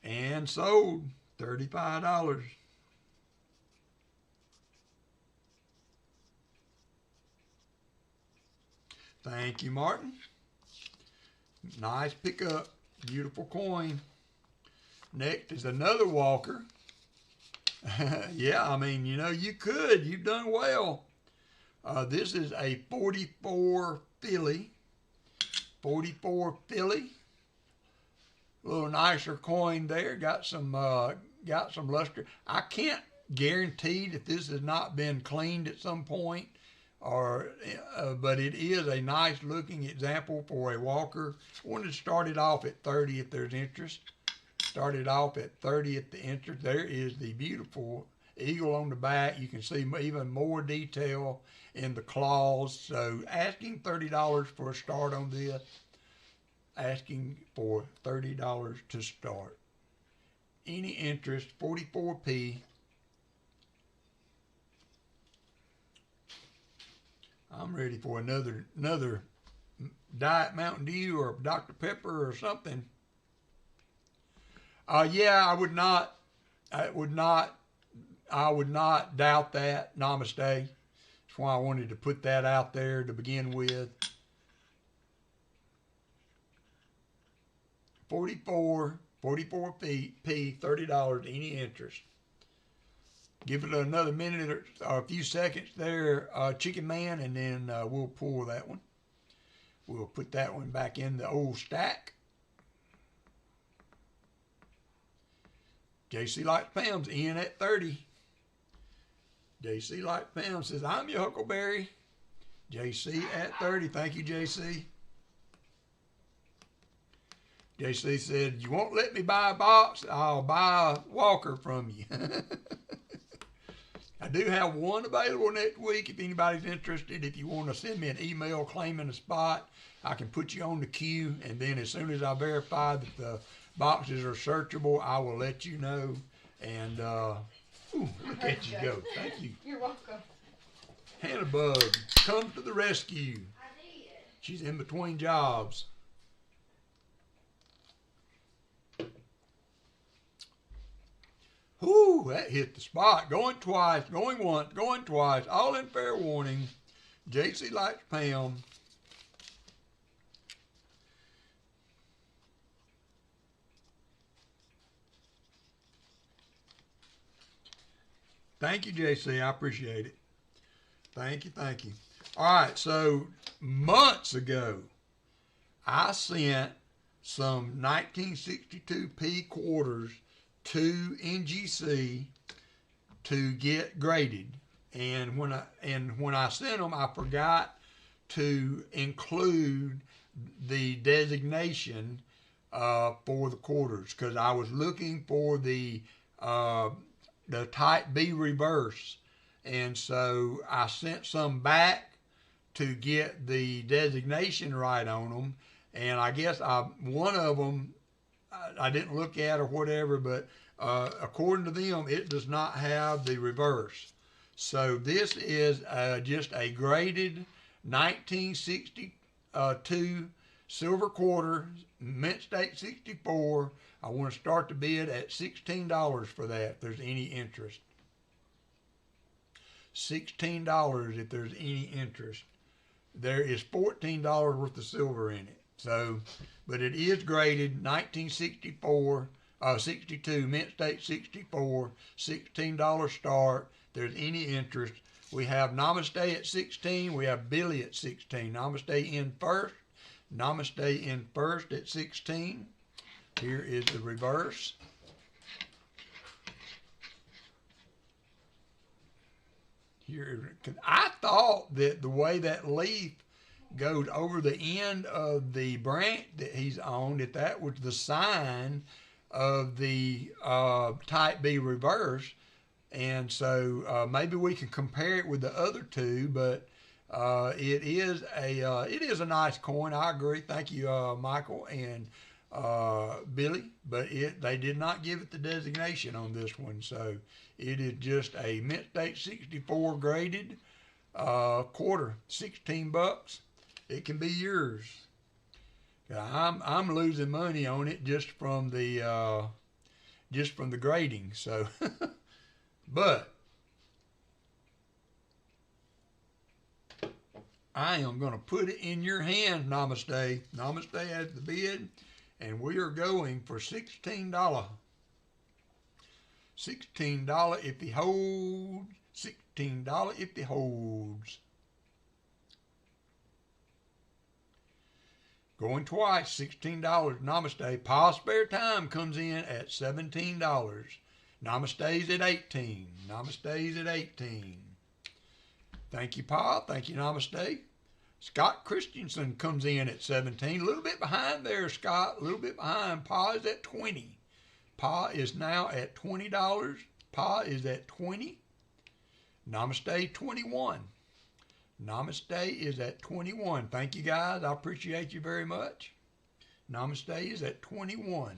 And sold $35. Thank you, Martin. Nice pickup. Beautiful coin. Next is another Walker. Yeah, I mean, you know, you could. You've done well. This is a 44 Philly. 44 Philly. A little nicer coin there. Got some luster. I can't guarantee that this has not been cleaned at some point, but it is a nice looking example for a Walker. I wanted to start it off at 30 if there's interest. Started off at 30 at the interest. There is the beautiful eagle on the back. You can see even more detail in the claws. So asking $30 for a start on this. Asking for $30 to start. Any interest, 44p. I'm ready for another Diet Mountain Dew or Dr. Pepper or something. Yeah, I would not doubt that. Namaste. That's why I wanted to put that out there to begin with. 44p, $30, any interest. Give it another minute or a few seconds there, Chicken Man, and then we'll pull that one. We'll put that one back in the old stack. JC Likes Pounds in at 30. JC Likes Pounds says, I'm your Huckleberry. JC at 30. Thank you, JC. JC said, you won't let me buy a box, I'll buy a Walker from you. I do have one available next week if anybody's interested. If you want to send me an email claiming a spot, I can put you on the queue, and then as soon as I verify that the boxes are searchable, I will let you know. And look at you go. Thank you. You're welcome. Hannah Bug, come to the rescue. I did. She's in between jobs. Whoo, that hit the spot. Going twice, going once, going twice. All in fair warning. JC Likes Pam. Thank you, JC. I appreciate it. Thank you, thank you. All right, so months ago, I sent some 1962p quarters to NGC to get graded, and when I sent them, I forgot to include the designation for the quarters because I was looking for the Type B reverse, and so I sent some back to get the designation right on them, and I guess one of them I didn't look at or whatever, but according to them, it does not have the reverse. So this is just a graded 1962 silver quarter, mint state 64. I want to start the bid at $16 for that if there's any interest. $16 if there's any interest. There is $14 worth of silver in it. So, but it is graded 1964, 62, mint state 64, $16 start. If there's any interest. We have Namaste at 16. We have Billy at 16. Namaste in first. Namaste in first at 16. Here is the reverse. Here, I thought that the way that leaf goes over the end of the branch that he's on, that was the sign of the Type B reverse. And so maybe we can compare it with the other two, but it is a nice coin. I agree. Thank you, Michael and Billy. But they did not give it the designation on this one, so it is just a mint state 64 graded quarter, $16. It can be yours. I'm losing money on it just from the grading. So, but I am going to put it in your hands, Namaste. Namaste as the bid, and we are going for $16. $16 if he holds. $16 if he holds. Going twice, $16. Namaste. Pa Spare Time comes in at $17. Namaste's at $18. Namaste's at $18. Thank you, Pa. Thank you, Namaste. Scott Christensen comes in at $17. A little bit behind there, Scott. A little bit behind. Pa is at $20. Pa is now at $20. Pa is at $20. Namaste, $21. Namaste is at $21. Thank you, guys. I appreciate you very much. Namaste is at $21.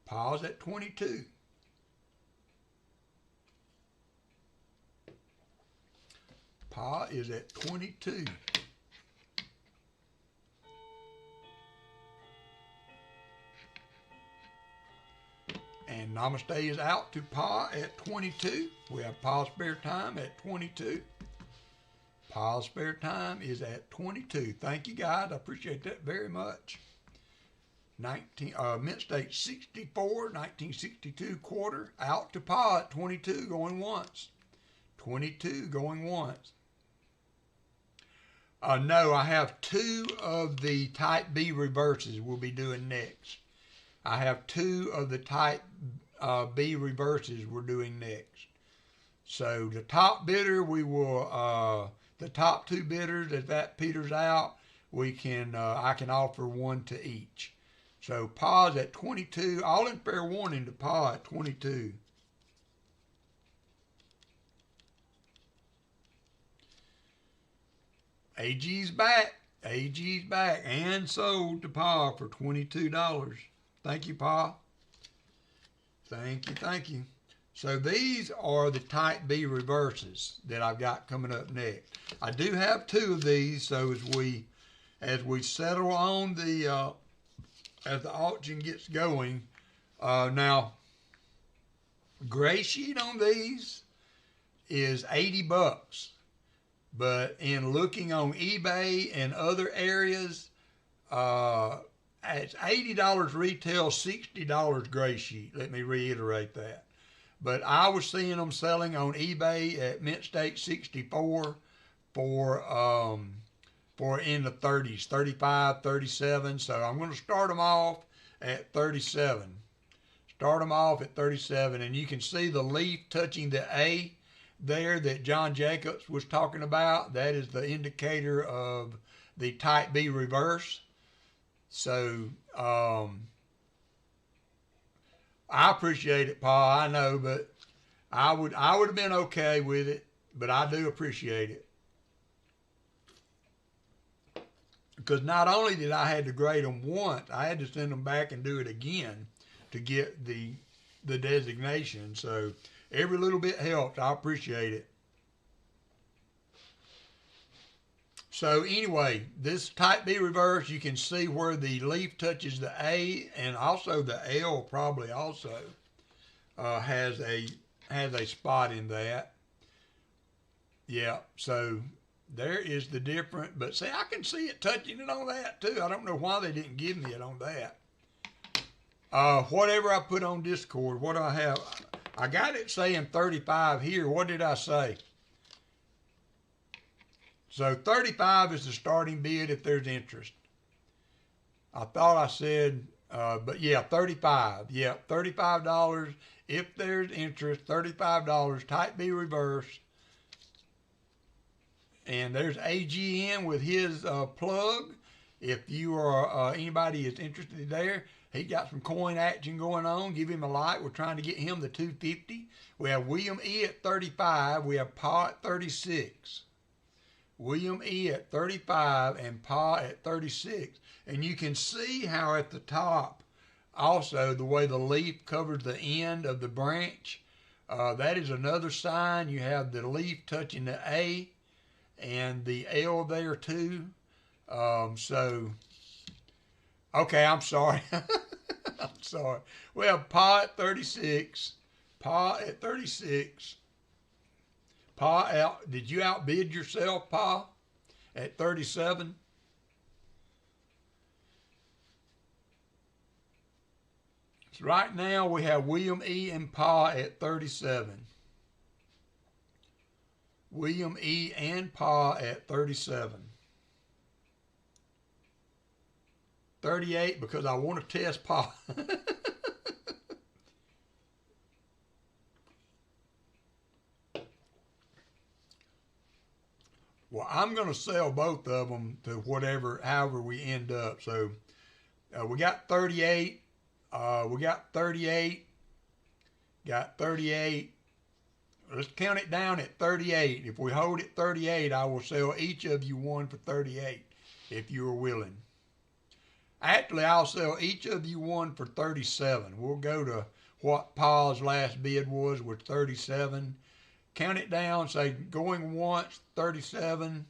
Pa's at $22. Pa is at $22. And Namaste is out to Pa at $22. We have Pa Spare Time at $22. Pa Spare Time is at $22. Thank you, guys. I appreciate that very much. Mint State 64, 1962 quarter, out to Pa at 22, going once. 22 going once. No, I have two of the Type B reverses we'll be doing next. I have two of the Type B reverses we're doing next. So the top bidder, we will, the top two bidders, if that peters out, we can, I can offer one to each. So Pa's at 22, all in fair warning to Pa at 22. AG's back. AG's back and sold to Pa for $22. Thank you, Pa. Thank you, thank you. So these are the Type B reverses that I've got coming up next. I do have two of these, so as we settle on the as the auction gets going, now gray sheet on these is $80. But in looking on eBay and other areas, it's $80 retail, $60 gray sheet. Let me reiterate that. But I was seeing them selling on eBay at Mint State 64 for in the 30s, 35, 37. So I'm going to start them off at 37. Start them off at 37, and you can see the leaf touching the A there that John Jacobs was talking about. That is the indicator of the Type B reverse. So I appreciate it, Pa. I know, but I would have been okay with it, but I do appreciate it. Because not only did I have to grade them once, I had to send them back and do it again to get the designation. So every little bit helps. I appreciate it. So anyway, this Type B reverse, you can see where the leaf touches the A, and also the L probably also has a spot in that. Yeah, so there is the difference. But see, I can see it touching it on that too. I don't know why they didn't give me it on that. Whatever I put on Discord, what do I have? I got it saying 35 here. What did I say? So 35 is the starting bid if there's interest. I thought I said, but yeah, 35. Yeah, $35 if there's interest, $35, Type B reverse. And there's AGN with his plug. If you are anybody is interested there, he got some coin action going on. Give him a like. We're trying to get him the 250. We have William E at 35. We have Pa at 36. William E at 35 and Pa at 36. And you can see how at the top, also the way the leaf covers the end of the branch. That is another sign. You have the leaf touching the A and the L there too. Okay, I'm sorry. I'm sorry. We have Pa at 36. Pa at 36. Pa out. Did you outbid yourself, Pa? At 37? Right now we have William E. and Pa at 37. William E. and Pa at 37. 38 because I want to test Pa. Well, I'm going to sell both of them to however we end up. So we got 38. We got 38. Got 38. Let's count it down at 38. If we hold it 38, I will sell each of you one for 38 if you are willing. Actually, I'll sell each of you one for 37. We'll go to what Pa's last bid was 37. Count it down, say going once, 37.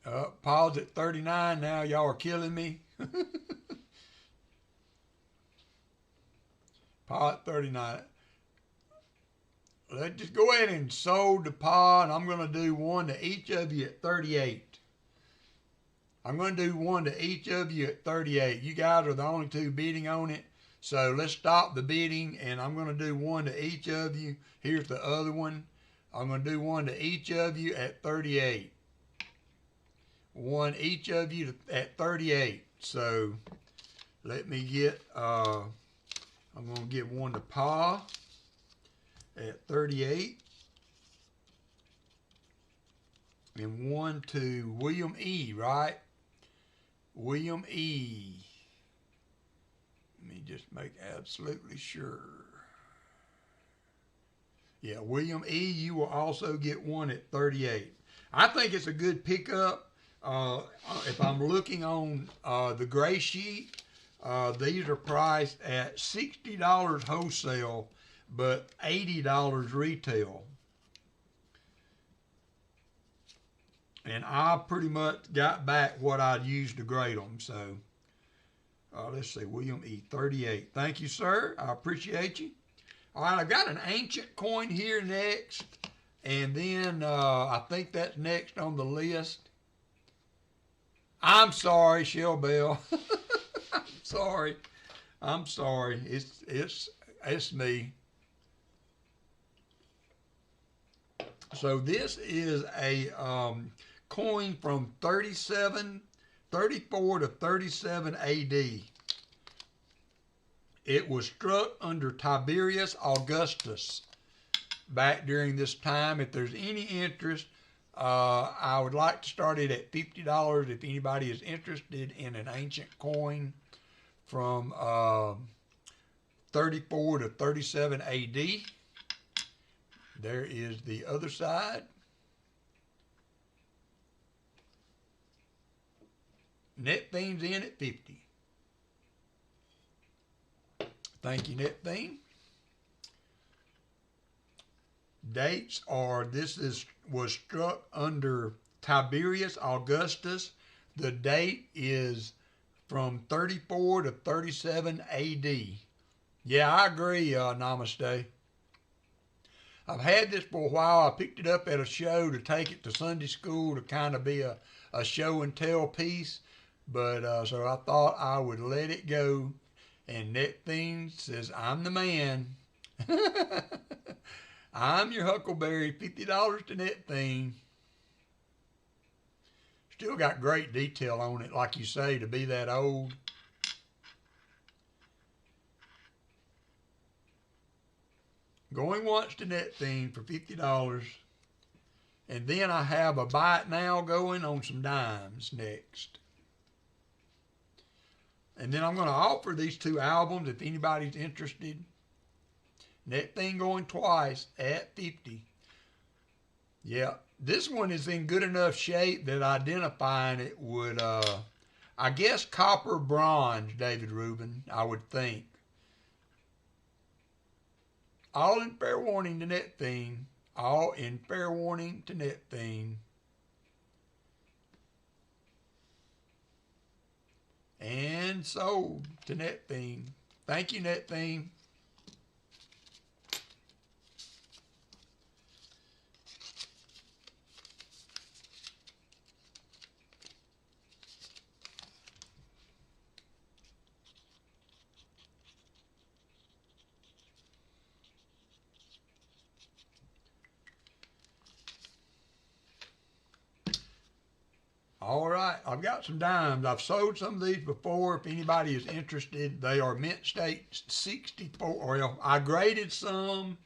Pa's at 39 now. Y'all are killing me. Pa at 39. Let's just go ahead and sold to Pa, and I'm going to do one to each of you at 38. I'm going to do one to each of you at 38. You guys are the only two bidding on it. So let's stop the bidding, and I'm going to do one to each of you. Here's the other one. I'm going to do one to each of you at 38. One each of you at 38. So let me get, I'm going to give one to Pa at 38. And one to William E., right? William E. Let me just make absolutely sure. Yeah, William E., you will also get one at 38. I think it's a good pickup. If I'm looking on the gray sheet, these are priced at $60 wholesale, but $80 retail. And I pretty much got back what I'd used to grade them. So let's see, William E. 38. Thank you, sir. I appreciate you. All right, I've got an ancient coin here next. And then I think that's next on the list. I'm sorry, Shell Bell. I'm sorry. It's me. So this is a coin from 34 to 37 AD. It was struck under Tiberius Augustus back during this time. If there's any interest, I would like to start it at $50 if anybody is interested in an ancient coin from 34 to 37 AD. There is the other side. Net Theme's in at 50. Thank you, Net Theme. Dates are, was struck under Tiberius Augustus. The date is from 34 to 37 AD. Yeah, I agree, Namaste. I've had this for a while. I picked it up at a show to take it to Sunday school to kind of be a show and tell piece. But so I thought I would let it go. And Net Theme says, I'm the man. I'm your Huckleberry. $50 to Net Theme. Still got great detail on it, like you say, to be that old. Going once to Net Theme for $50. And then I have a buy it now going on some dimes next. And then I'm going to offer these two albums if anybody's interested. Net Theme going twice at 50. Yeah, this one is in good enough shape that identifying it would, I guess, copper bronze, David Rubin, I would think. All in fair warning to Net Theme. All in fair warning to Net Theme. And sold to Net Theme. Thank you, Net Theme. All right, I've got some dimes. I've sold some of these before. If anybody is interested, they are mint state 64. Well, I graded some,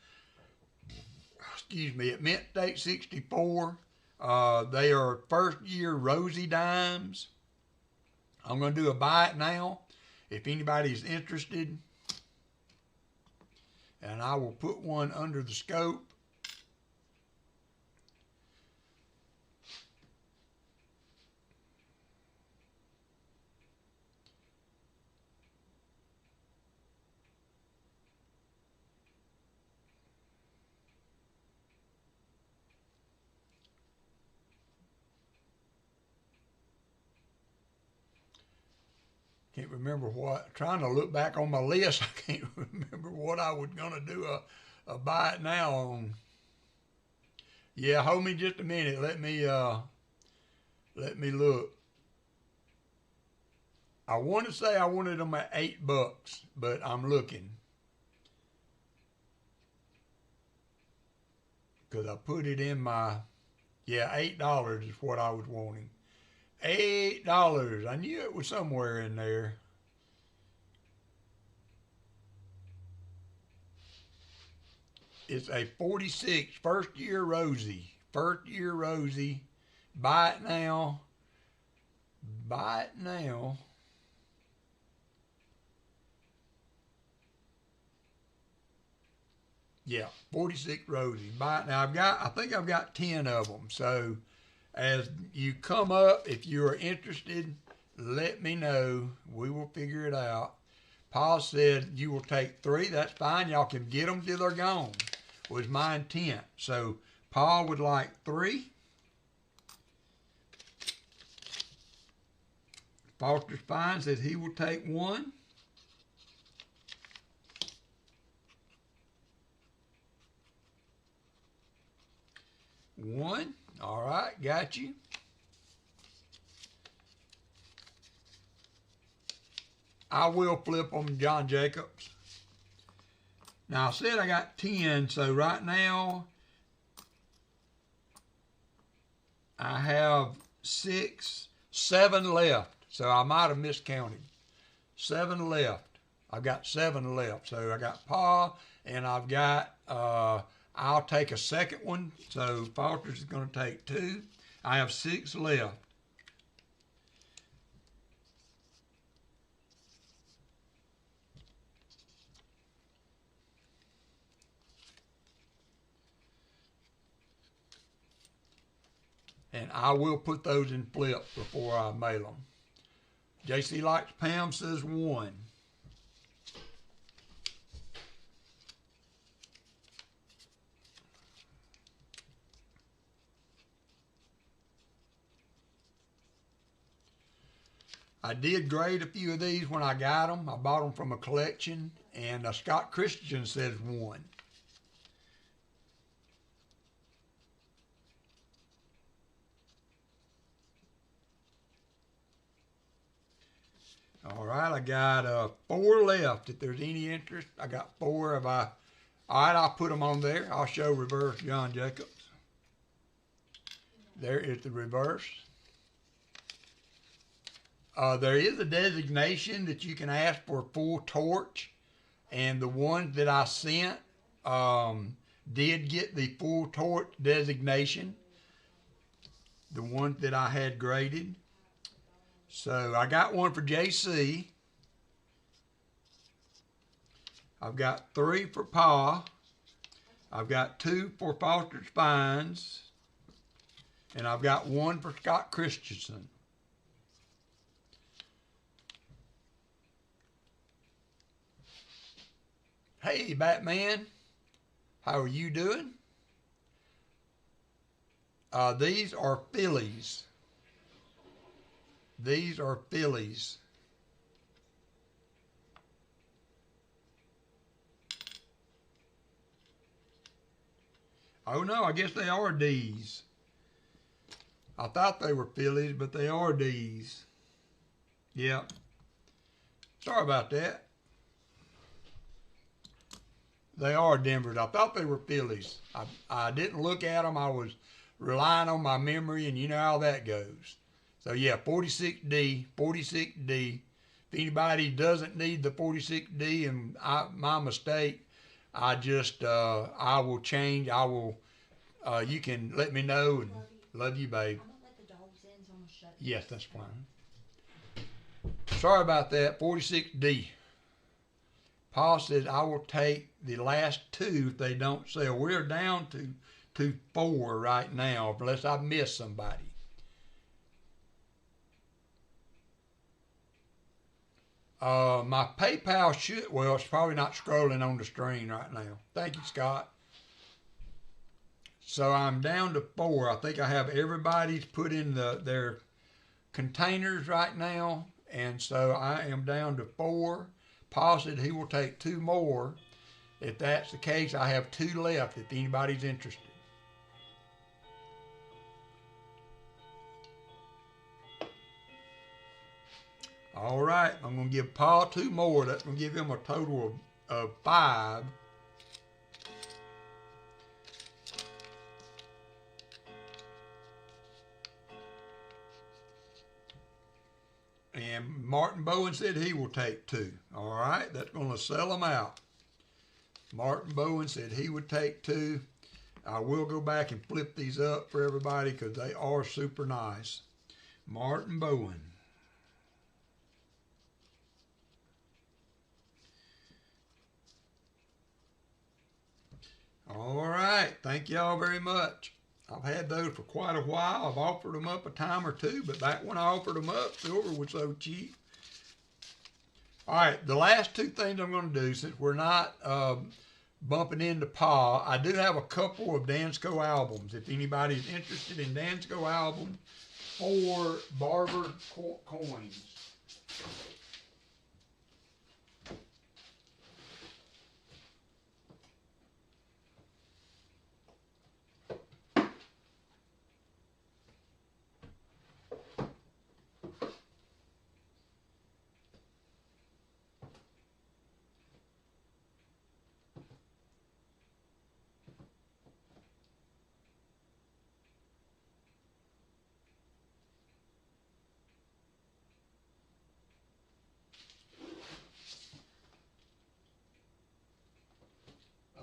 at mint state 64. They are first year Rosie dimes. I'm going to do a buy it now if anybody's interested. And I will put one under the scope. Can't remember what, trying to look back on my list, I can't remember what I was going to do a buy it now on. Yeah, hold me just a minute. Let me look. I want to say I wanted them at $8, but I'm looking. Because I put it in my, yeah, $8 is what I was wanting. $8. I knew it was somewhere in there. It's a 46 first year Rosie. First year Rosie. Buy it now. Buy it now. Yeah, 46 Rosie. Buy it now. I think I've got 10 of them. So as you come up, if you are interested, let me know. We will figure it out. Paul said you will take 3. That's fine. Y'all can get them till they're gone, was my intent. So Paul would like 3. Foster Spine says he will take 1. One. All right, got you. I will flip them, John Jacobs. Now, I said I got 10, so right now I have 7 left. So I might have miscounted. 7 left. I've got 7 left. So I got Pa, and I've got, I'll take a second one. So Foster's is going to take 2. I have 6 left. And I will put those in flips before I mail them. JC Likes Pam says 1. I did grade a few of these when I got them. I bought them from a collection, and Scott Christian says 1. All right, I got 4 left. If there's any interest, I got 4. All right, I'll put them on there. I'll show reverse John Jacobs. There is the reverse. There is a designation that you can ask for a full torch, and the ones that I sent did get the full torch designation, the ones that I had graded. So I got one for JC. I've got 3 for Pa. I've got 2 for Foster Spines. And I've got 1 for Scott Christensen. Hey, Batman. How are you doing? These are fillies. These are fillies. Oh no, I guess they are D's. I thought they were fillies, but they are D's. Yep. Sorry about that. They are Denvers. I thought they were fillies. I didn't look at them. I was relying on my memory, and you know how that goes. So yeah, 46D, 46D. If anybody doesn't need the 46D and my mistake, I will change. You can let me know and love you, babe. I'm gonna let the dogs in, so I'm gonna shut. Yes, that's fine. Sorry about that. 46D. Paul says I will take the last two if they don't sell. We're down to 4 right now, unless I miss somebody. My PayPal it's probably not scrolling on the screen right now. Thank you, Scott. So I'm down to 4. I think I have everybody's put in their containers right now. And so I am down to 4. Paul said he will take 2 more. If that's the case, I have 2 left if anybody's interested. All right, I'm going to give Paul 2 more. That's going to give him a total of 5. And Martin Bowen said he will take 2. All right, that's going to sell them out. Martin Bowen said he would take 2. I will go back and flip these up for everybody because they are super nice. Martin Bowen. All right, thank y'all very much. I've had those for quite a while. I've offered them up a time or 2, but back when I offered them up, silver was so cheap. All right, the last 2 things I'm going to do, since we're not bumping into Pa, I do have a couple of Dansko albums. If anybody's interested in Dansko albums for barber coins.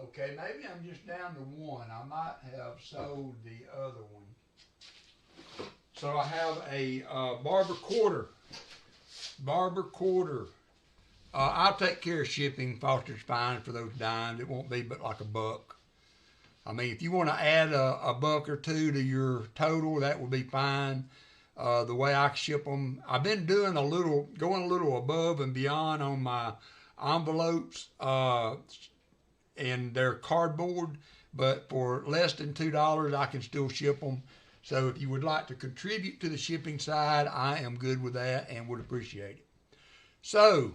Okay, maybe I'm just down to 1. I might have sold the other one. So I have a barber quarter. Barber quarter. I'll take care of shipping. Foster's fine for those dimes. It won't be but like $1. I mean, if you want to add a $1 or 2 to your total, that would be fine. The way I ship them, I've been doing going a little above and beyond on my envelopes. And they're cardboard, but for less than $2, I can still ship them. So if you would like to contribute to the shipping side, I am good with that and would appreciate it. So,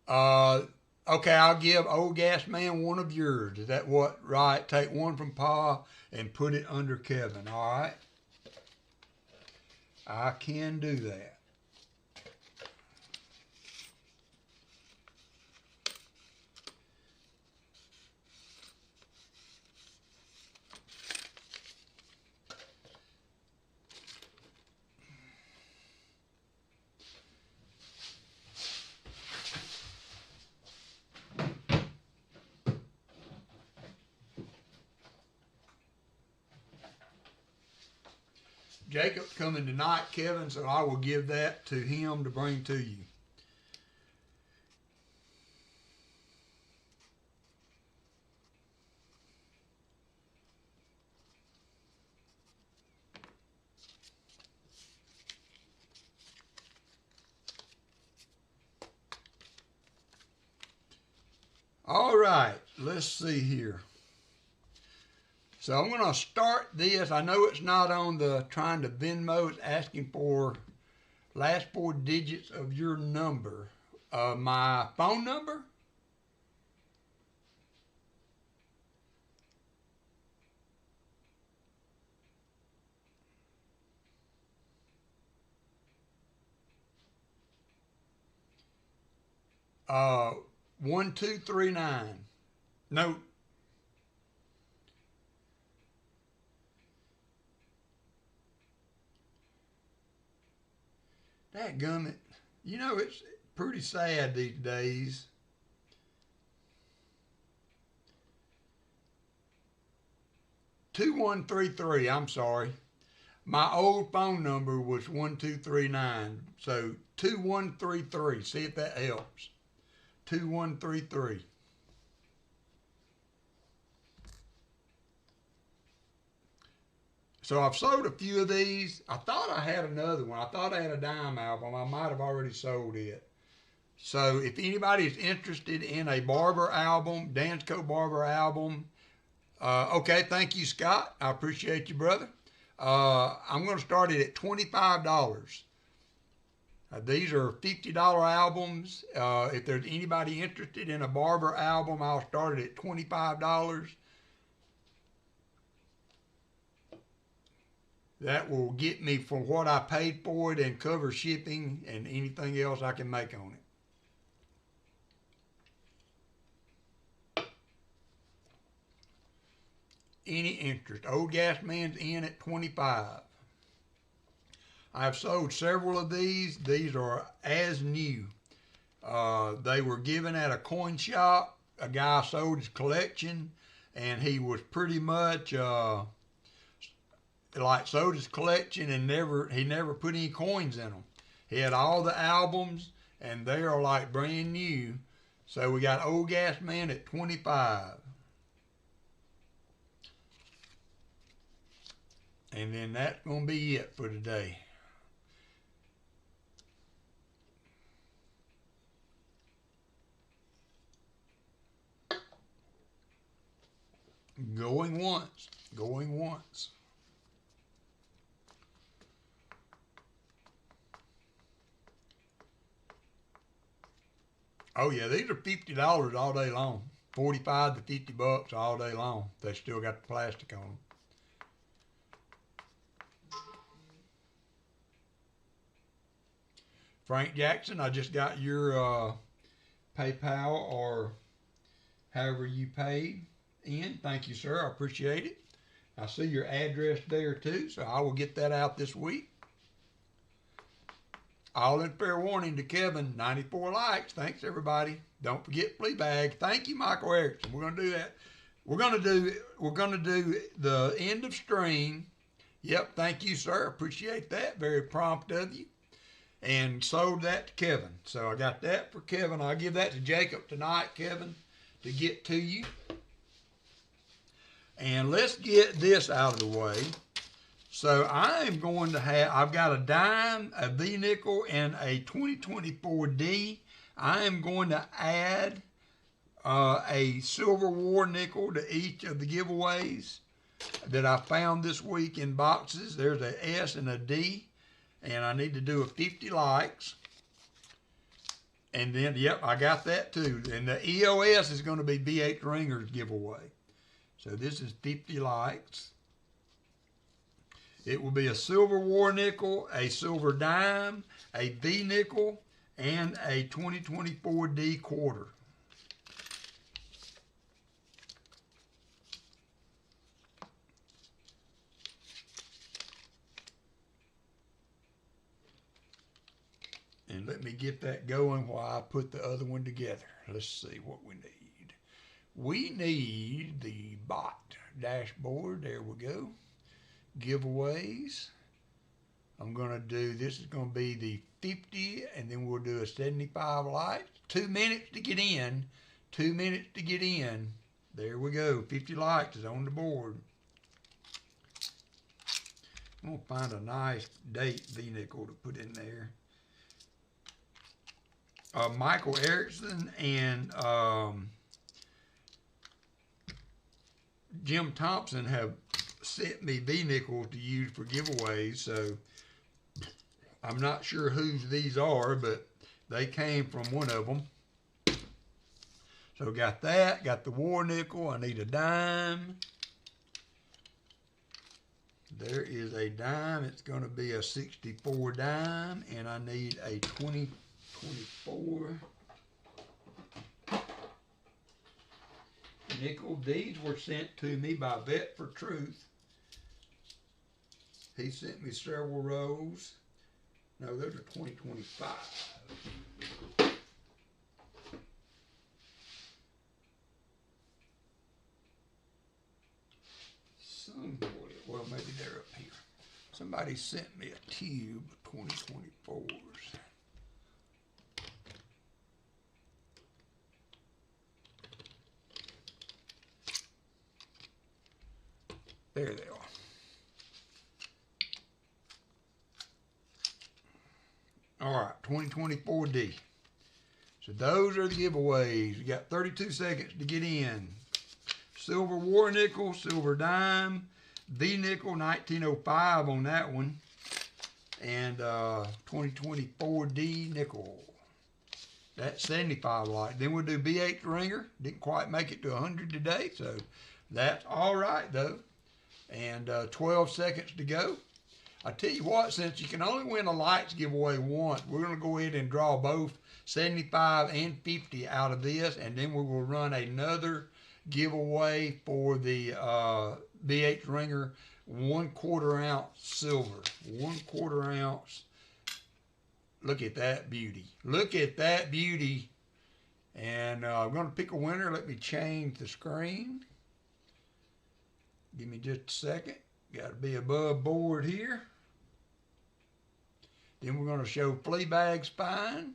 okay, I'll give Old Gas Man one of yours. Is that what? Right. Take one from Pa and put it under Kevin. All right. I can do that. Jacob's coming tonight, Kevin, so I will give that to him to bring to you. All right, let's see here. So I'm going to start this. I know it's not on the trying to Venmo. It's asking for last 4 digits of your number. My phone number? Uh, 1239. No. Dadgummit. You know, it's pretty sad these days. (2133), I'm sorry. My old phone number was 1239. So 2133. See if that helps. 2133. So I've sold a few of these. I thought I had another one. I thought I had a dime album. I might have already sold it. So if anybody is interested in a Barber album, Dansko Barber album, okay, thank you, Scott. I appreciate you, brother. I'm going to start it at $25. These are $50 albums. If there's anybody interested in a Barber album, I'll start it at $25. That will get me for what I paid for it and cover shipping and anything else I can make on it. Any interest? Old Gas Man's in at $25. I've sold several of these. These are as new. They were given at a coin shop. A guy sold his collection, and he was pretty much like sold his collection and he never put any coins in them. He had all the albums, and they are like brand new. So we got Old Gas Man at $25. And then that's going to be it for today. Going once. Going once. Oh yeah, these are $50 all day long. 45 to 50 bucks all day long. They still got the plastic on them. Frank Jackson, I just got your PayPal or however you paid in. Thank you, sir. I appreciate it. I see your address there too, so I will get that out this week. All in fair warning to Kevin, 94 likes. Thanks, everybody. Don't forget Fleabag. Thank you, Michael Erickson. We're going to do that. We're going to do the end of stream. Yep, thank you, sir. Appreciate that. Very prompt of you. And sold that to Kevin. So I got that for Kevin. I'll give that to Jacob tonight, Kevin, to get to you. And let's get this out of the way. So I am going to have, I've got a dime, a V nickel, and a 2024D. I am going to add a silver war nickel to each of the giveaways that I found this week in boxes. There's a S and a D, and I need to do a 50 likes. And then, yep, I got that too. And the EOS is going to be BH Ringer's giveaway. So this is 50 likes. It will be a silver war nickel, a silver dime, a V nickel, and a 2024D quarter. And let me get that going while I put the other one together. Let's see what we need. We need the bot dashboard. There we go. Giveaways. I'm going to do, this is going to be the 50, and then we'll do a 75 likes. 2 minutes to get in. 2 minutes to get in. There we go. 50 likes is on the board. I'm going to find a nice date V-nickel to put in there. Michael Erickson and Jim Thompson have sent me V-nickels to use for giveaways, so I'm not sure whose these are, but they came from one of them. So got that, got the war nickel. I need a dime. There is a dime. It's going to be a 64 dime, and I need a 2024 nickel. These were sent to me by Vet for Truth. He sent me several rows. No, those are 2025. Somewhere, well, maybe they're up here. Somebody sent me a tube of 2024s. There they are. All right, 2024D. So those are the giveaways. You got 32 seconds to get in. Silver war nickel, silver dime, V nickel, 1905 on that one, and 2024D nickel. That's 75 light. Then we'll do BH ringer. Didn't quite make it to 100 today, so that's all right though. And 12 seconds to go. I tell you what, since you can only win a lights giveaway once, we're going to go ahead and draw both 75 and 50 out of this, and then we will run another giveaway for the BH ringer, 1/4 ounce silver, 1/4 ounce. Look at that beauty. Look at that beauty. And I'm going to pick a winner. Let me change the screen. Give me just a second. Got to be above board here. Then we're going to show Fleabag Spine.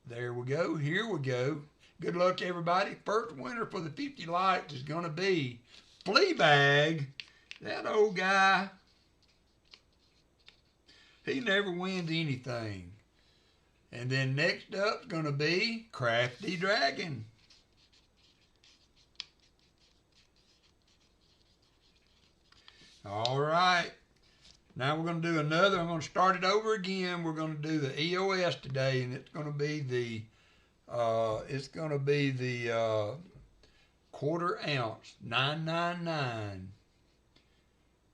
There we go. Here we go. Good luck, everybody. First winner for the 50 lights is going to be Fleabag. That old guy. He never wins anything. And then next up is going to be Crafty Dragon. All right. Now we're going to do another. I'm going to start it over again. We're going to do the EOS today, and it's going to be the 1/4 ounce, 999.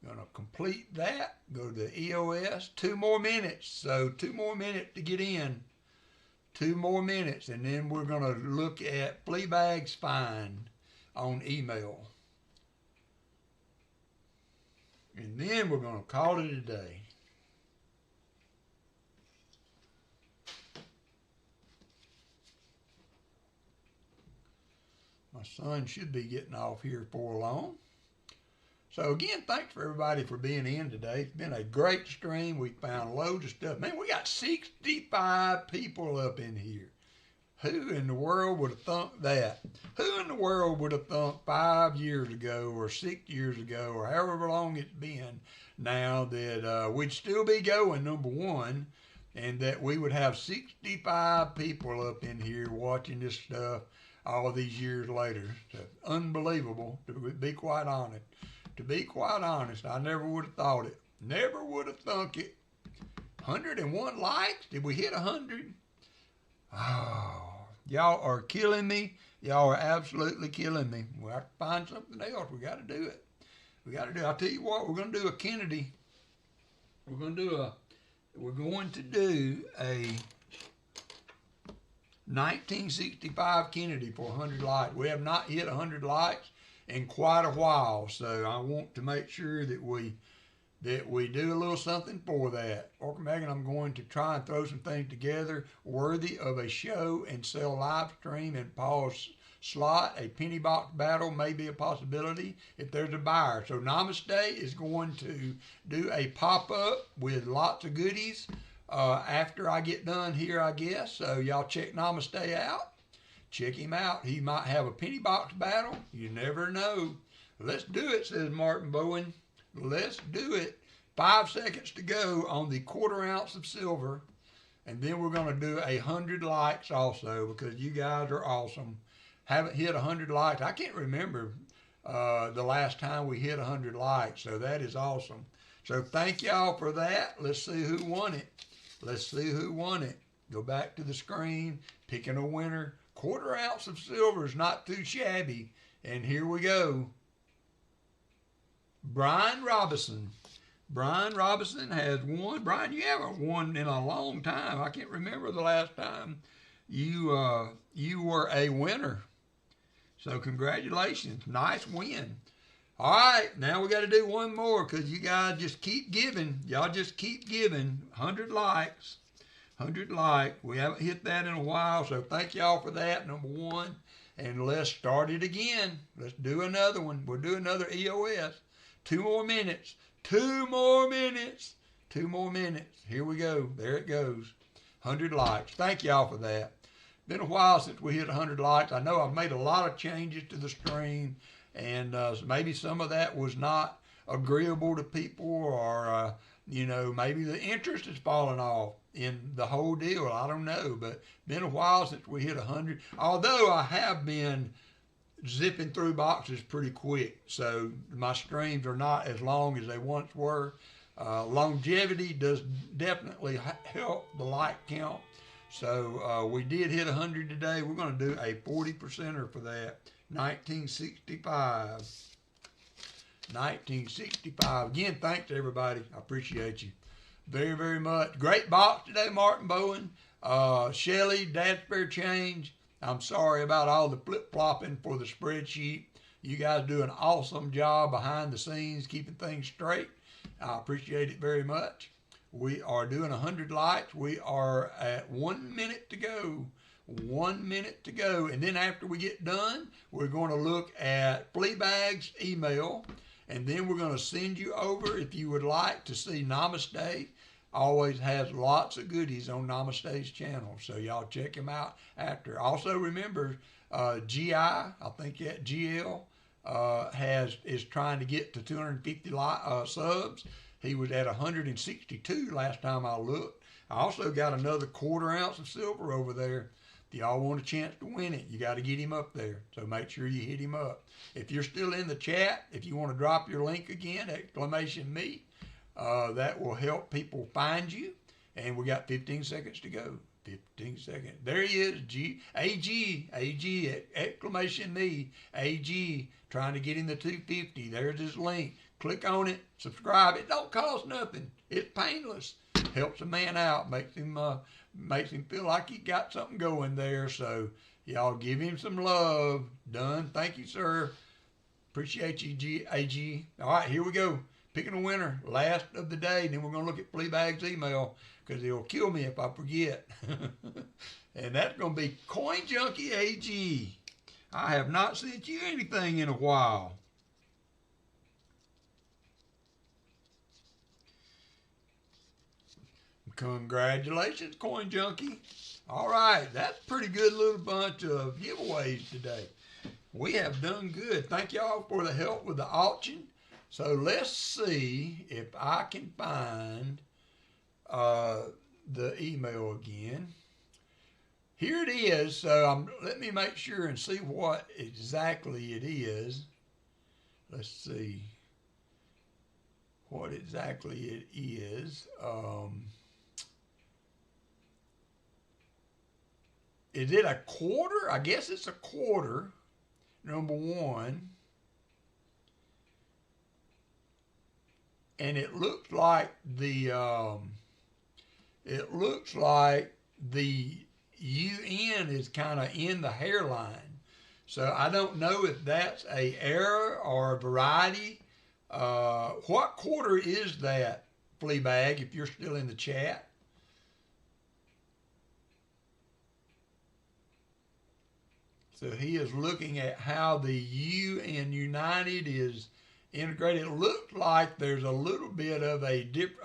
Going to complete that. Go to the EOS. 2 more minutes. So 2 more minutes to get in. 2 more minutes, and then we're going to look at Fleabag Spine on email. And then we're going to call it a day. My son should be getting off here before long. So again, thanks for everybody for being in today. It's been a great stream. We found loads of stuff. Man, we got 65 people up in here. Who in the world would have thunk that? Who in the world would have thunk 5 years ago or 6 years ago or however long it's been now that we'd still be going, number one, and that we would have 65 people up in here watching this stuff all these years later. So unbelievable, to be quite honest. To be quite honest, I never would have thought it. Never would have thunk it. 101 likes? Did we hit 100? Oh, y'all are killing me. Y'all are absolutely killing me. We have to find something else. We got to do it. We got to do it. I'll tell you what, we're going to do a Kennedy. We're going to do a 1965 Kennedy for 100 likes. We have not hit 100 likes in quite a while, so I want to make sure that we do a little something for that. WalkerMagnet, I'm going to try and throw some things together worthy of a show and sell live stream in Paul's slot. A penny box battle may be a possibility if there's a buyer. So Namaste is going to do a pop-up with lots of goodies after I get done here, I guess. So y'all check Namaste out. Check him out. He might have a penny box battle. You never know. Let's do it, says Martin Bowen. Let's do it. 5 seconds to go on the 1/4 ounce of silver. And then we're going to do 100 likes also because you guys are awesome. Haven't hit 100 likes. I can't remember the last time we hit 100 likes. So that is awesome. So thank y'all for that. Let's see who won it. Let's see who won it. Go back to the screen. Picking a winner. 1/4 ounce of silver is not too shabby. And here we go. Brian Robinson. Brian Robinson has won. Brian, you haven't won in a long time. I can't remember the last time you were a winner. So congratulations. Nice win. All right, now we got to do one more because you guys just keep giving. Y'all just keep giving. 100 likes. 100 likes. We haven't hit that in a while, so thank y'all for that, number one. And let's start it again. Let's do another one. We'll do another EOS. 2 more minutes. 2 more minutes. 2 more minutes. Here we go. There it goes. 100 likes. Thank y'all for that. Been a while since we hit 100 likes. I know I've made a lot of changes to the stream, and maybe some of that was not agreeable to people, or maybe the interest has fallen off in the whole deal. I don't know, but been a while since we hit 100. Although I have been zipping through boxes pretty quick, so my streams are not as long as they once were. Longevity does definitely help the like count. So we did hit 100 today. We're going to do a 40%er for that. 1965. 1965. Again, thanks everybody. I appreciate you very, very much. Great box today, Martin Bowen. Shelly, Dad Spare Change. I'm sorry about all the flip-flopping for the spreadsheet. You guys do an awesome job behind the scenes, keeping things straight. I appreciate it very much. We are doing 100 likes. We are at 1 minute to go. 1 minute to go. And then after we get done, we're going to look at Fleabag's email. And then we're going to send you over, if you would like to see Namaste. Always has lots of goodies on Namaste's channel. So y'all check him out after. Also remember, GI, I think that GL, is trying to get to 250 subs. He was at 162 last time I looked. I also got another 1/4 ounce of silver over there. If y'all want a chance to win it, you got to get him up there. So make sure you hit him up. If you're still in the chat, if you want to drop your link again, !me, that will help people find you. And we got 15 seconds to go. 15 seconds. There he is, AG, !me, AG, trying to get in the 250. There's his link. Click on it, subscribe. It don't cost nothing. It's painless. Helps a man out, makes him feel like he got something going there. So y'all give him some love. Done. Thank you, sir. Appreciate you, AG. All right, here we go. Picking a winner, last of the day. Then we're going to look at Fleabag's email because he'll kill me if I forget. And that's going to be Coin Junkie AG. I have not sent you anything in a while. Congratulations, Coin Junkie. All right, that's a pretty good little bunch of giveaways today. We have done good. Thank y'all for the help with the auction. So let's see if I can find the email again. Here it is. So let me make sure and see what exactly it is. Let's see what exactly it is. Is it a 1/4? I guess it's a 1/4, number one. And it looks like the UN is kind of in the hairline. So I don't know if that's a error or a variety. What 1/4 is that, Fleabag, if you're still in the chat? So he is looking at how the UN United is integrated. It looks like there's a little bit of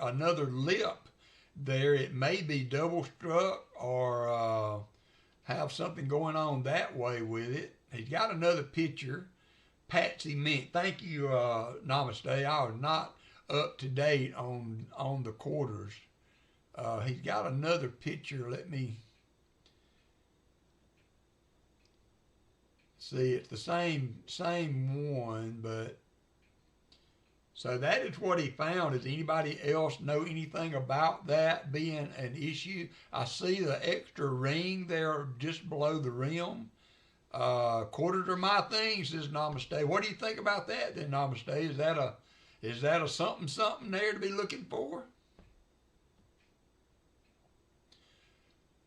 another lip there. It may be double struck or have something going on that way with it. He's got another picture. Patsy Mint. Thank you, Namaste. I was not up to date on the 1/4s. He's got another picture. Let me see. It's the same one, but so that is what he found. Does anybody else know anything about that being an issue? I see the extra ring there just below the rim. 1/4s are my thing, says Namaste. What do you think about that then, Namaste? Is that a something there to be looking for?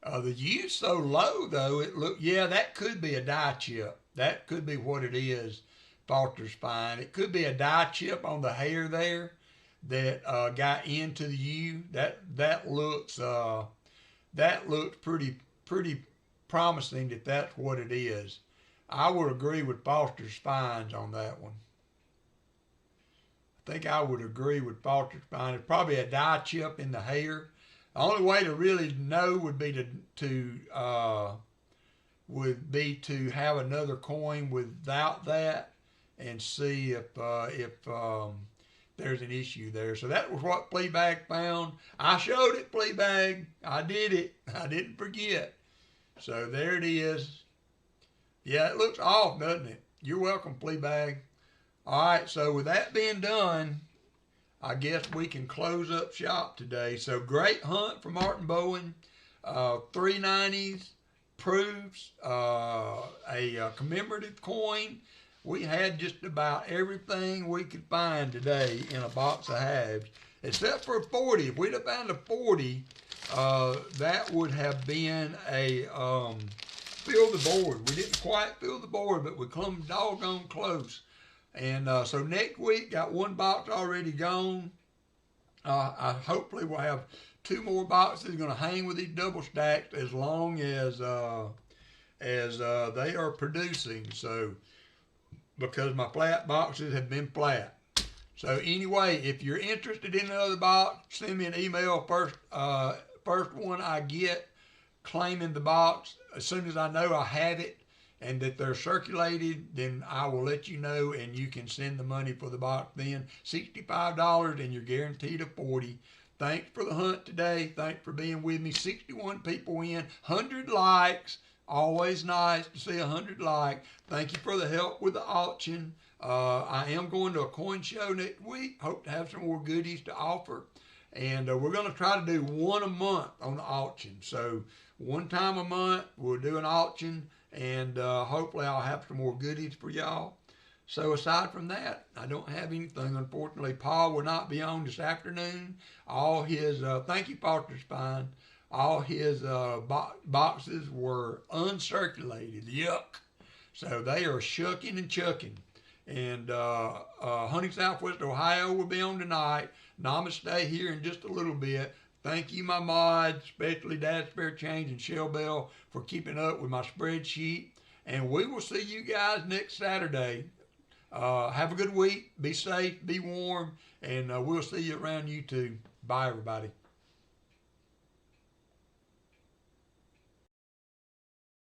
The U's so low though, yeah, that could be a die chip. That could be what it is. Foster's fine. It could be a dye chip on the hair there that got into the U. That looks pretty promising that that's what it is. I would agree with Foster's fines on that one. I think I would agree with Foster's fine. It's probably a dye chip in the hair. The only way to really know would be to have another coin without that and see if there's an issue there. So that was what Fleabag found. I showed it, Fleabag. I did it. I didn't forget. So there it is. Yeah, it looks off, doesn't it? You're welcome, Fleabag. All right, so with that being done, I guess we can close up shop today. So great hunt for Martin Bowen. 390s, proofs, a commemorative coin. We had just about everything we could find today in a box of halves, except for a 40. If we'd have found a 40, that would have been a fill the board. We didn't quite fill the board, but we come doggone close. And so next week, got one box already gone. I hopefully will have 2 more boxes going to hang with these double stacks as long as they are producing. So because my flat boxes have been flat. So anyway, if you're interested in another box, send me an email. First one I get claiming the box. As soon as I know I have it and that they're circulated, then I will let you know, and you can send the money for the box then. $65 and you're guaranteed a 40. Thanks for the hunt today. Thanks for being with me. 61 people in, 100 likes. Always nice to see 100 likes. Thank you for the help with the auction. I am going to a coin show next week. Hope to have some more goodies to offer. And we're going to try to do one a month on the auction. So one time a month, we'll do an auction, and hopefully I'll have some more goodies for y'all. So aside from that, I don't have anything. Unfortunately, Paul will not be on this afternoon. All his, thank you, Foster's Fine. All his boxes were uncirculated. Yuck. So they are shucking and chucking. And Hunting Southwest Ohio will be on tonight. Namaste here in just a little bit. Thank you, my mods, especially Dad Spare Change and Shell Bell, for keeping up with my spreadsheet. And we will see you guys next Saturday. Have a good week. Be safe. Be warm. And we'll see you around YouTube. Bye, everybody.